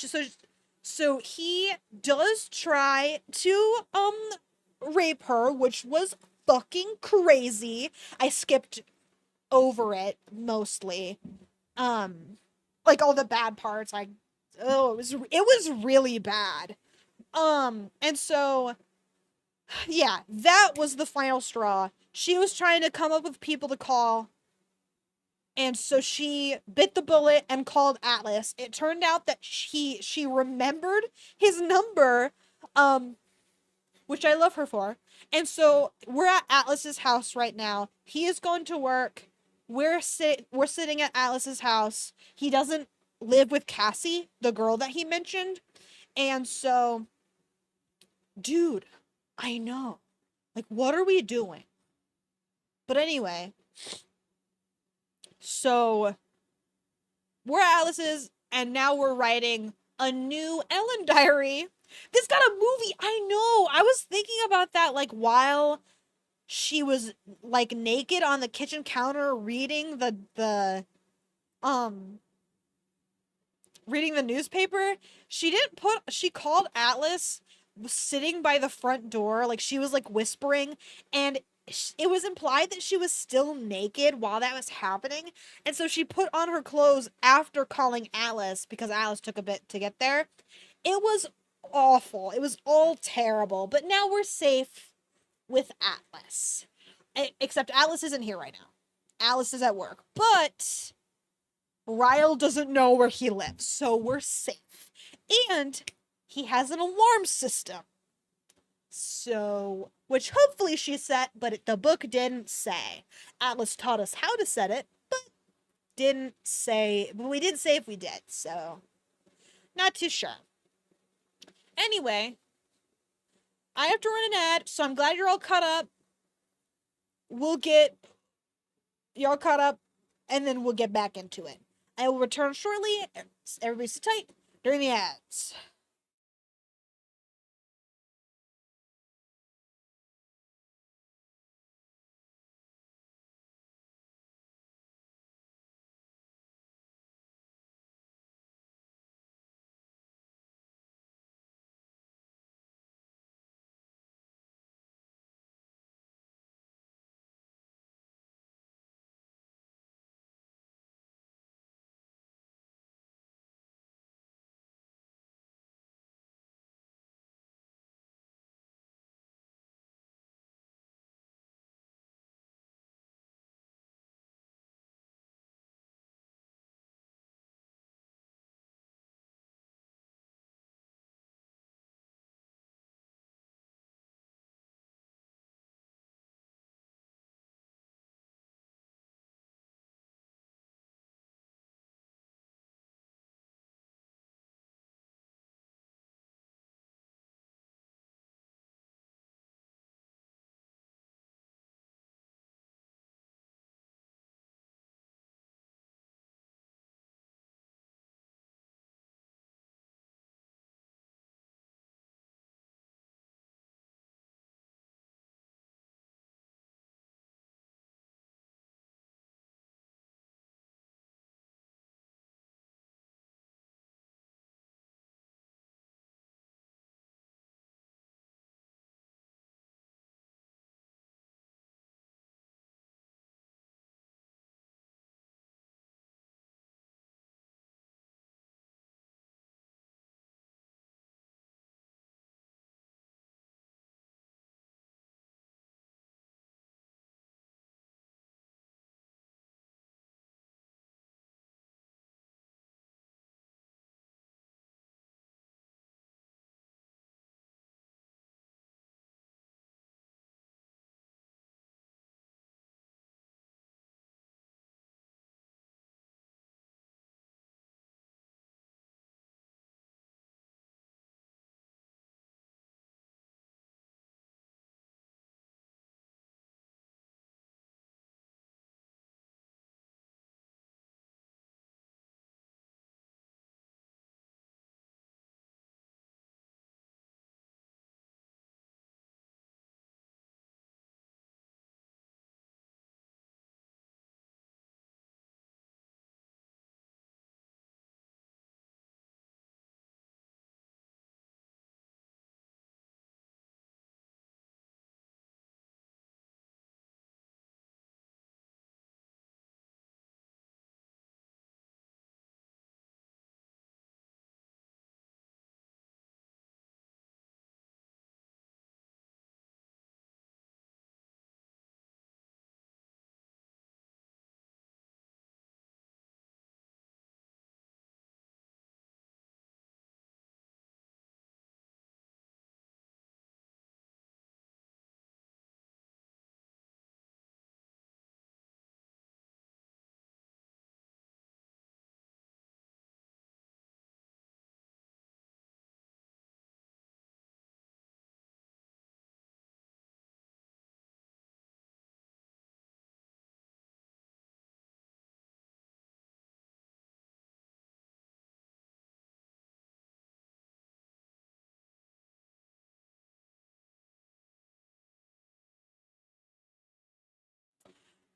so he does try to rape her, which was fucking crazy. I skipped over it mostly. Like all the bad parts, it was really bad. And so yeah, that was the final straw. She was trying to come up with people to call, and so she bit the bullet and called Atlas. It turned out that she remembered his number, which I love her for. And so we're at Atlas's house right now. He is going to work. We're sitting at Atlas's house. He doesn't live with Cassie, the girl that he mentioned. And so, dude, I know. Like, what are we doing? But anyway, so we're at Atlas's, and now we're writing a new Ellen diary. This got a movie. I know. I was thinking about that, like, while she was like naked on the kitchen counter reading the newspaper. She called Atlas sitting by the front door, like she was like whispering, and it was implied that she was still naked while that was happening. And so she put on her clothes after calling Atlas because Atlas took a bit to get there. It was awful. It was all terrible. But now we're safe with Atlas. Except Atlas isn't here right now. Atlas is at work. But Ryle doesn't know where he lives, so we're safe. And he has an alarm system. So, which hopefully she set, but the book didn't say. Atlas taught us how to set it, but didn't say, but we did say if we did, so not too sure. Anyway, I have to run an ad, so I'm glad you're all caught up. We'll get y'all caught up, and then we'll get back into it. I will return shortly. Everybody sit tight during the ads.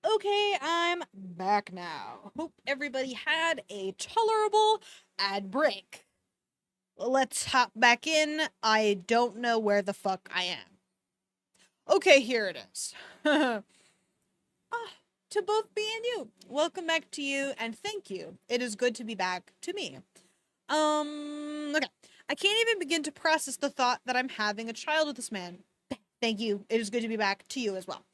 Okay, I'm back now. Hope everybody had a tolerable ad break. Let's hop back in. I don't know where the fuck I am. Okay, here it is. To both me and you, welcome back to you, and thank you. It is good to be back to me. Okay. I can't even begin to process the thought that I'm having a child with this man. Thank you. It is good to be back to you as well.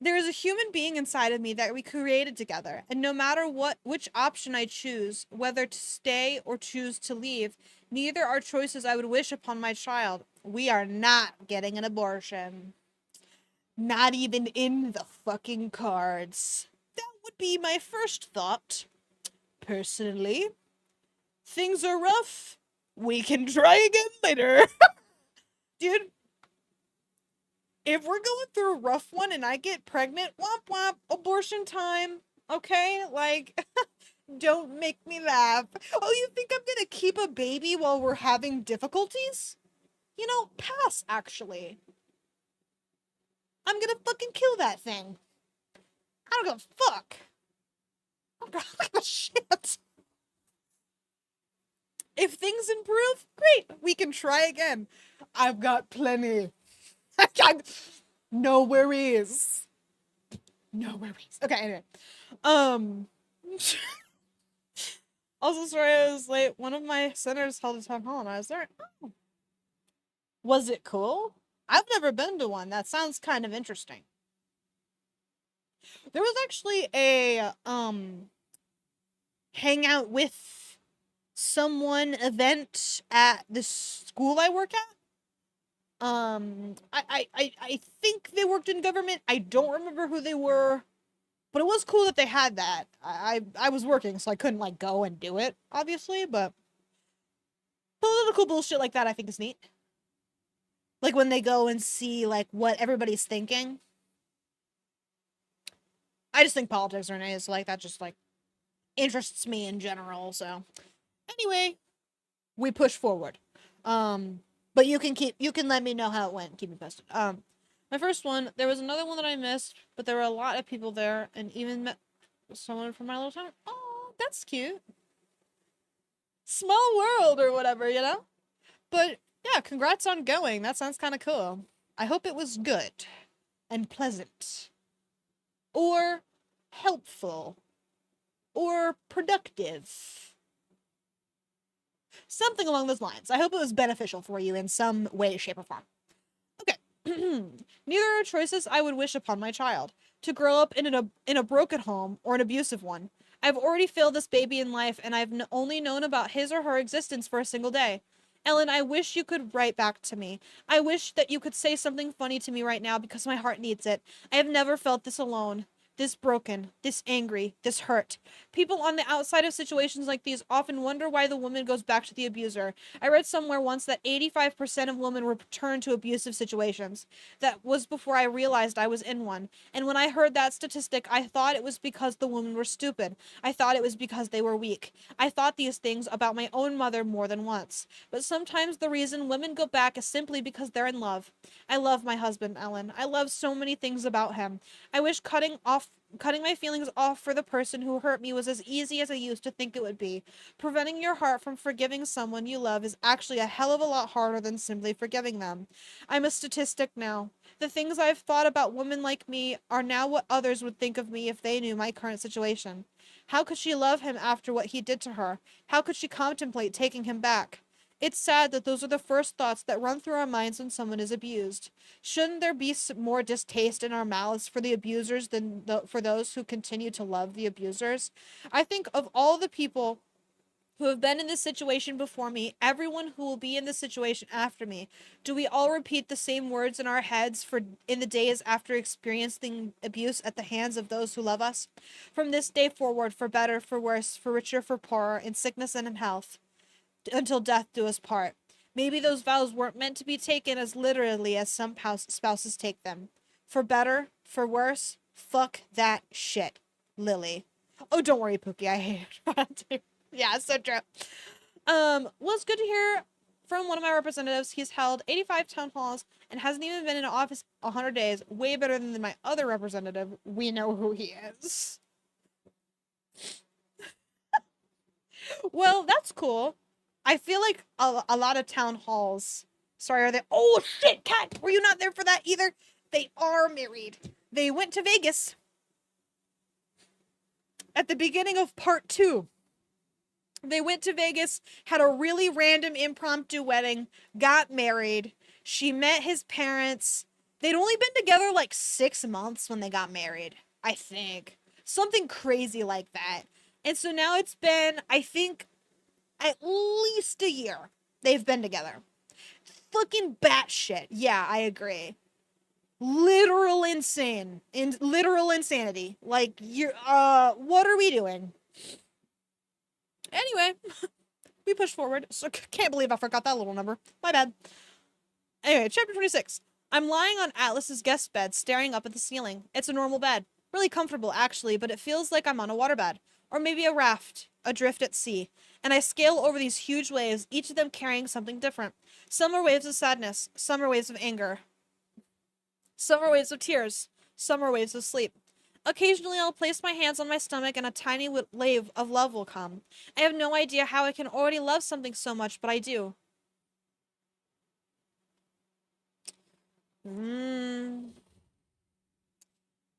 There is a human being inside of me that we created together, and no matter which option I choose, whether to stay or choose to leave, neither are choices I would wish upon my child. We are not getting an abortion. Not even in the fucking cards. That would be my first thought. Personally, things are rough. We can try again later. Dude, if we're going through a rough one and I get pregnant, womp womp, abortion time. Okay? Like, don't make me laugh. Oh, you think I'm gonna keep a baby while we're having difficulties? You know, pass, actually. I'm gonna fucking kill that thing. I don't give a fuck. I don't give a shit. If things improve, great. We can try again. I've got plenty. No worries. No worries. Okay, anyway. Um. Also, sorry I was late. One of my senators held a town hall and I was there. Oh. Was it cool? I've never been to one. That sounds kind of interesting. There was actually a hangout with someone event at the school I work at. I think they worked in government. I don't remember who they were, but it was cool that they had that. I was working, so I couldn't like go and do it, obviously, but political bullshit like that I think is neat. Like when they go and see like what everybody's thinking. I just think politics are nice. Like that just like interests me in general. So anyway, we push forward. But you can let me know how it went. Keep me posted. My first one, there was another one that I missed, but there were a lot of people there, and even met someone from my little town. Oh, that's cute. Small world or whatever, you know? But yeah, congrats on going. That sounds kind of cool. I hope it was good and pleasant or helpful or productive. Something along those lines. I hope it was beneficial for you in some way, shape, or form. Okay. Neither are choices I would wish upon my child. To grow up in a broken home or an abusive one. I've already failed this baby in life, and I've only known about his or her existence for a single day. Ellen, I wish you could write back to me. I wish that you could say something funny to me right now because my heart needs it. I have never felt this alone, this broken, this angry, this hurt. People on the outside of situations like these often wonder why the woman goes back to the abuser. I read somewhere once that 85% of women return to abusive situations. That was before I realized I was in one. And when I heard that statistic, I thought it was because the women were stupid. I thought it was because they were weak. I thought these things about my own mother more than once. But sometimes the reason women go back is simply because they're in love. I love my husband, Ellen. I love so many things about him. I wish cutting my feelings off for the person who hurt me was as easy as I used to think it would be. Preventing your heart from forgiving someone you love is actually a hell of a lot harder than simply forgiving them. I'm a statistic now. The things I've thought about women like me are now what others would think of me if they knew my current situation. How could she love him after what he did to her? How could she contemplate taking him back? It's sad that those are the first thoughts that run through our minds when someone is abused. Shouldn't there be more distaste in our mouths for the abusers than for those who continue to love the abusers? I think of all the people who have been in this situation before me, everyone who will be in this situation after me, do we all repeat the same words in our heads in the days after experiencing abuse at the hands of those who love us? From this day forward, for better, for worse, for richer, for poorer, in sickness and in health, until death do us part. Maybe those vows weren't meant to be taken as literally as some spouses take them. For better, for worse, fuck that shit. Lily. Oh, don't worry, Pookie. I hate it. Yeah, so true. Well, it's good to hear from one of my representatives. He's held 85 town halls and hasn't even been in office 100 days. Way better than my other representative. We know who he is. Well, that's cool. I feel like a lot of town halls. Sorry, are they? Oh shit, Kat! Were you not there for that either? They are married. They went to Vegas at the beginning of part 2. They went to Vegas, had a really random impromptu wedding, got married. She met his parents. They'd only been together like 6 months when they got married, I think. Something crazy like that. And so now it's been, I think, at least a year they've been together. Fucking batshit. Yeah, I agree. Literal insane. Literal insanity. Like, you're, what are we doing? Anyway, we push forward. So, can't believe I forgot that little number. My bad. Anyway, chapter 26. I'm lying on Atlas's guest bed, staring up at the ceiling. It's a normal bed. Really comfortable, actually, but it feels like I'm on a waterbed. Or maybe a raft, adrift at sea. And I scale over these huge waves, each of them carrying something different. Some are waves of sadness, some are waves of anger, some are waves of tears, some are waves of sleep. Occasionally, I'll place my hands on my stomach and a tiny wave of love will come. I have no idea how I can already love something so much, but I do.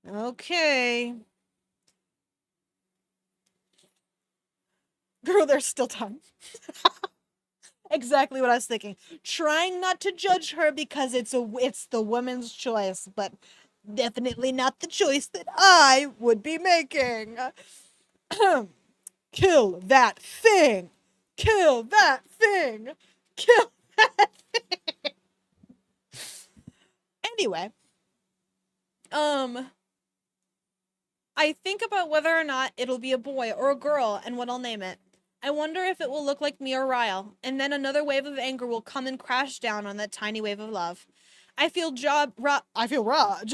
Okay. Girl, there's still time. Exactly what I was thinking. Trying not to judge her because it's the woman's choice, but definitely not the choice that I would be making. Kill that thing. Kill that thing. Kill that thing. Anyway, I think about whether or not it'll be a boy or a girl and what I'll name it. I wonder if it will look like me or Ryle, and then another wave of anger will come and crash down on that tiny wave of love. I feel jobbed. I'm robbed.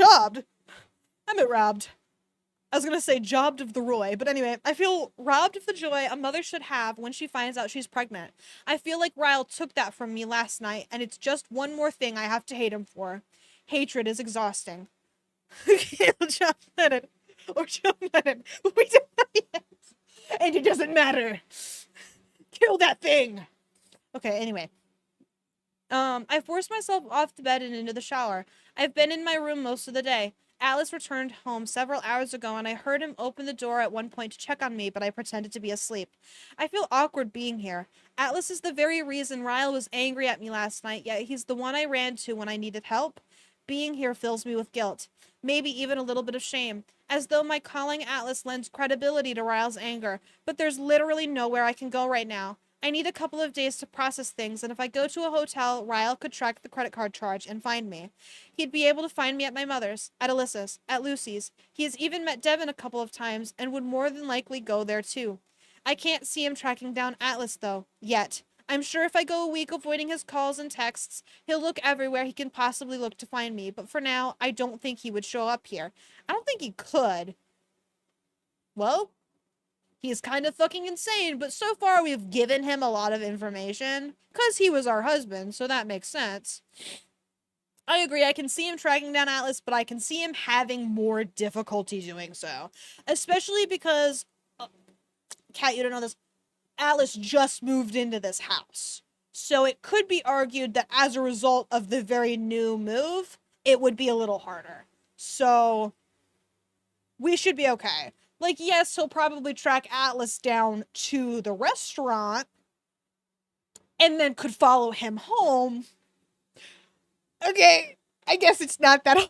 I was gonna say jobbed of the Roy, but anyway, I feel robbed of the joy a mother should have when she finds out she's pregnant. I feel like Ryle took that from me last night, and it's just one more thing I have to hate him for. Hatred is exhausting. Kill John Lennon. Or John Lennon. We don't know yet. And it doesn't matter. Kill that thing. Okay, anyway. I forced myself off the bed and into the shower. I've been in my room most of the day. Atlas returned home several hours ago and I heard him open the door at one point to check on me, but I pretended to be asleep. I feel awkward being here. Atlas is the very reason Ryle was angry at me last night, yet he's the one I ran to when I needed help. Being here fills me with guilt, maybe even a little bit of shame, as though my calling Atlas lends credibility to Ryle's anger, but there's literally nowhere I can go right now. I need a couple of days to process things, and if I go to a hotel, Ryle could track the credit card charge and find me. He'd be able to find me at my mother's, at Alyssa's, at Lucy's. He has even met Devin a couple of times and would more than likely go there too. I can't see him tracking down Atlas, though, yet. I'm sure if I go a week avoiding his calls and texts, he'll look everywhere he can possibly look to find me, but for now, I don't think he would show up here. I don't think he could. Well, he's kind of fucking insane, but so far we've given him a lot of information, because he was our husband, so that makes sense. I agree, I can see him tracking down Atlas, but I can see him having more difficulty doing so. Especially because, Kat, you don't know this, Atlas just moved into this house. So it could be argued that as a result of the very new move, it would be a little harder. So we should be okay. Like, yes, he'll probably track Atlas down to the restaurant and then could follow him home. Okay, I guess it's not that hard.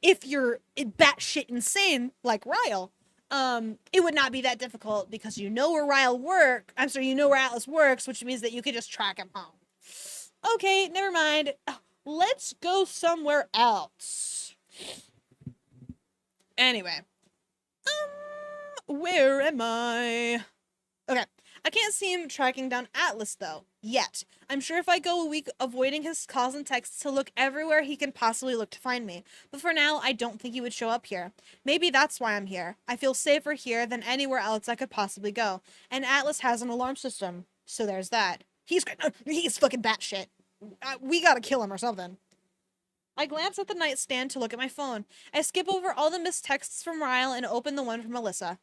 If you're batshit insane like Ryle. It would not be that difficult because you know where you know where Atlas works, which means that you could just track him home. Okay, never mind. Let's go somewhere else. Anyway. Where am I? Okay. I can't see him tracking down Atlas, though. Yet. I'm sure if I go a week avoiding his calls and texts, he'll look everywhere he can possibly look to find me. But for now, I don't think he would show up here. Maybe that's why I'm here. I feel safer here than anywhere else I could possibly go. And Atlas has an alarm system. So there's that. He's fucking batshit. We gotta kill him or something. I glance at the nightstand to look at my phone. I skip over all the missed texts from Ryle and open the one from Alyssa.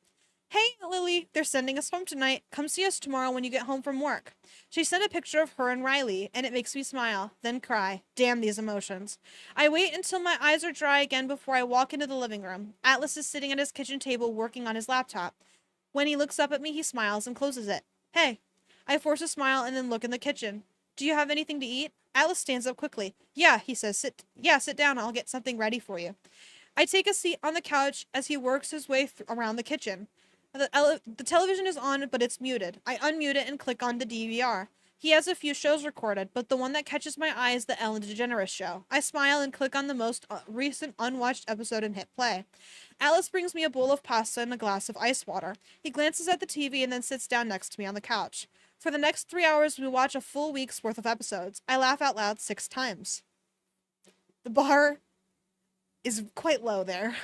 Hey, Lily, they're sending us home tonight. Come see us tomorrow when you get home from work. She sent a picture of her and Riley, and it makes me smile, then cry. Damn these emotions. I wait until my eyes are dry again before I walk into the living room. Atlas is sitting at his kitchen table working on his laptop. When he looks up at me, he smiles and closes it. Hey. I force a smile and then look in the kitchen. Do you have anything to eat? Atlas stands up quickly. Yeah, he says, sit down. I'll get something ready for you. I take a seat on the couch as he works his way around the kitchen. The television is on, but it's muted. I unmute it and click on the DVR. He has a few shows recorded, but the one that catches my eye is the Ellen DeGeneres show. I smile and click on the most recent unwatched episode and hit play. Alice brings me a bowl of pasta and a glass of ice water. He glances at the TV and then sits down next to me on the couch. For the next 3 hours, we watch a full week's worth of episodes. I laugh out loud 6 times. The bar is quite low there.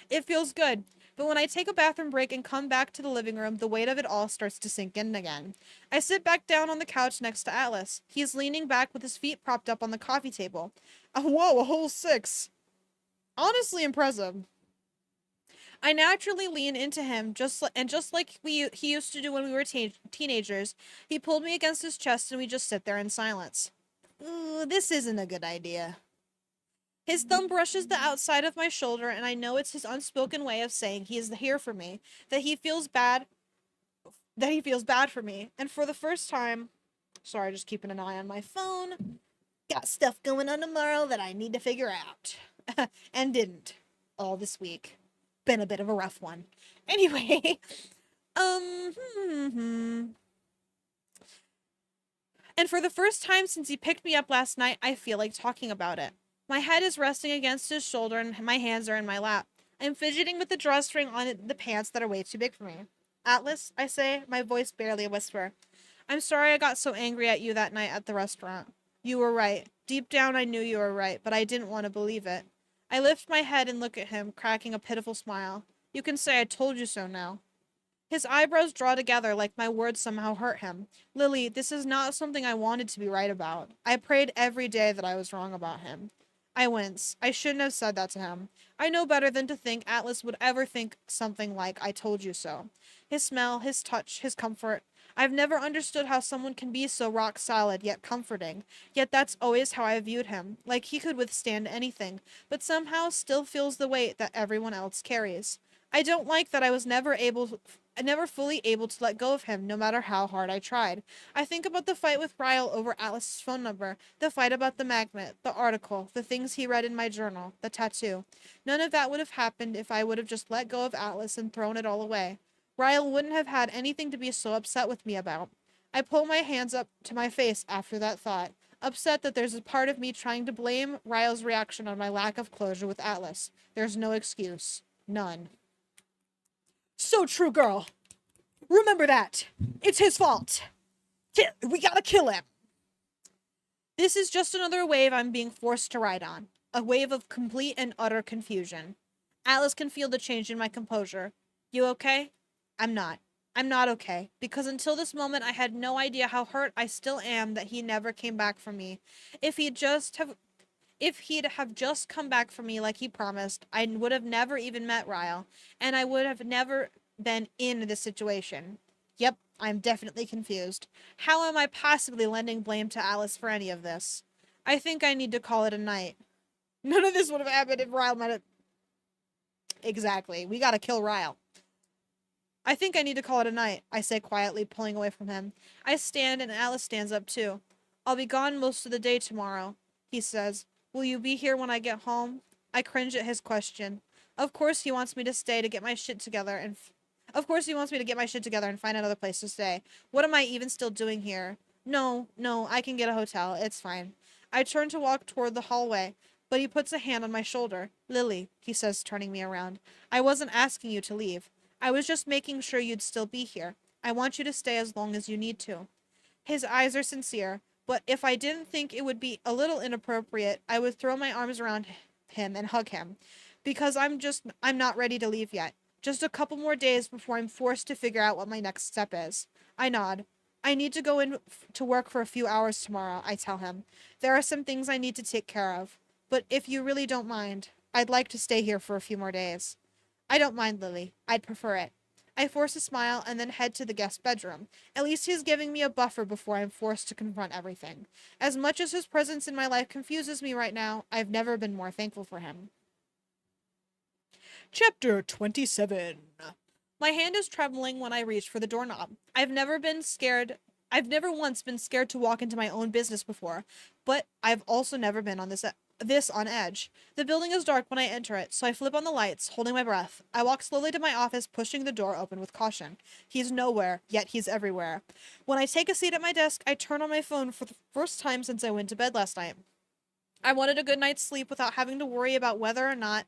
It feels good. But when I take a bathroom break and come back to the living room, the weight of it all starts to sink in again. I sit back down on the couch next to Atlas. He's leaning back with his feet propped up on the coffee table. Whoa, a whole 6. Honestly impressive. I naturally lean into him, just like he used to do when we were teenagers. He pulled me against his chest and we just sit there in silence. Ooh, this isn't a good idea. His thumb brushes the outside of my shoulder, and I know it's his unspoken way of saying he is here for me, that he feels bad for me. And for the first time, sorry, just keeping an eye on my phone. Got stuff going on tomorrow that I need to figure out. And didn't all this week. Been a bit of a rough one. Anyway, and for the first time since he picked me up last night, I feel like talking about it. My head is resting against his shoulder and my hands are in my lap. I'm fidgeting with the drawstring on the pants that are way too big for me. Atlas, I say, my voice barely a whisper. I'm sorry I got so angry at you that night at the restaurant. You were right. Deep down I knew you were right, but I didn't want to believe it. I lift my head and look at him, cracking a pitiful smile. You can say I told you so now. His eyebrows draw together like my words somehow hurt him. Lily, this is not something I wanted to be right about. I prayed every day that I was wrong about him. I wince. I shouldn't have said that to him. I know better than to think Atlas would ever think something like, I told you so. His smell, his touch, his comfort. I've never understood how someone can be so rock solid yet comforting. Yet that's always how I viewed him, like he could withstand anything, but somehow still feels the weight that everyone else carries. I don't like that I was never fully able to let go of him, no matter how hard I tried. I think about the fight with Ryle over Atlas's phone number, the fight about the magnet, the article, the things he read in my journal, the tattoo. None of that would have happened if I would have just let go of Atlas and thrown it all away. Ryle wouldn't have had anything to be so upset with me about. I pull my hands up to my face after that thought, upset that there's a part of me trying to blame Ryle's reaction on my lack of closure with Atlas. There's no excuse. None. So true, girl. Remember that. It's his fault. We gotta kill him. This is just another wave I'm being forced to ride on. A wave of complete and utter confusion. Atlas can feel the change in my composure. You okay? I'm not. I'm not okay. Because until this moment I had no idea how hurt I still am that he never came back for me. If he'd have just come back for me like he promised, I would have never even met Ryle, and I would have never been in this situation. Yep, I'm definitely confused. How am I possibly lending blame to Alice for any of this? I think I need to call it a night. None of this would have happened if Ryle might have... Exactly. We gotta kill Ryle. I think I need to call it a night, I say quietly, pulling away from him. I stand and Alice stands up too. I'll be gone most of the day tomorrow, he says. Will you be here when I get home? I cringe at his question. Of course he wants me to stay to get my shit together and find another place to stay. What am I even still doing here? No, I can get a hotel. It's fine. I turn to walk toward the hallway, but he puts a hand on my shoulder. Lily, he says, turning me around. I wasn't asking you to leave. I was just making sure you'd still be here. I want you to stay as long as you need to. His eyes are sincere, but if I didn't think it would be a little inappropriate, I would throw my arms around him and hug him. Because I'm not ready to leave yet. Just a couple more days before I'm forced to figure out what my next step is. I nod. I need to go in to work for a few hours tomorrow, I tell him. There are some things I need to take care of. But if you really don't mind, I'd like to stay here for a few more days. I don't mind, Lily. I'd prefer it. I force a smile and then head to the guest bedroom. At least he's giving me a buffer before I'm forced to confront everything. As much as his presence in my life confuses me right now, I've never been more thankful for him. Chapter 27. My hand is trembling when I reach for the doorknob. I've never been scared I've never once been scared to walk into my own business before, but I've also never been on this on edge. The building is dark when I enter it, so I flip on the lights, holding my breath. I walk slowly to my office, pushing the door open with caution. He's nowhere, yet he's everywhere. When I take a seat at my desk, I turn on my phone for the first time since I went to bed last night. I wanted a good night's sleep without having to worry about whether or not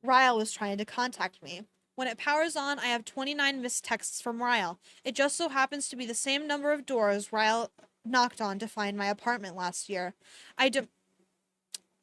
Ryle was trying to contact me. When it powers on, I have 29 missed texts from Ryle. It just so happens to be the same number of doors Ryle knocked on to find my apartment last year. I do.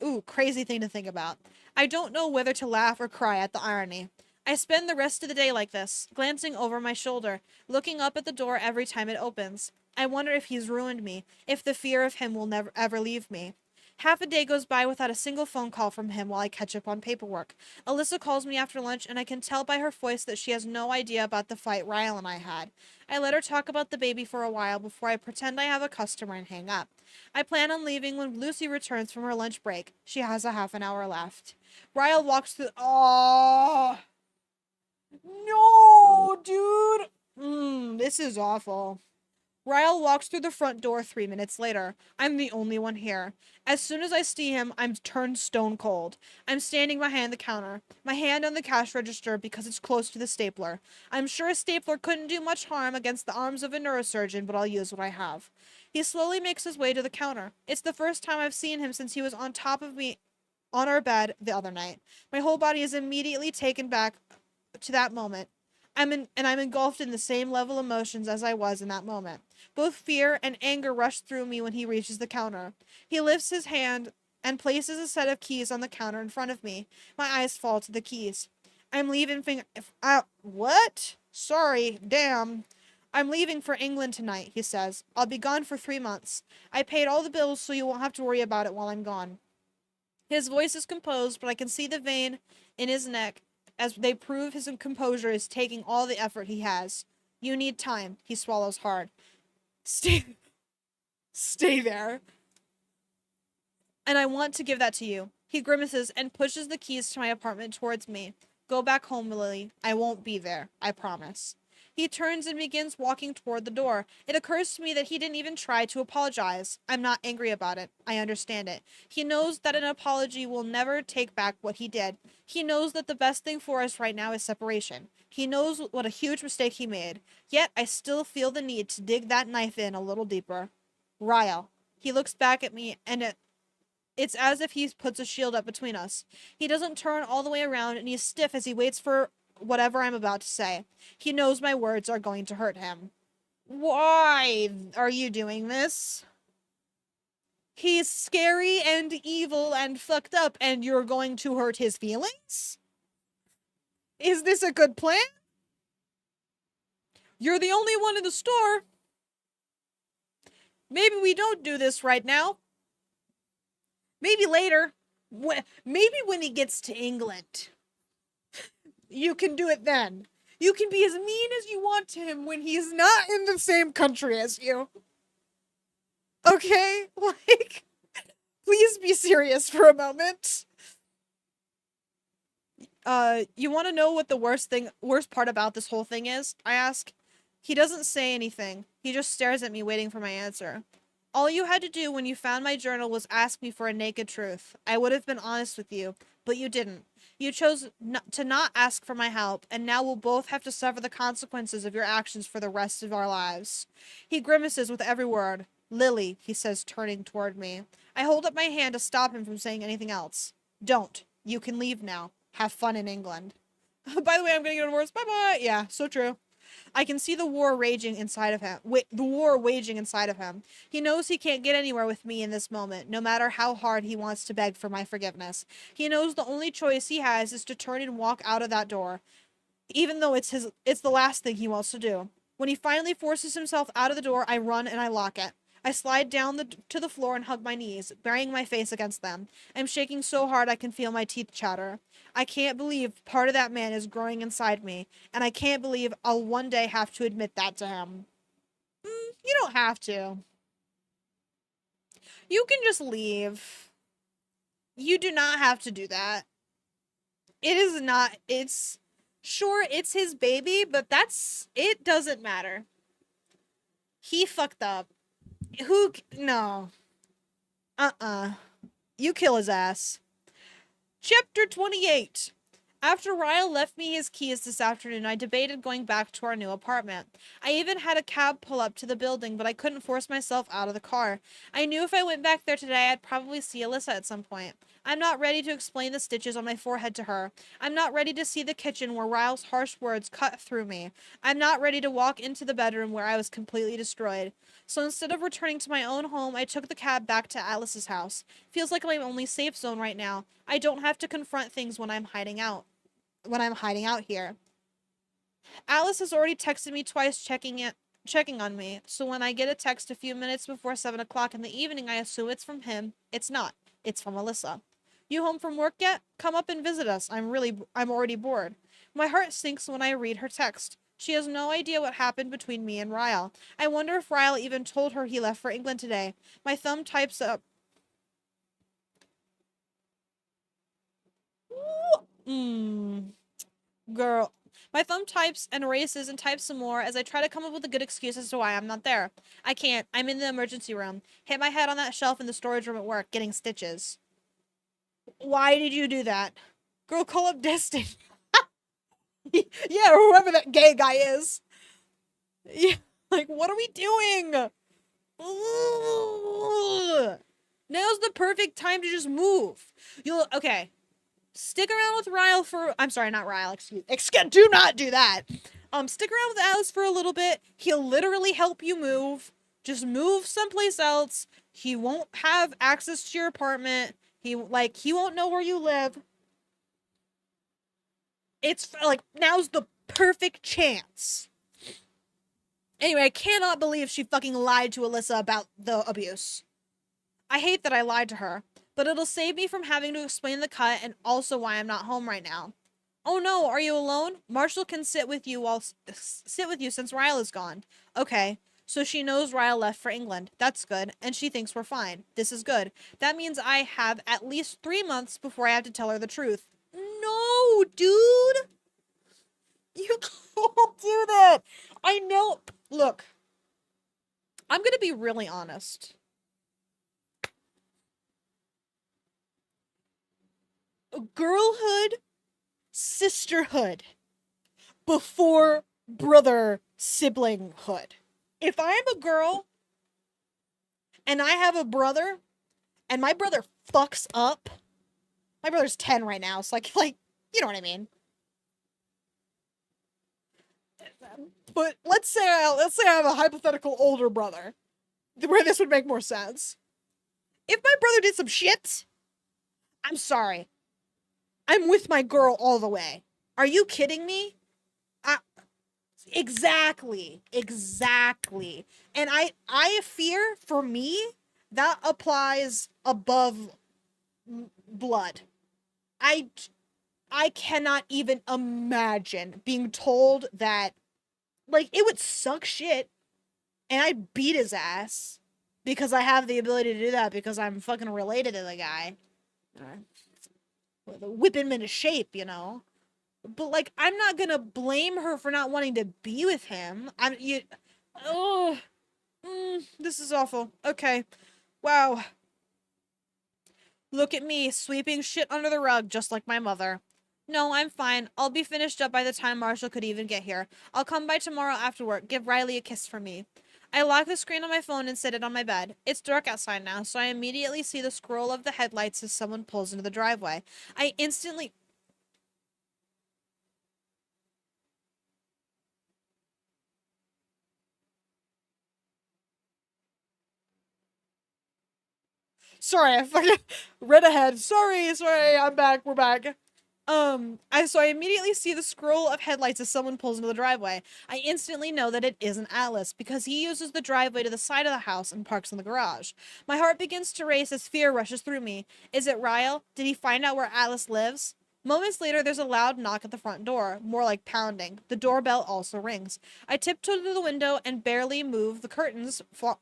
Ooh, crazy thing to think about. I don't know whether to laugh or cry at the irony. I spend the rest of the day like this, glancing over my shoulder, looking up at the door every time it opens. I wonder if he's ruined me, if the fear of him will never ever leave me. Half a day goes by without a single phone call from him while I catch up on paperwork. Alyssa calls me after lunch, and I can tell by her voice that she has no idea about the fight Ryle and I had. I let her talk about the baby for a while before I pretend I have a customer and hang up. I plan on leaving when Lucy returns from her lunch break. She has a half an hour left. Ryle walks through. Oh no, dude. This is awful. Ryle walks through the front door 3 minutes later. I'm the only one here. As soon as I see him, I'm turned stone cold. I'm standing behind the counter, my hand on the cash register because it's close to the stapler. I'm sure a stapler couldn't do much harm against the arms of a neurosurgeon, but I'll use what I have. He slowly makes his way to the counter. It's the first time I've seen him since he was on top of me on our bed the other night. My whole body is immediately taken back to that moment. I'm engulfed in the same level of emotions as I was in that moment. Both fear and anger rush through me when he reaches the counter. He lifts his hand and places a set of keys on the counter in front of me. My eyes fall to the keys. I'm leaving what? Sorry, damn. I'm leaving for England tonight, he says. I'll be gone for 3 months. I paid all the bills so you won't have to worry about it while I'm gone. His voice is composed, but I can see the vein in his neck as they prove his composure is taking all the effort he has. You need time. He swallows hard. Stay, stay there. And I want to give that to you. He grimaces and pushes the keys to my apartment towards me. Go back home, Lily. I won't be there. I promise. He turns and begins walking toward the door. It occurs to me that he didn't even try to apologize. I'm not angry about it. I understand it. He knows that an apology will never take back what he did. He knows that the best thing for us right now is separation. He knows what a huge mistake he made. Yet I still feel the need to dig that knife in a little deeper. Ryle. He looks back at me, and it's as if he puts a shield up between us. He doesn't turn all the way around, and he's stiff as he waits for whatever I'm about to say. He knows my words are going to hurt him. Why are you doing this? He's scary and evil and fucked up, and you're going to hurt his feelings? Is this a good plan? You're the only one in the store. Maybe we don't do this right now. Maybe later. Maybe when he gets to England. You can do it then. You can be as mean as you want to him when he's not in the same country as you. Okay? Like, please be serious for a moment. You want to know what the worst part about this whole thing is? I ask. He doesn't say anything. He just stares at me, waiting for my answer. All you had to do when you found my journal was ask me for a naked truth. I would have been honest with you, but you didn't. You chose to not ask for my help, and now we'll both have to suffer the consequences of your actions for the rest of our lives. He grimaces with every word. Lily, he says, turning toward me. I hold up my hand to stop him from saying anything else. Don't. You can leave now. Have fun in England. By the way, I'm gonna get a divorce. Bye-bye. Yeah, so true. I can see the war raging inside of him. The war waging inside of him. He knows he can't get anywhere with me in this moment, no matter how hard he wants to beg for my forgiveness. He knows the only choice he has is to turn and walk out of that door, even though it's the last thing he wants to do. When he finally forces himself out of the door, I run and I lock it. I slide down to the floor and hug my knees, burying my face against them. I'm shaking so hard I can feel my teeth chatter. I can't believe part of that man is growing inside me, and I can't believe I'll one day have to admit that to him. You don't have to. You can just leave. You do not have to do that. Sure, it's his baby, but it doesn't matter. He fucked up. No. Uh-uh. You kill his ass. Chapter 28. After Ryle left me his keys this afternoon, I debated going back to our new apartment. I even had a cab pull up to the building, but I couldn't force myself out of the car. I knew if I went back there today, I'd probably see Alyssa at some point. I'm not ready to explain the stitches on my forehead to her. I'm not ready to see the kitchen where Ryle's harsh words cut through me. I'm not ready to walk into the bedroom where I was completely destroyed. So instead of returning to my own home, I took the cab back to Alice's house. Feels like my only safe zone right now. I don't have to confront things when I'm hiding out here. Alice has already texted me twice checking on me. So when I get a text a few minutes before 7 o'clock in the evening, I assume it's from him. It's not. It's from Alyssa. You home from work yet? Come up and visit us. I'm already bored. My heart sinks when I read her text. She has no idea what happened between me and Ryle. I wonder if Ryle even told her he left for England today. My thumb types up. Girl. My thumb types and erases and types some more as I try to come up with a good excuse as to why I'm not there. I can't. I'm in the emergency room. Hit my head on that shelf in the storage room at work, getting stitches. Why did you do that? Girl, call up Destin. Yeah, or whoever that gay guy is. Yeah, like, what are we doing? Ugh. Now's the perfect time to just move. Okay. Stick around with Ryle for. I'm sorry, not Ryle. Do not do that. Stick around with Alice for a little bit. He'll literally help you move. Just move someplace else. He won't have access to your apartment. He won't know where you live. It's like now's the perfect chance. Anyway, I cannot believe she fucking lied to Alyssa about the abuse. I hate that I lied to her, but it'll save me from having to explain the cut and also why I'm not home right now. Oh no, are you alone? Marshall can sit with you since Ryle is gone. Okay, so she knows Ryle left for England. That's good, and she thinks we're fine. This is good. That means I have at least 3 months before I have to tell her the truth. No, dude! You can't do that! I know. Look, I'm gonna be really honest. Girlhood, sisterhood, before brother siblinghood. If I'm a girl and I have a brother and my brother fucks up, my brother's 10 right now, so like you know what I mean. But let's say I have a hypothetical older brother where this would make more sense. If my brother did some shit, I'm sorry. I'm with my girl all the way. Are you kidding me? Exactly. And I fear for me that applies above blood. I cannot even imagine being told that, like, it would suck shit and I'd beat his ass because I have the ability to do that because I'm fucking related to the guy. Whip him into shape, you know. But like, I'm not gonna blame her for not wanting to be with him. This is awful. Okay, wow. Look at me, sweeping shit under the rug just like my mother. No, I'm fine. I'll be finished up by the time Marshall could even get here. I'll come by tomorrow after work. Give Riley a kiss for me. I lock the screen on my phone and sit it on my bed. It's dark outside now, so I immediately see the scroll of the headlights as someone pulls into the driveway. I instantly... Sorry, I fucking read ahead. Sorry, I'm back. We're back. I immediately see the scroll of headlights as someone pulls into the driveway. I instantly know that it isn't Atlas because he uses the driveway to the side of the house and parks in the garage. My heart begins to race as fear rushes through me. Is it Ryle? Did he find out where Atlas lives? Moments later, there's a loud knock at the front door, more like pounding. The doorbell also rings. I tiptoe to the window and barely move the curtains far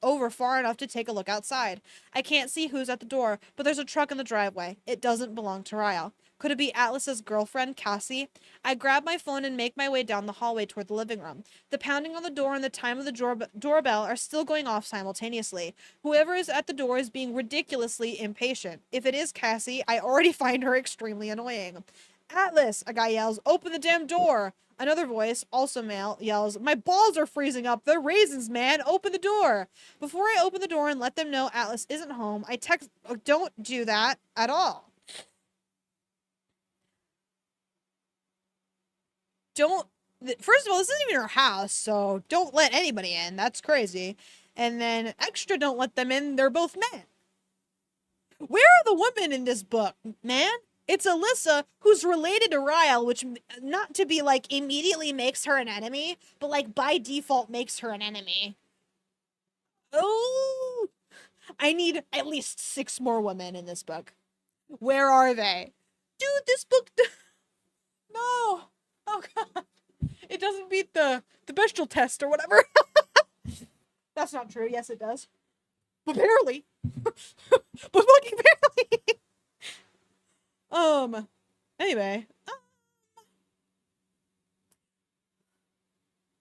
enough to take a look outside. I can't see who's at the door, but there's a truck in the driveway. It doesn't belong to Ryle. Could it be Atlas's girlfriend, Cassie? I grab my phone and make my way down the hallway toward the living room. The pounding on the door and the time of the doorbell are still going off simultaneously. Whoever is at the door is being ridiculously impatient. If it is Cassie, I already find her extremely annoying. Atlas, a guy yells, open the damn door. Another voice, also male, yells, my balls are freezing up. They're raisins, man. Open the door. Before I open the door and let them know Atlas isn't home, I text, oh, don't do that at all. Don't, first of all, this isn't even her house, so don't let anybody in. That's crazy. And then extra don't let them in. They're both men. Where are the women in this book, man? It's Alyssa who's related to Ryle, which not to be like immediately makes her an enemy, but like by default makes her an enemy. Oh, I need at least 6 more women in this book. Where are they? Dude, this book. No. Oh god. It doesn't beat the bestial test or whatever. That's not true. Yes, it does. But barely. But fucking barely. Anyway.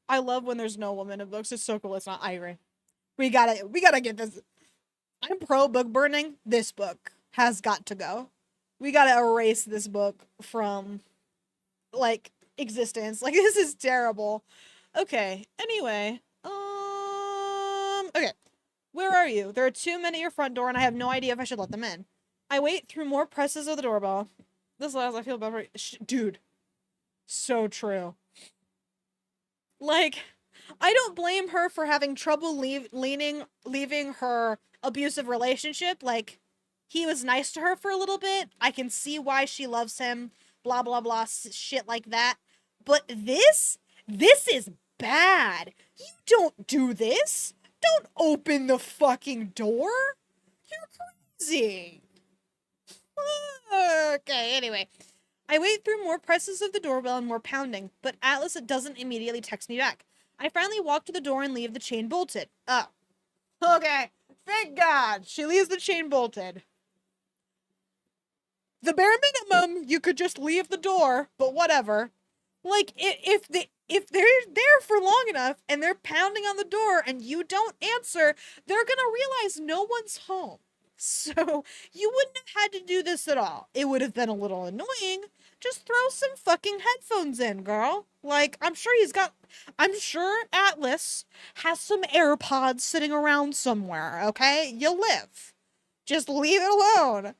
I love when there's no woman in books. It's so cool. It's not Irie. We gotta get this. I'm pro book burning. This book has got to go. We gotta erase this book from, like, existence. Like, this is terrible. Okay. Anyway. Okay. Where are you? There are 2 men at your front door, and I have no idea if I should let them in. I wait through more presses of the doorbell. This last, I feel better. Dude. So true. Like, I don't blame her for having trouble leaving her abusive relationship. Like, he was nice to her for a little bit. I can see why she loves him. Blah, blah, blah, shit like that. But this is bad. You don't do this. Don't open the fucking door. You're crazy. Okay, anyway. I wait through more presses of the doorbell and more pounding, but Atlas doesn't immediately text me back. I finally walk to the door and leave the chain bolted. Oh. Okay. Thank God. She leaves the chain bolted. The bare minimum, you could just leave the door, but whatever. Like, if they're there for long enough and they're pounding on the door and you don't answer, they're gonna realize no one's home. So, you wouldn't have had to do this at all. It would have been a little annoying. Just throw some fucking headphones in, girl. Like, I'm sure Atlas has some AirPods sitting around somewhere, okay? You live. Just leave it alone.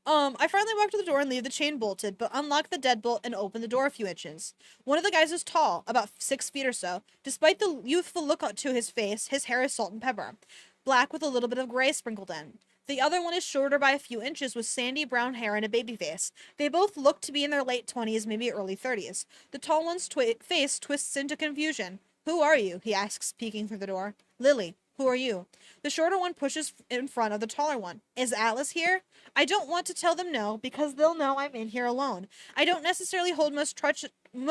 I finally walk to the door and leave the chain bolted, but unlock the deadbolt and open the door a few inches. One of the guys is tall, about 6 feet or so. Despite the youthful look to his face, his hair is salt and pepper, black with a little bit of gray sprinkled in. The other one is shorter by a few inches with sandy brown hair and a baby face. They both look to be in their late 20s, maybe early 30s. The tall one's face twists into confusion. Who are you? He asks, peeking through the door. Lily. Who are you? The shorter one pushes in front of the taller one. Is Atlas here? I don't want to tell them no, because they'll know I'm in here alone. I don't necessarily hold much trust in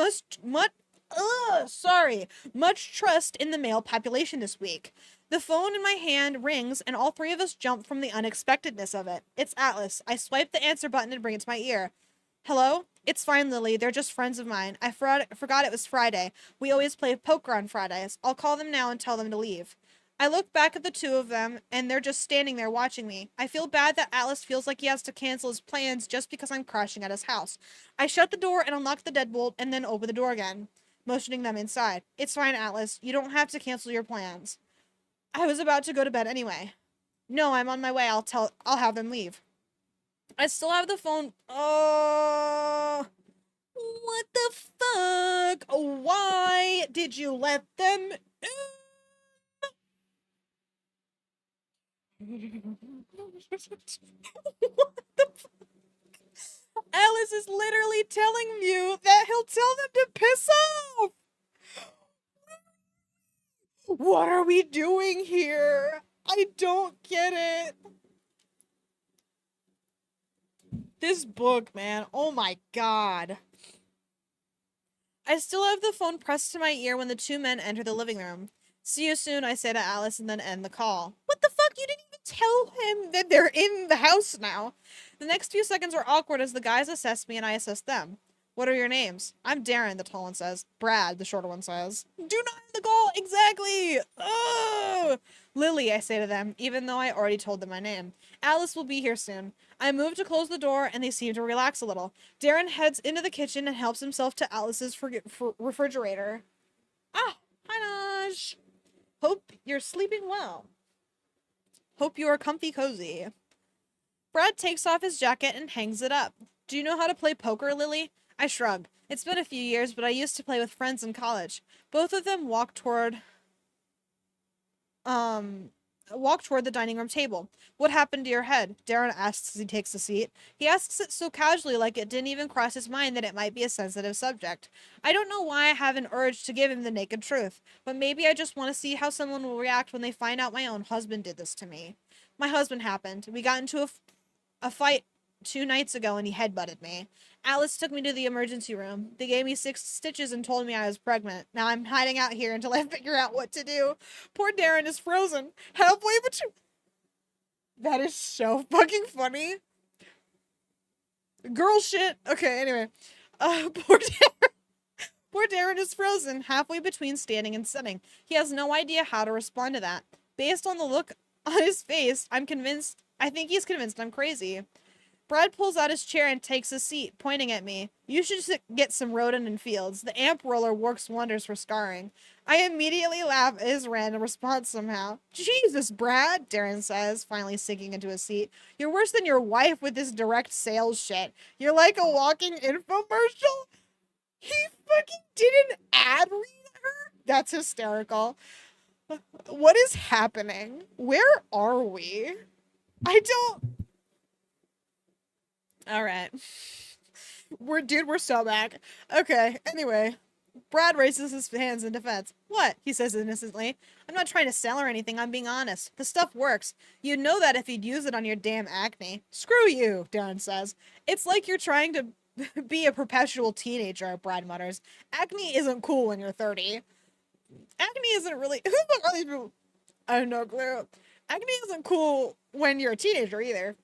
the male population this week. The phone in my hand rings, and all 3 of us jump from the unexpectedness of it. It's Atlas. I swipe the answer button and bring it to my ear. Hello? It's fine, Lily. They're just friends of mine. I forgot it was Friday. We always play poker on Fridays. I'll call them now and tell them to leave. I look back at the 2 of them, and they're just standing there watching me. I feel bad that Atlas feels like he has to cancel his plans just because I'm crashing at his house. I shut the door and unlock the deadbolt, and then open the door again, motioning them inside. It's fine, Atlas. You don't have to cancel your plans. I was about to go to bed anyway. No, I'm on my way. I'll have them leave. I still have the phone. Oh, what the fuck? Why did you let them in? What the fuck? Alice is literally telling you that he'll tell them to piss off. What are we doing here? I don't get it. This book, man. Oh my god. I still have the phone pressed to my ear when the 2 men enter the living room. See you soon, I say to Alice and then end the call. What the fuck? You didn't even Tell him that they're in the house now. The next few seconds are awkward as the guys assess me and I assess them. What are your names? I'm Darren, the tall one says. Brad, the shorter one says. Do not end the call! Exactly! Oh! Lily, I say to them, even though I already told them my name. Alice will be here soon. I move to close the door and they seem to relax a little. Darren heads into the kitchen and helps himself to Alice's refrigerator. Ah, hi Naj. Hope you're sleeping well. Hope you are comfy cozy. Brad takes off his jacket and hangs it up. Do you know how to play poker, Lily? I shrug. It's been a few years, but I used to play with friends in college. Both of them walk toward the dining room table. What happened to your head? Darren asks as he takes a seat. He asks it so casually like it didn't even cross his mind that it might be a sensitive subject. I don't know why I have an urge to give him the naked truth, but maybe I just want to see how someone will react when they find out my own husband did this to me. My husband happened. We got into a fight 2 nights ago and he headbutted me. Alice took me to the emergency room. They gave me 6 stitches and told me I was pregnant. Now I'm hiding out here until I figure out what to do. Poor Darren is frozen. Halfway between... That is so fucking funny. Girl shit. Okay, anyway. Poor Darren is frozen, halfway between standing and sitting. He has no idea how to respond to that. Based on the look on his face, I think he's convinced I'm crazy. Brad pulls out his chair and takes a seat, pointing at me. You should get some Rodin and Fields. The amp roller works wonders for scarring. I immediately laugh at his random response somehow. Jesus, Brad, Darren says, finally sinking into a seat. You're worse than your wife with this direct sales shit. You're like a walking infomercial. He fucking did an ad read her? That's hysterical. What is happening? Where are we? I don't... Alright. We're so back. Okay, anyway. Brad raises his hands in defense. What? He says innocently. I'm not trying to sell or anything, I'm being honest. The stuff works. You'd know that if you'd use it on your damn acne. Screw you, Darren says. It's like you're trying to be a perpetual teenager, Brad mutters. Acne isn't cool when you're 30. Acne isn't really... Who the fuck are these people? I have no clue. Acne isn't cool when you're a teenager either.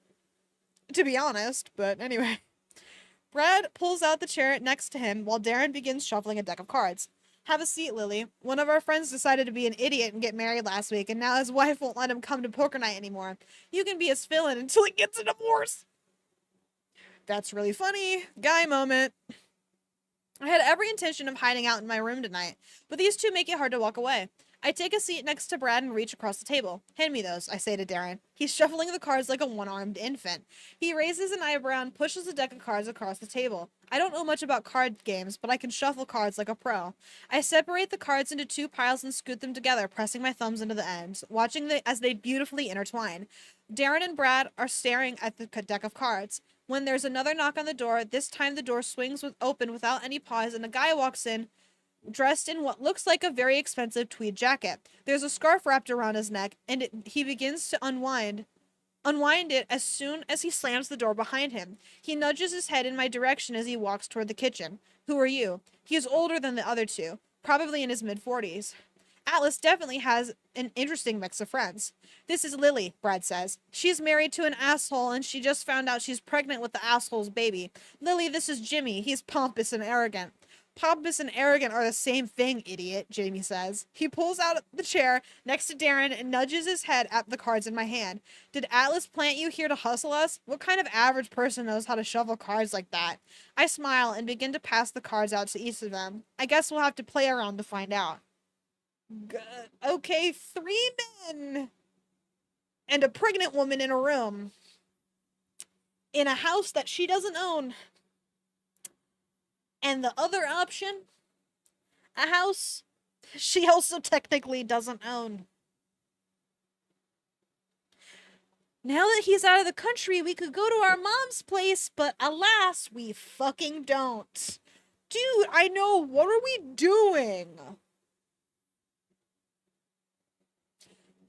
To be honest, but anyway. Brad pulls out the chair next to him while Darren begins shuffling a deck of cards. Have a seat, Lily. One of our friends decided to be an idiot and get married last week, and now his wife won't let him come to poker night anymore. You can be his fill-in until he gets a divorce. That's really funny. Guy moment. I had every intention of hiding out in my room tonight, but these two make it hard to walk away. I take a seat next to Brad and reach across the table. Hand me those, I say to Darren. He's shuffling the cards like a one-armed infant. He raises an eyebrow and pushes a deck of cards across the table. I don't know much about card games, but I can shuffle cards like a pro. I separate the cards into 2 piles and scoot them together, pressing my thumbs into the ends, watching as they beautifully intertwine. Darren and Brad are staring at the deck of cards. When there's another knock on the door, this time the door swings open without any pause and a guy walks in, dressed in what looks like a very expensive tweed jacket. There's a scarf wrapped around his neck, and he begins to unwind it as soon as he slams the door behind him. He nudges his head in my direction as he walks toward the kitchen. Who are you? He is older than the other two, probably in his mid-40s. Atlas definitely has an interesting mix of friends. This is Lily, Brad says. She's married to an asshole and she just found out she's pregnant with the asshole's baby. Lily, this is Jimmy. He's pompous and arrogant. Pompous and arrogant are the same thing, idiot, Jamie says. He pulls out the chair next to Darren and nudges his head at the cards in my hand. Did Atlas plant you here to hustle us? What kind of average person knows how to shuffle cards like that? I smile and begin to pass the cards out to each of them. I guess we'll have to play around to find out. Good. Okay, 3 men and a pregnant woman in a room in a house that she doesn't own. And the other option, a house she also technically doesn't own. Now that he's out of the country, we could go to our mom's place, but alas, we fucking don't. Dude, I know, what are we doing?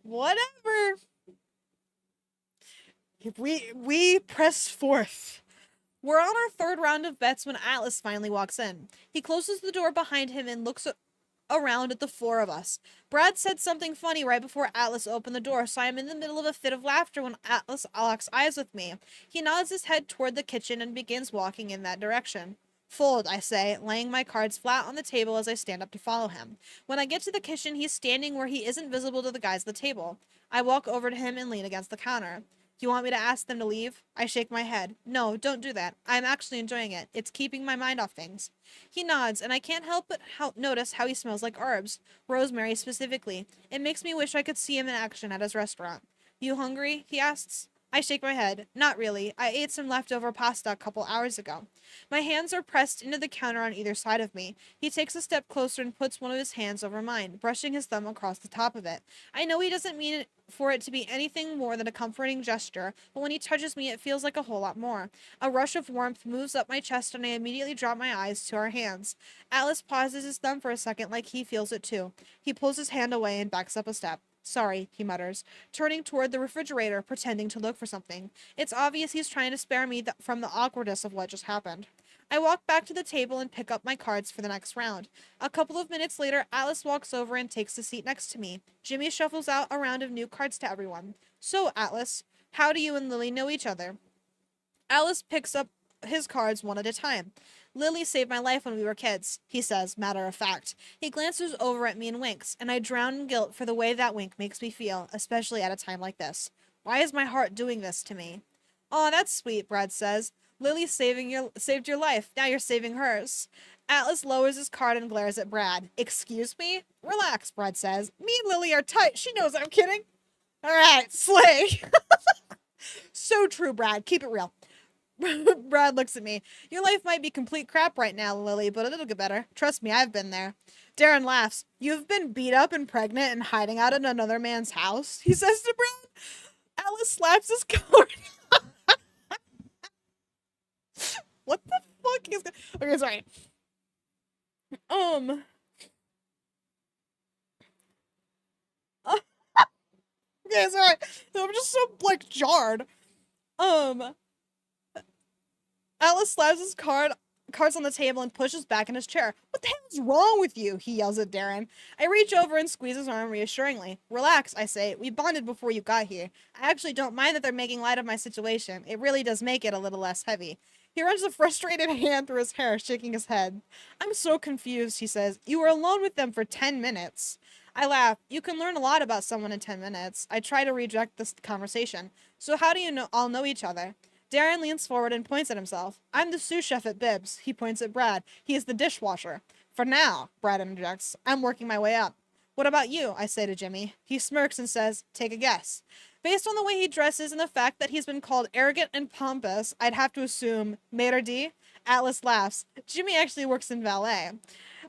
Whatever. We press forth. We're on our 3rd round of bets when Atlas finally walks in. He closes the door behind him and looks around at the four of us. Brad said something funny right before Atlas opened the door, so I am in the middle of a fit of laughter when Atlas locks eyes with me. He nods his head toward the kitchen and begins walking in that direction. Fold, I say, laying my cards flat on the table as I stand up to follow him. When I get to the kitchen, he's standing where he isn't visible to the guys at the table. I walk over to him and lean against the counter. You want me to ask them to leave? I shake my head. No, don't do that. I'm actually enjoying it. It's keeping my mind off things. He nods, and I can't help but notice how he smells like herbs, rosemary specifically. It makes me wish I could see him in action at his restaurant. You hungry? He asks. I shake my head. Not really. I ate some leftover pasta a couple hours ago. My hands are pressed into the counter on either side of me. He takes a step closer and puts one of his hands over mine, brushing his thumb across the top of it. I know he doesn't mean it for it to be anything more than a comforting gesture, but when he touches me, it feels like a whole lot more. A rush of warmth moves up my chest, and I immediately drop my eyes to our hands. Atlas pauses his thumb for a second like he feels it too. He pulls his hand away and backs up a step. Sorry, he mutters, turning toward the refrigerator, pretending to look for something. It's obvious he's trying to spare me from the awkwardness of what just happened. I walk back to the table and pick up my cards for the next round. A couple of minutes later, Atlas walks over and takes the seat next to me. Jimmy shuffles out a round of new cards to everyone. So, Atlas, how do you and Lily know each other? Atlas picks up his cards one at a time. Lily saved my life when we were kids, he says, matter of fact. He glances over at me and winks, and I drown in guilt for the way that wink makes me feel, especially at a time like this. Why is my heart doing this to me? Oh, that's sweet, Brad says. Lily saved your life. Now you're saving hers. Atlas lowers his card and glares at Brad. Excuse me? Relax, Brad says. Me and Lily are tight. She knows I'm kidding. All right, slay. So true, Brad. Keep it real. Brad looks at me. Your life might be complete crap right now, Lily, but it'll get better. Trust me, I've been there. Darren laughs. You've been beat up and pregnant and hiding out in another man's house, he says to Brad. Alice slaps his card. What the fuck is going Okay, sorry. Okay, sorry. I'm just so, like, jarred. Alice slaps his cards on the table and pushes back in his chair. What the hell is wrong with you? He yells at Darren. I reach over and squeeze his arm reassuringly. Relax, I say. We bonded before you got here. I actually don't mind that they're making light of my situation. It really does make it a little less heavy. He runs a frustrated hand through his hair, shaking his head. I'm so confused, he says. You were alone with them for 10 minutes. I laugh. You can learn a lot about someone in 10 minutes. I try to redirect this conversation. So how do you all know each other? Darren leans forward and points at himself. I'm the sous chef at Bibbs. He points at Brad. He is the dishwasher. For now, Brad interjects. I'm working my way up. What about you? I say to Jimmy. He smirks and says, take a guess. Based on the way he dresses and the fact that he's been called arrogant and pompous, I'd have to assume maitre d'. Atlas laughs. Jimmy actually works in valet.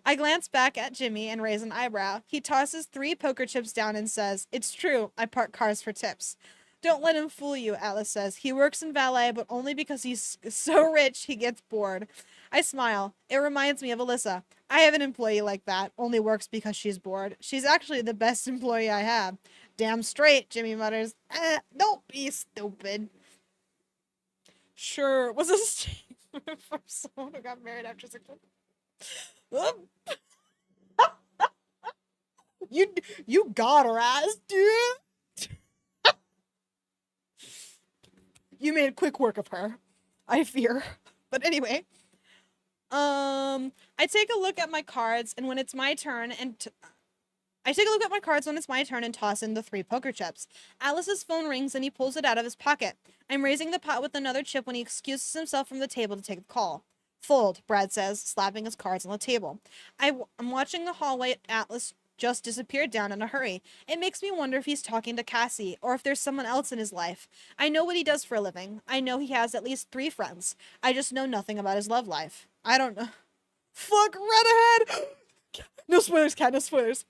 I glance back at Jimmy and raise an eyebrow. He tosses 3 poker chips down and says, it's true, I park cars for tips. Don't let him fool you, Atlas says. He works in valet, but only because he's so rich he gets bored. I smile. It reminds me of Alyssa. I have an employee like that, only works because she's bored. She's actually the best employee I have. Damn straight, Jimmy mutters. Don't be stupid. Sure, was a statement from someone who got married after 6 months. You got her ass, dude. You made quick work of her, I fear. But anyway, I take a look at my cards, and when it's my turn, I take a look at my cards when it's my turn and toss in the 3 poker chips. Alice's phone rings and he pulls it out of his pocket. I'm raising the pot with another chip when he excuses himself from the table to take the call. Fold, Brad says, slapping his cards on the table. I'm watching the hallway. Atlas just disappeared down in a hurry. It makes me wonder if he's talking to Cassie or if there's someone else in his life. I know what he does for a living. I know he has at least 3 friends. I just know nothing about his love life. I don't know. Fuck, right ahead! No spoilers, Kat, no spoilers.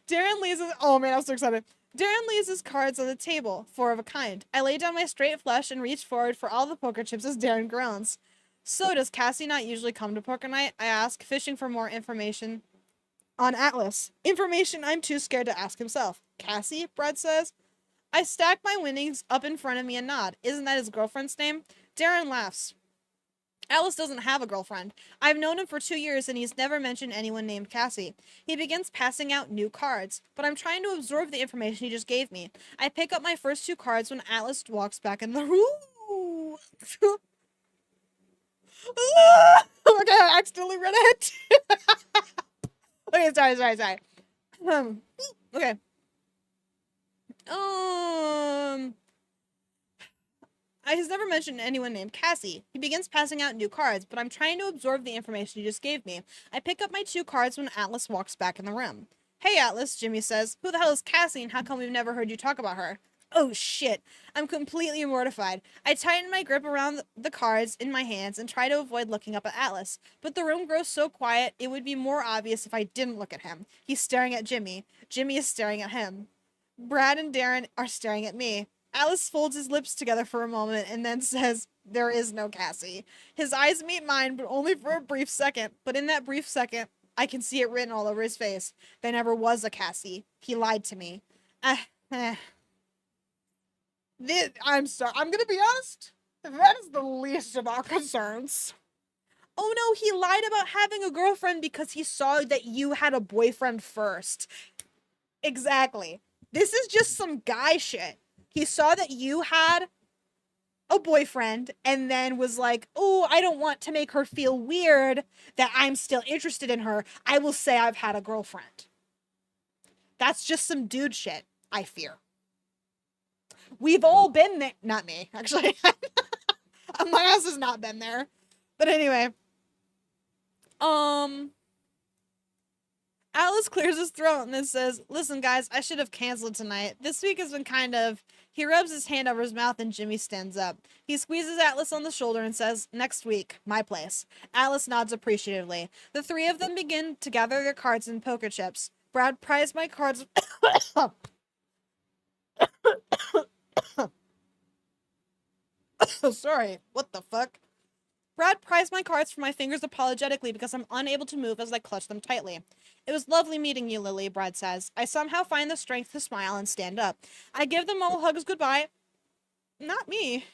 Darren leaves his, oh man, I'm so excited. Darren leaves his cards on the table, 4 of a kind. I lay down my straight flush and reach forward for all the poker chips as Darren groans. So does Cassie not usually come to poker night? I ask, fishing for more information on Atlas. Information I'm too scared to ask himself. Cassie? Brad says. I stack my winnings up in front of me and nod. Isn't that his girlfriend's name? Darren laughs. Alice doesn't have a girlfriend. I've known him for 2 years and he's never mentioned anyone named Cassie. He begins passing out new cards, but I'm trying to absorb the information he just gave me. I pick up my first two cards when Atlas walks back in the room. Okay, I accidentally read it. Okay, sorry. Um, okay. He's never mentioned anyone named Cassie. He begins passing out new cards, but I'm trying to absorb the information he just gave me. I pick up my two cards when Atlas walks back in the room. Hey, Atlas, Jimmy says. Who the hell is Cassie and how come we've never heard you talk about her? Oh shit. I'm completely mortified. I tighten my grip around the cards in my hands and try to avoid looking up at Atlas. But the room grows so quiet, it would be more obvious if I didn't look at him. He's staring at Jimmy. Jimmy is staring at him. Brad and Darren are staring at me. Alice folds his lips together for a moment and then says, there is no Cassie. His eyes meet mine, but only for a brief second. But in that brief second, I can see it written all over his face. There never was a Cassie. He lied to me. I'm sorry. I'm gonna be honest. That is the least of our concerns. Oh no, he lied about having a girlfriend because he saw that you had a boyfriend first. Exactly. This is just some guy shit. He saw that you had a boyfriend and then was like, oh, I don't want to make her feel weird that I'm still interested in her. I will say I've had a girlfriend. That's just some dude shit, I fear. We've all been there. Not me, actually. My ass has not been there. But anyway. Alice clears his throat and then says, listen, guys, I should have canceled tonight. This week has been kind of... He rubs his hand over his mouth and Jimmy stands up. He squeezes Atlas on the shoulder and says, next week, my place. Alice nods appreciatively. The three of them begin to gather their cards and poker chips. Brad pries my cards... Sorry, what the fuck? Brad pries my cards from my fingers apologetically because I'm unable to move as I clutch them tightly. It was lovely meeting you, Lily, Brad says. I somehow find the strength to smile and stand up. I give them all hugs goodbye. Not me.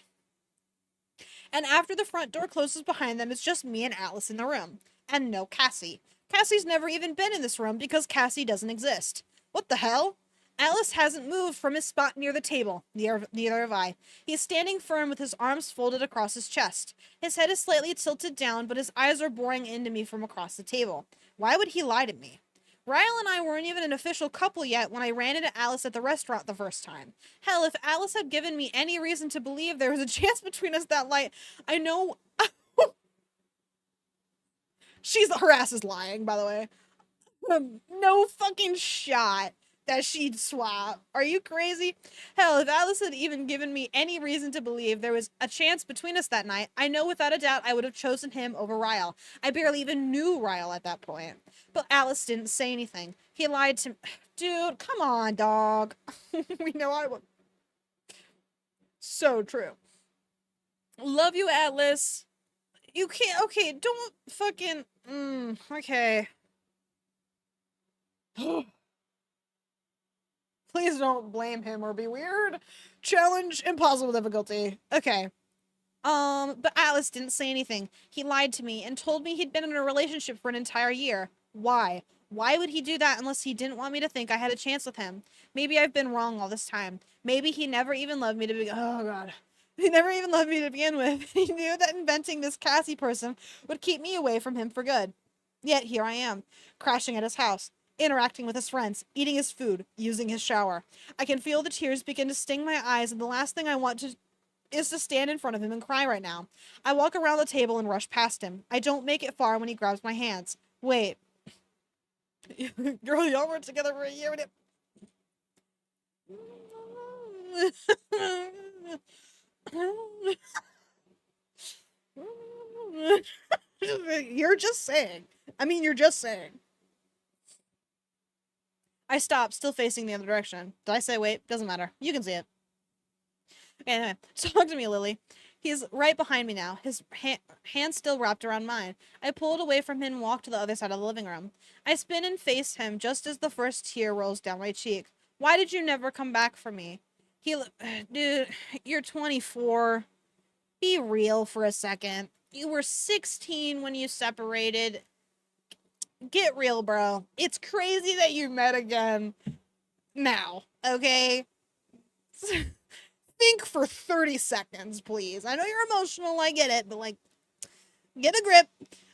And after the front door closes behind them, it's just me and Alice in the room. And no Cassie. Cassie's never even been in this room because Cassie doesn't exist. What the hell? Alice hasn't moved from his spot near the table. Neither have I. He is standing firm with his arms folded across his chest. His head is slightly tilted down, but his eyes are boring into me from across the table. Why would he lie to me? Ryle and I weren't even an official couple yet when I ran into Alice at the restaurant the first time. Hell, if Alice had given me any reason to believe there was a chance between us that night, I know... Her ass is lying, by the way. No fucking shot that she'd swap. Are you crazy? Hell, if Alice had even given me any reason to believe there was a chance between us that night, I know without a doubt I would have chosen him over Ryle. I barely even knew Ryle at that point. But Alice didn't say anything. He lied to me. Dude, come on, dog. We know I would. So true. Love you, Atlas. You can't. Okay, don't fucking. Okay. Please don't blame him or be weird. Challenge impossible difficulty. Okay. But Atlas didn't say anything. He lied to me and told me he'd been in a relationship for an entire year. Why? Why would he do that unless he didn't want me to think I had a chance with him? Maybe I've been wrong all this time. Maybe he never even loved me to begin. Oh god. He never even loved me to begin with. He knew that inventing this Cassie person would keep me away from him for good. Yet here I am, crashing at his house, interacting with his friends, eating his food, using his shower. I can feel the tears begin to sting my eyes, and the last thing I want to is to stand in front of him and cry right now. I walk around the table and rush past him. I don't make it far when he grabs my hands. Wait. Girl, y'all were together for a year and it... You're just saying. I mean, you're just saying. I stop, still facing the other direction. Did I say wait? Doesn't matter. You can see it. Okay, anyway, talk to me, Lily. He's right behind me now, his hand still wrapped around mine. I pulled away from him and walked to the other side of the living room. I spin and face him just as the first tear rolls down my cheek. Why did you never come back for me? Dude, you're 24. Be real for a second. You were 16 when you separated. Get real, bro. It's crazy that you met again now, okay? Think for 30 seconds, please. I know you're emotional, I get it, but like, get a grip.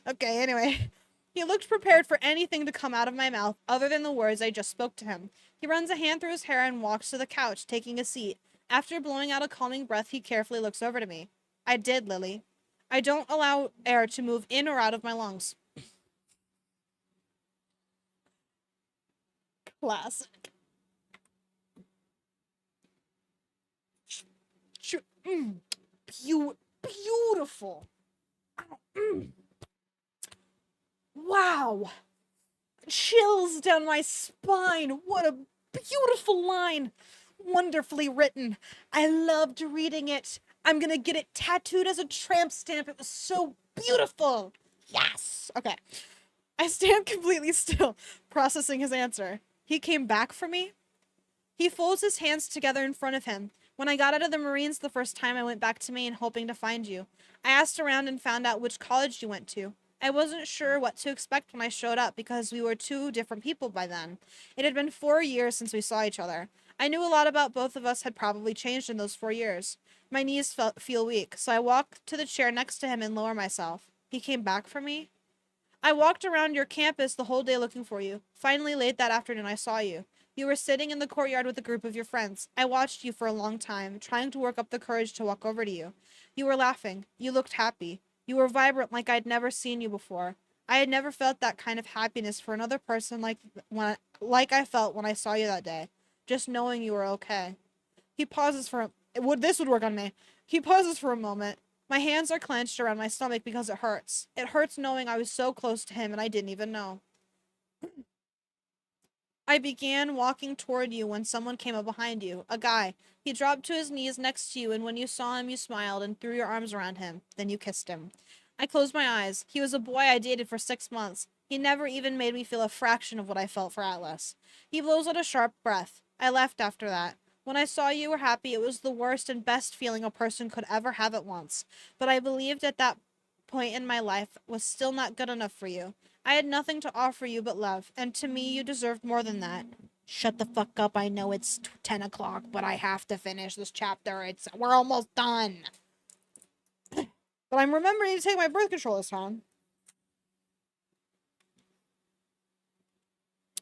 Okay, anyway. He looked prepared for anything to come out of my mouth other than the words I just spoke to him. He runs a hand through his hair and walks to the couch, taking a seat. After blowing out a calming breath, he carefully looks over to me. I did, Lily. I don't allow air to move in or out of my lungs. Classic. Beautiful. Wow. Chills down my spine. What a beautiful line. Wonderfully written. I loved reading it. I'm gonna get it tattooed as a tramp stamp. It was so beautiful. Yes. Okay. I stand completely still, processing his answer. He came back for me? He folds his hands together in front of him. When I got out of the Marines the first time, I went back to Maine hoping to find you. I asked around and found out which college you went to. I wasn't sure what to expect when I showed up because we were two different people by then. It had been 4 years since we saw each other. I knew a lot about both of us had probably changed in those 4 years. My knees feel weak, so I walk to the chair next to him and lower myself. He came back for me? I walked around your campus the whole day looking for you. Finally, late that afternoon, I saw you. You were sitting in the courtyard with a group of your friends. I watched you for a long time, trying to work up the courage to walk over to you. You were laughing. You looked happy. You were vibrant like I'd never seen you before. I had never felt that kind of happiness for another person like I felt when I saw you that day. Just knowing you were okay. He pauses for this would work on me. He pauses for a moment. My hands are clenched around my stomach because it hurts. It hurts knowing I was so close to him and I didn't even know. I began walking toward you when someone came up behind you, a guy. He dropped to his knees next to you, and when you saw him, you smiled and threw your arms around him. Then you kissed him. I closed my eyes. He was a boy I dated for 6 months. He never even made me feel a fraction of what I felt for Atlas. He blows out a sharp breath. I left after that. When I saw you were happy, it was the worst and best feeling a person could ever have at once. But I believed at that point in my life was still not good enough for you. I had nothing to offer you but love, and to me you deserved more than that. Shut the fuck up. I know it's 10 o'clock, but I have to finish this chapter. We're almost done. But I'm remembering to take my birth control this time.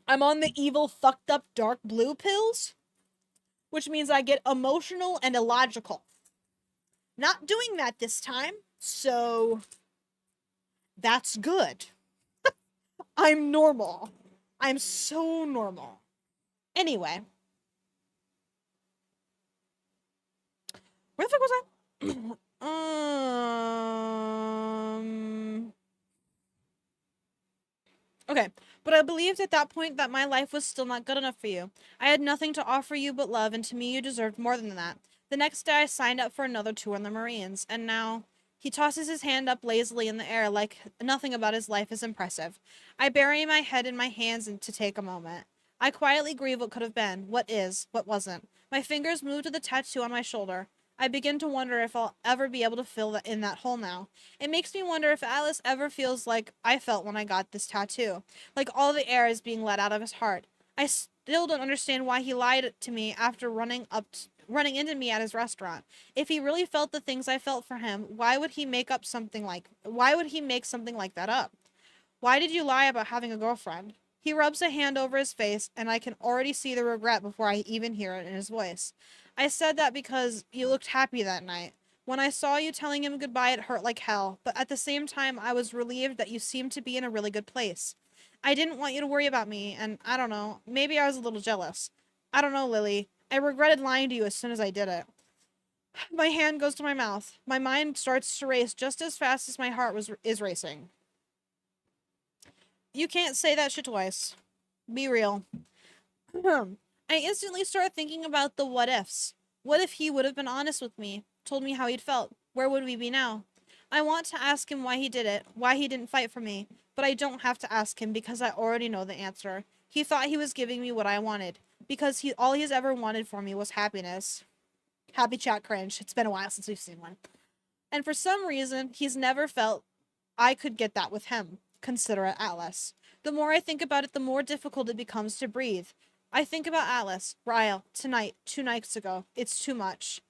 I'm on the evil, fucked up, dark blue pills, which means I get emotional and illogical. Not doing that this time, so that's good. I'm normal. I'm so normal. Anyway. Where the fuck was I? Okay, but I believed at that point that my life was still not good enough for you. I had nothing to offer you but love, and to me you deserved more than that. The next day I signed up for another tour in the Marines, and now he tosses his hand up lazily in the air like nothing about his life is impressive. I bury my head in my hands to take a moment. I quietly grieve what could have been, what is, what wasn't. My fingers move to the tattoo on my shoulder. I begin to wonder if I'll ever be able to fill in that hole now. It makes me wonder if Atlas ever feels like I felt when I got this tattoo. Like all the air is being let out of his heart. I still don't understand why he lied to me after running into me at his restaurant. If he really felt the things I felt for him, why would he make something like that up? Why did you lie about having a girlfriend? He rubs a hand over his face, and I can already see the regret before I even hear it in his voice. I said that because you looked happy that night. When I saw you telling him goodbye, it hurt like hell, but at the same time, I was relieved that you seemed to be in a really good place. I didn't want you to worry about me, and I don't know, maybe I was a little jealous. I don't know, Lily. I regretted lying to you as soon as I did it. My hand goes to my mouth. My mind starts to race just as fast as my heart is racing. You can't say that shit twice. Be real. I instantly start thinking about the what ifs. What if he would have been honest with me, told me how he'd felt? Where would we be now? I want to ask him why he did it, why he didn't fight for me, but I don't have to ask him because I already know the answer. He thought he was giving me what I wanted, because all he's ever wanted for me was happiness. Happy chat cringe. It's been a while since we've seen one. And for some reason, he's never felt I could get that with him. Considerate Atlas. The more I think about it, the more difficult it becomes to breathe. I think about Atlas, Ryle, tonight, 2 nights ago. It's too much.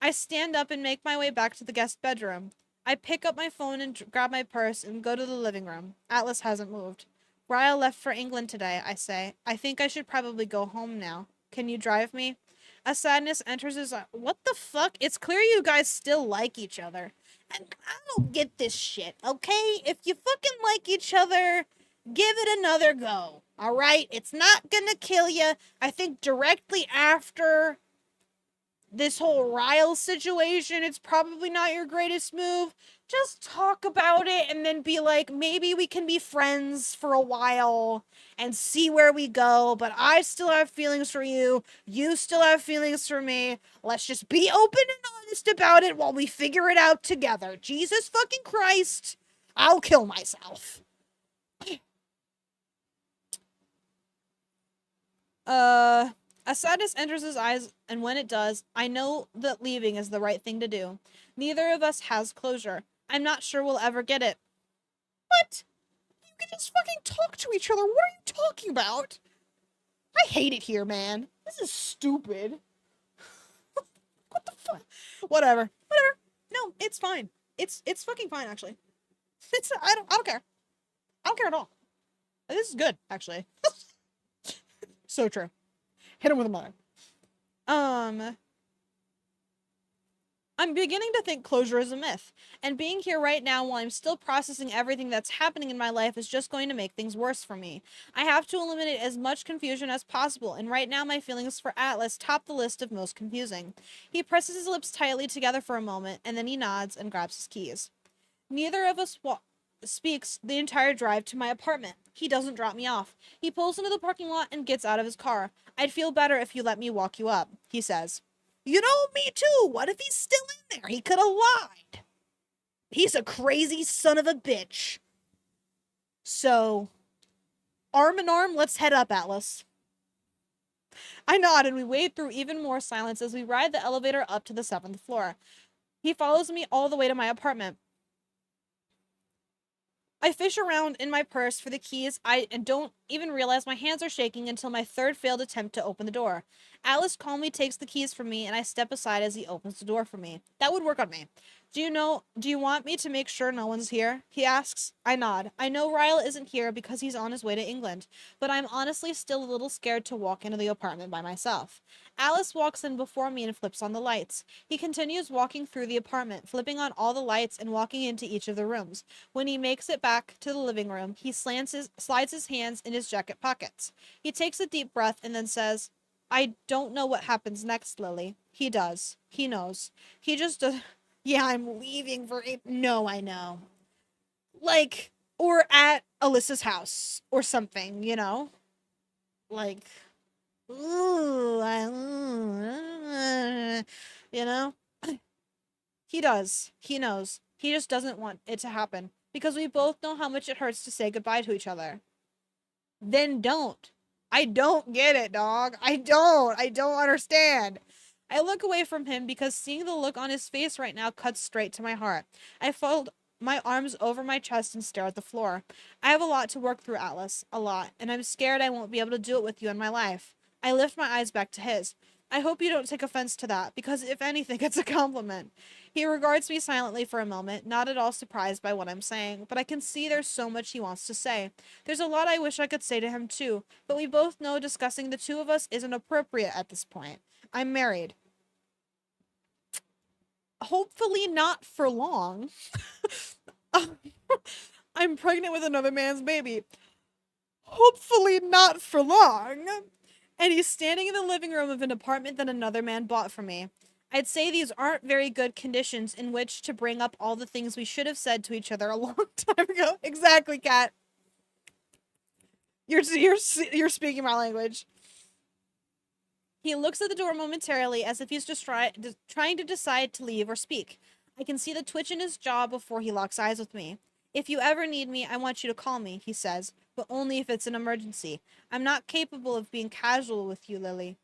I stand up and make my way back to the guest bedroom. I pick up my phone and grab my purse and go to the living room. Atlas hasn't moved. Ryle left for England today, I say. I think I should probably go home now. Can you drive me? A sadness enters his eye. What the fuck? It's clear you guys still like each other. And I don't get this shit, okay? If you fucking like each other, give it another go. Alright? It's not gonna kill you. I think directly after this whole Ryle situation, it's probably not your greatest move. Just talk about it and then be like, maybe we can be friends for a while and see where we go. But I still have feelings for you. You still have feelings for me. Let's just be open and honest about it while we figure it out together. Jesus fucking Christ. I'll kill myself. A sadness enters his eyes, and when it does, I know that leaving is the right thing to do. Neither of us has closure. I'm not sure we'll ever get it. What? You can just fucking talk to each other. What are you talking about? I hate it here, man. This is stupid. What the fuck? Whatever. Whatever. No, it's fine. It's fucking fine, actually. I don't care. I don't care at all. This is good, actually. So true. Hit him with a mother. I'm beginning to think closure is a myth, and being here right now while I'm still processing everything that's happening in my life is just going to make things worse for me. I have to eliminate as much confusion as possible, and right now my feelings for Atlas top the list of most confusing. He presses his lips tightly together for a moment, and then he nods and grabs his keys. Neither of us speaks the entire drive to my apartment. He doesn't drop me off. He pulls into the parking lot and gets out of his car. I'd feel better if you let me walk you up, he says. You know, me too. What if he's still in there? He could have lied. He's a crazy son of a bitch. So, arm in arm, let's head up, Atlas. I nod and we wade through even more silence as we ride the elevator up to the 7th floor. He follows me all the way to my apartment. I fish around in my purse for the keys and don't even realize my hands are shaking until my third failed attempt to open the door. Atlas calmly takes the keys from me and I step aside as he opens the door for me. That would work on me. Do you want me to make sure no one's here? He asks. I nod. I know Ryle isn't here because he's on his way to England, but I'm honestly still a little scared to walk into the apartment by myself. Alice walks in before me and flips on the lights. He continues walking through the apartment, flipping on all the lights and walking into each of the rooms. When he makes it back to the living room, he slides his hands in his jacket pockets. He takes a deep breath and then says, I don't know what happens next, Lily. He does. He knows. He just does. Yeah, I'm leaving for a... No, I know. Like, or at Alyssa's house or something, you know? Like, ooh, you know? He does. He knows. He just doesn't want it to happen. Because we both know how much it hurts to say goodbye to each other. Then don't. I don't get it, dog. I don't understand. I look away from him because seeing the look on his face right now cuts straight to my heart. I fold my arms over my chest and stare at the floor. I have a lot to work through, Atlas. A lot. And I'm scared I won't be able to do it with you in my life. I lift my eyes back to his. I hope you don't take offense to that, because if anything, it's a compliment. He regards me silently for a moment, not at all surprised by what I'm saying, but I can see there's so much he wants to say. There's a lot I wish I could say to him too, but we both know discussing the two of us isn't appropriate at this point. I'm married. Hopefully not for long. I'm pregnant with another man's baby. Hopefully not for long. And he's standing in the living room of an apartment that another man bought for me. I'd say these aren't very good conditions in which to bring up all the things we should have said to each other a long time ago. Exactly, Kat. You're speaking my language. He looks at the door momentarily as if he's just trying to decide to leave or speak. I can see the twitch in his jaw before he locks eyes with me. If you ever need me, I want you to call me, he says, but only if it's an emergency. I'm not capable of being casual with you, Lily.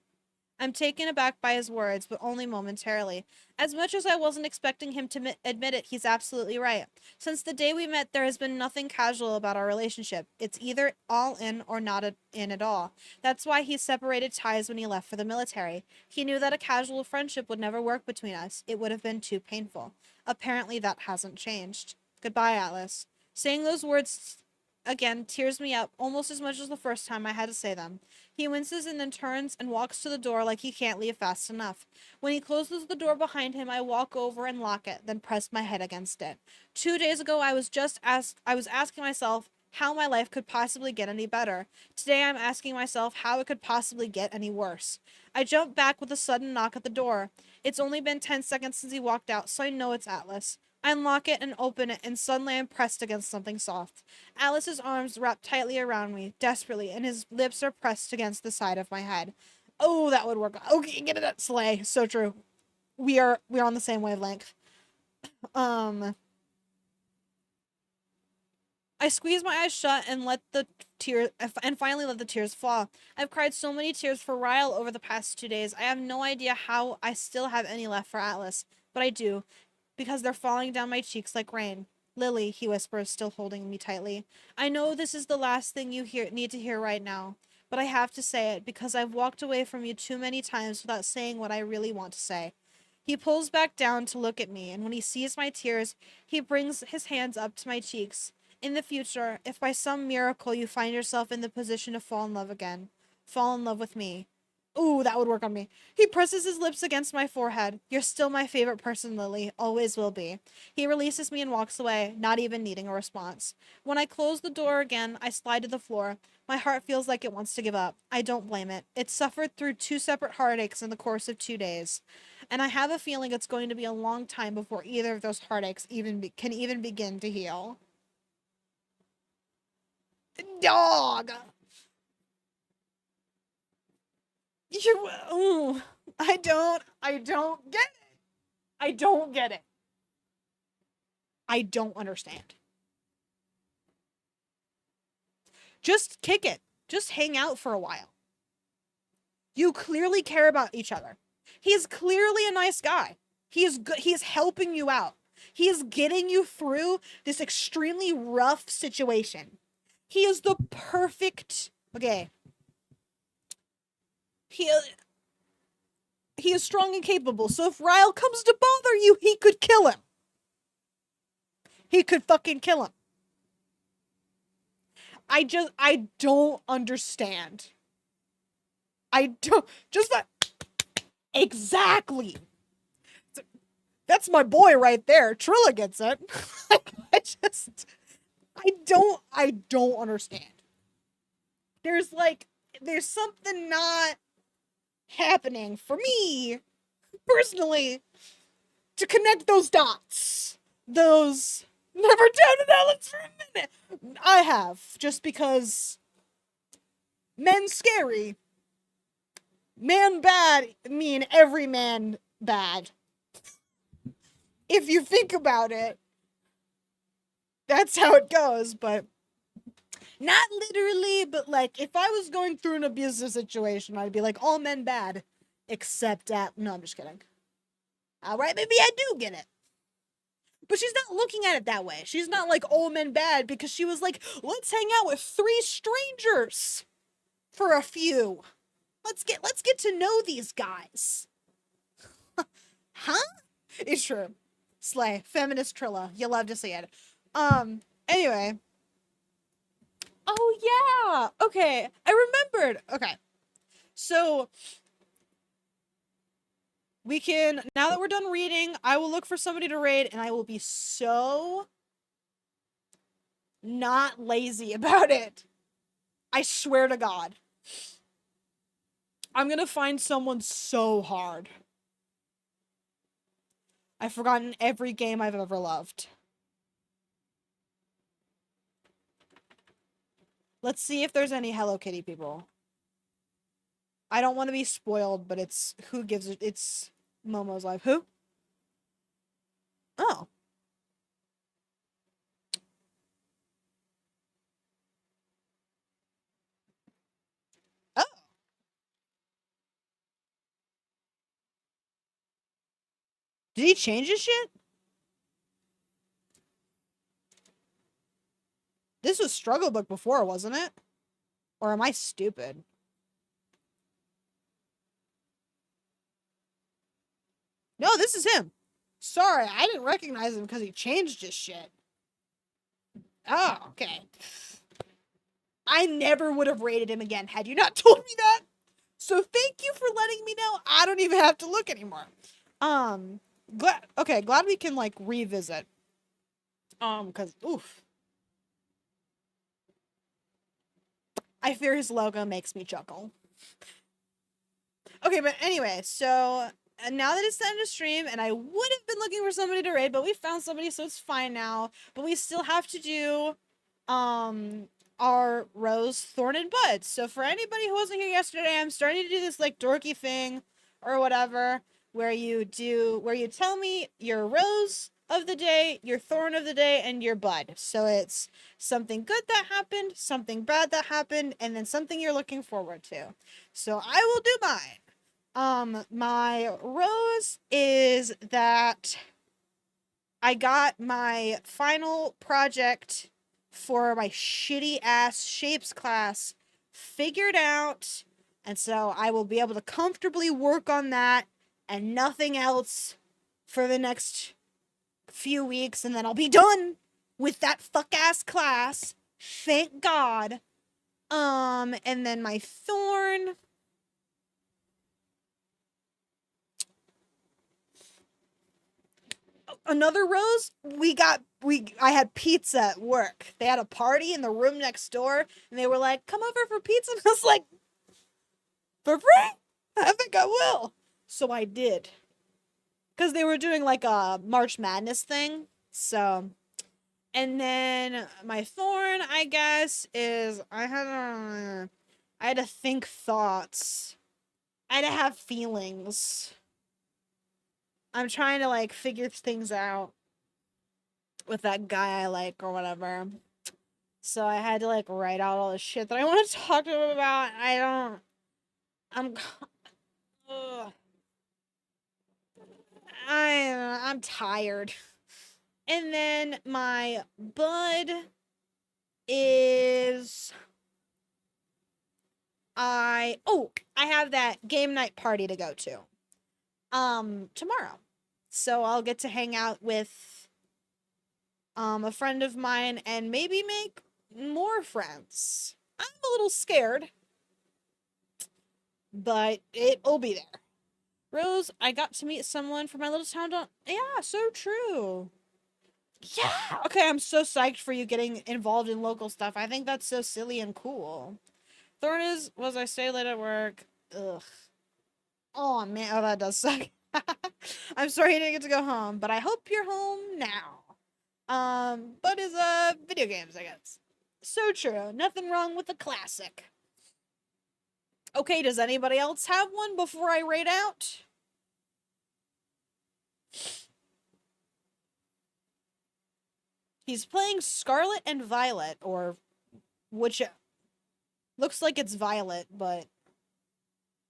I'm taken aback by his words, but only momentarily. As much as I wasn't expecting him to admit it, he's absolutely right. Since the day we met, there has been nothing casual about our relationship. It's either all in or not in at all. That's why he separated ties when he left for the military. He knew that a casual friendship would never work between us. It would have been too painful. Apparently, that hasn't changed. Goodbye, Atlas. Saying those words again tears me up almost as much as the first time I had to say them. He winces and then turns and walks to the door like he can't leave fast enough. When he closes the door behind him, I walk over and lock it, then press my head against it. 2 days ago, I was asking myself how my life could possibly get any better. Today, I'm asking myself how it could possibly get any worse. I jump back with a sudden knock at the door. It's only been 10 seconds since he walked out, so I know it's Atlas. I unlock it and open it, and suddenly I'm pressed against something soft. Atlas's arms wrap tightly around me, desperately, and his lips are pressed against the side of my head. Oh, that would work. Okay, get it at Slay. So true. We're on the same wavelength. Um I squeeze my eyes shut and finally let the tears fall. I've cried so many tears for Ryle over the past 2 days. I have no idea how I still have any left for Atlas, but I do, because they're falling down my cheeks like rain. Lily, he whispers, still holding me tightly. I know this is the last thing you need to hear right now, but I have to say it because I've walked away from you too many times without saying what I really want to say. He pulls back down to look at me, and when he sees my tears, he brings his hands up to my cheeks. In the future, if by some miracle you find yourself in the position to fall in love again, fall in love with me. Ooh, that would work on me. He presses his lips against my forehead. You're still my favorite person, Lily. Always will be. He releases me and walks away, not even needing a response. When I close the door again, I slide to the floor. My heart feels like it wants to give up. I don't blame it. It suffered through 2 separate heartaches in the course of 2 days. And I have a feeling it's going to be a long time before either of those heartaches can even begin to heal. Dog! You, ooh, I don't get it. I don't get it. I don't understand. Just kick it. Just hang out for a while. You clearly care about each other. He's clearly a nice guy. He is good. He is helping you out. He is getting you through this extremely rough situation. He is the perfect. Okay. He he is strong and capable. So if Ryle comes to bother you, he could kill him. He could fucking kill him. I don't understand. I don't, just that, exactly. That's my boy right there. Trilla gets it. I just, I don't understand. There's something not happening for me, personally, to connect those dots. Those, never doubted Alex for a minute. I have, just because men scary. Man bad mean every man bad. If you think about it, that's how it goes, but not literally, but like if I was going through an abusive situation, I'd be like, all men bad. Except at, no, I'm just kidding. Alright, maybe I do get it. But she's not looking at it that way. She's not like all men bad because she was like, let's hang out with 3 strangers for a few. Let's get to know these guys. Huh? It's true. Slay. Feminist Trilla. You love to see it. Anyway. Oh, yeah. Okay. I remembered. Okay. So, we can, now that we're done reading, I will look for somebody to raid, and I will be so not lazy about it. I swear to God. I'm gonna find someone so hard. I've forgotten every game I've ever loved. Let's see if there's any Hello Kitty people. I don't want to be spoiled, but it's who gives it. It's Momo's life. Who? Oh. Oh. Did he change his shit? This was Struggle Book before, wasn't it? Or am I stupid? No, this is him. Sorry, I didn't recognize him because he changed his shit. Oh, okay. I never would have rated him again had you not told me that. So thank you for letting me know. I don't even have to look anymore. Glad we can like revisit. Cause oof. I fear his logo makes me chuckle. Okay, but anyway, so now that it's time to stream, and I would have been looking for somebody to raid, but we found somebody, so it's fine now. But we still have to do, our Rose, Thorn, and Bud. So for anybody who wasn't here yesterday, I'm starting to do this like dorky thing, or whatever, where you tell me your Rose of the day, your Thorn of the day, and your Bud. So it's something good that happened, something bad that happened, and then something you're looking forward to. So I will do mine. My rose is that I got my final project for my shitty ass shapes class figured out, and so I will be able to comfortably work on that and nothing else for the next few weeks, and then I'll be done with that fuck ass class. Thank God. And then my thorn. Another rose, I had pizza at work. They had a party in the room next door, and they were like, come over for pizza. And I was like, for free? I think I will. So I did. Because they were doing like a March Madness thing. So, and then my thorn, I guess, is I had to think thoughts. I had to have feelings. I'm trying to like figure things out with that guy I like or whatever. So I had to like write out all the shit that I want to talk to him about. I'm ugh. I'm tired. And then my bud is I have that game night party to go to tomorrow. So I'll get to hang out with a friend of mine and maybe make more friends. I'm a little scared, but it'll be there. Rose, I got to meet someone from my little town. Yeah, so true. Yeah. Okay, I'm so psyched for you getting involved in local stuff. I think that's so silly and cool. Thorn was I stay late at work. Ugh. Oh man, oh that does suck. I'm sorry you didn't get to go home, but I hope you're home now. But is video games, I guess. So true. Nothing wrong with a classic. Okay, does anybody else have one before I rate out? He's playing Scarlet and Violet, or which looks like it's Violet, but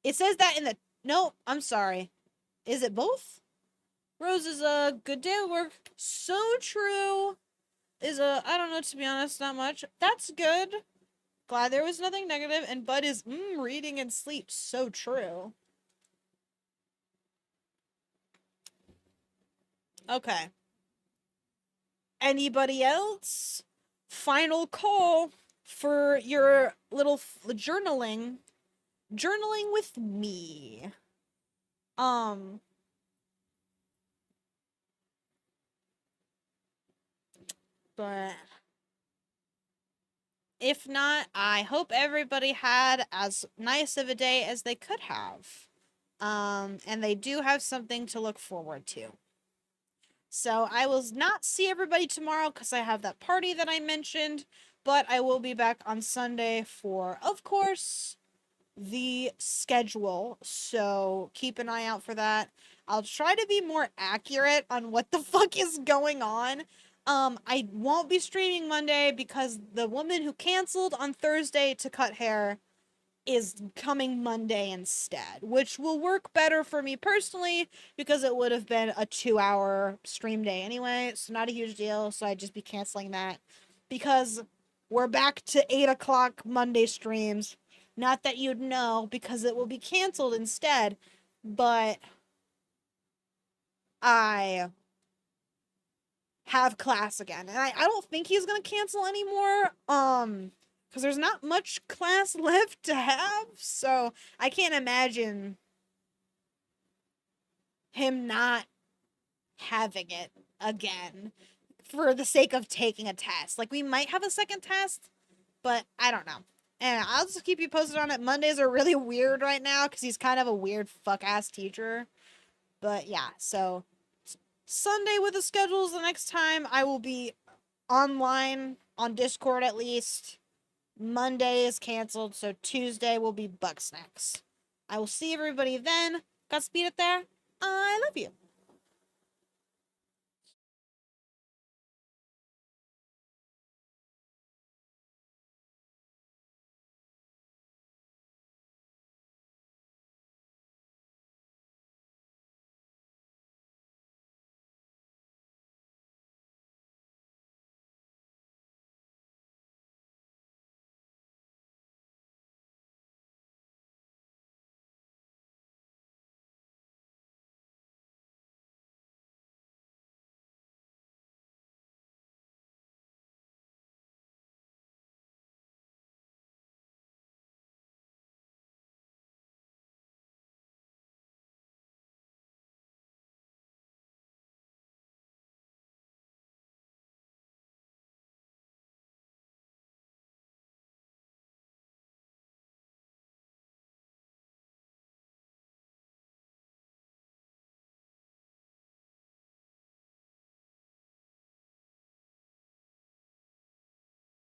it says that in the no, I'm sorry. Is it both? Rose is a good day at work. So true. Is I don't know, to be honest, not much. That's good. Glad there was nothing negative. And Bud is reading and sleep. So true. Okay. Anybody else? Final call for your little journaling. Journaling with me. But if not, I hope everybody had as nice of a day as they could have. And they do have something to look forward to. So I will not see everybody tomorrow because I have that party that I mentioned, but I will be back on Sunday for, of course, the schedule. So keep an eye out for that. I'll try to be more accurate on what the fuck is going on. I won't be streaming Monday because the woman who canceled on Thursday to cut hair is coming Monday instead, which will work better for me personally because it would have been a 2-hour stream day anyway, so not a huge deal. So I'd just be canceling that because we're back to 8 o'clock Monday streams. Not that you'd know because it will be canceled instead, but I have class again. And I don't think he's gonna cancel anymore. Because there's not much class left to have, so I can't imagine him not having it again for the sake of taking a test. Like, we might have a second test, but I don't know. And I'll just keep you posted on it. Mondays are really weird right now because he's kind of a weird fuck ass teacher. But yeah, so Sunday with the schedules. The next time I will be online on Discord at least. Monday is canceled, so Tuesday will be Bugsnax. I will see everybody then. Godspeed it there. I love you.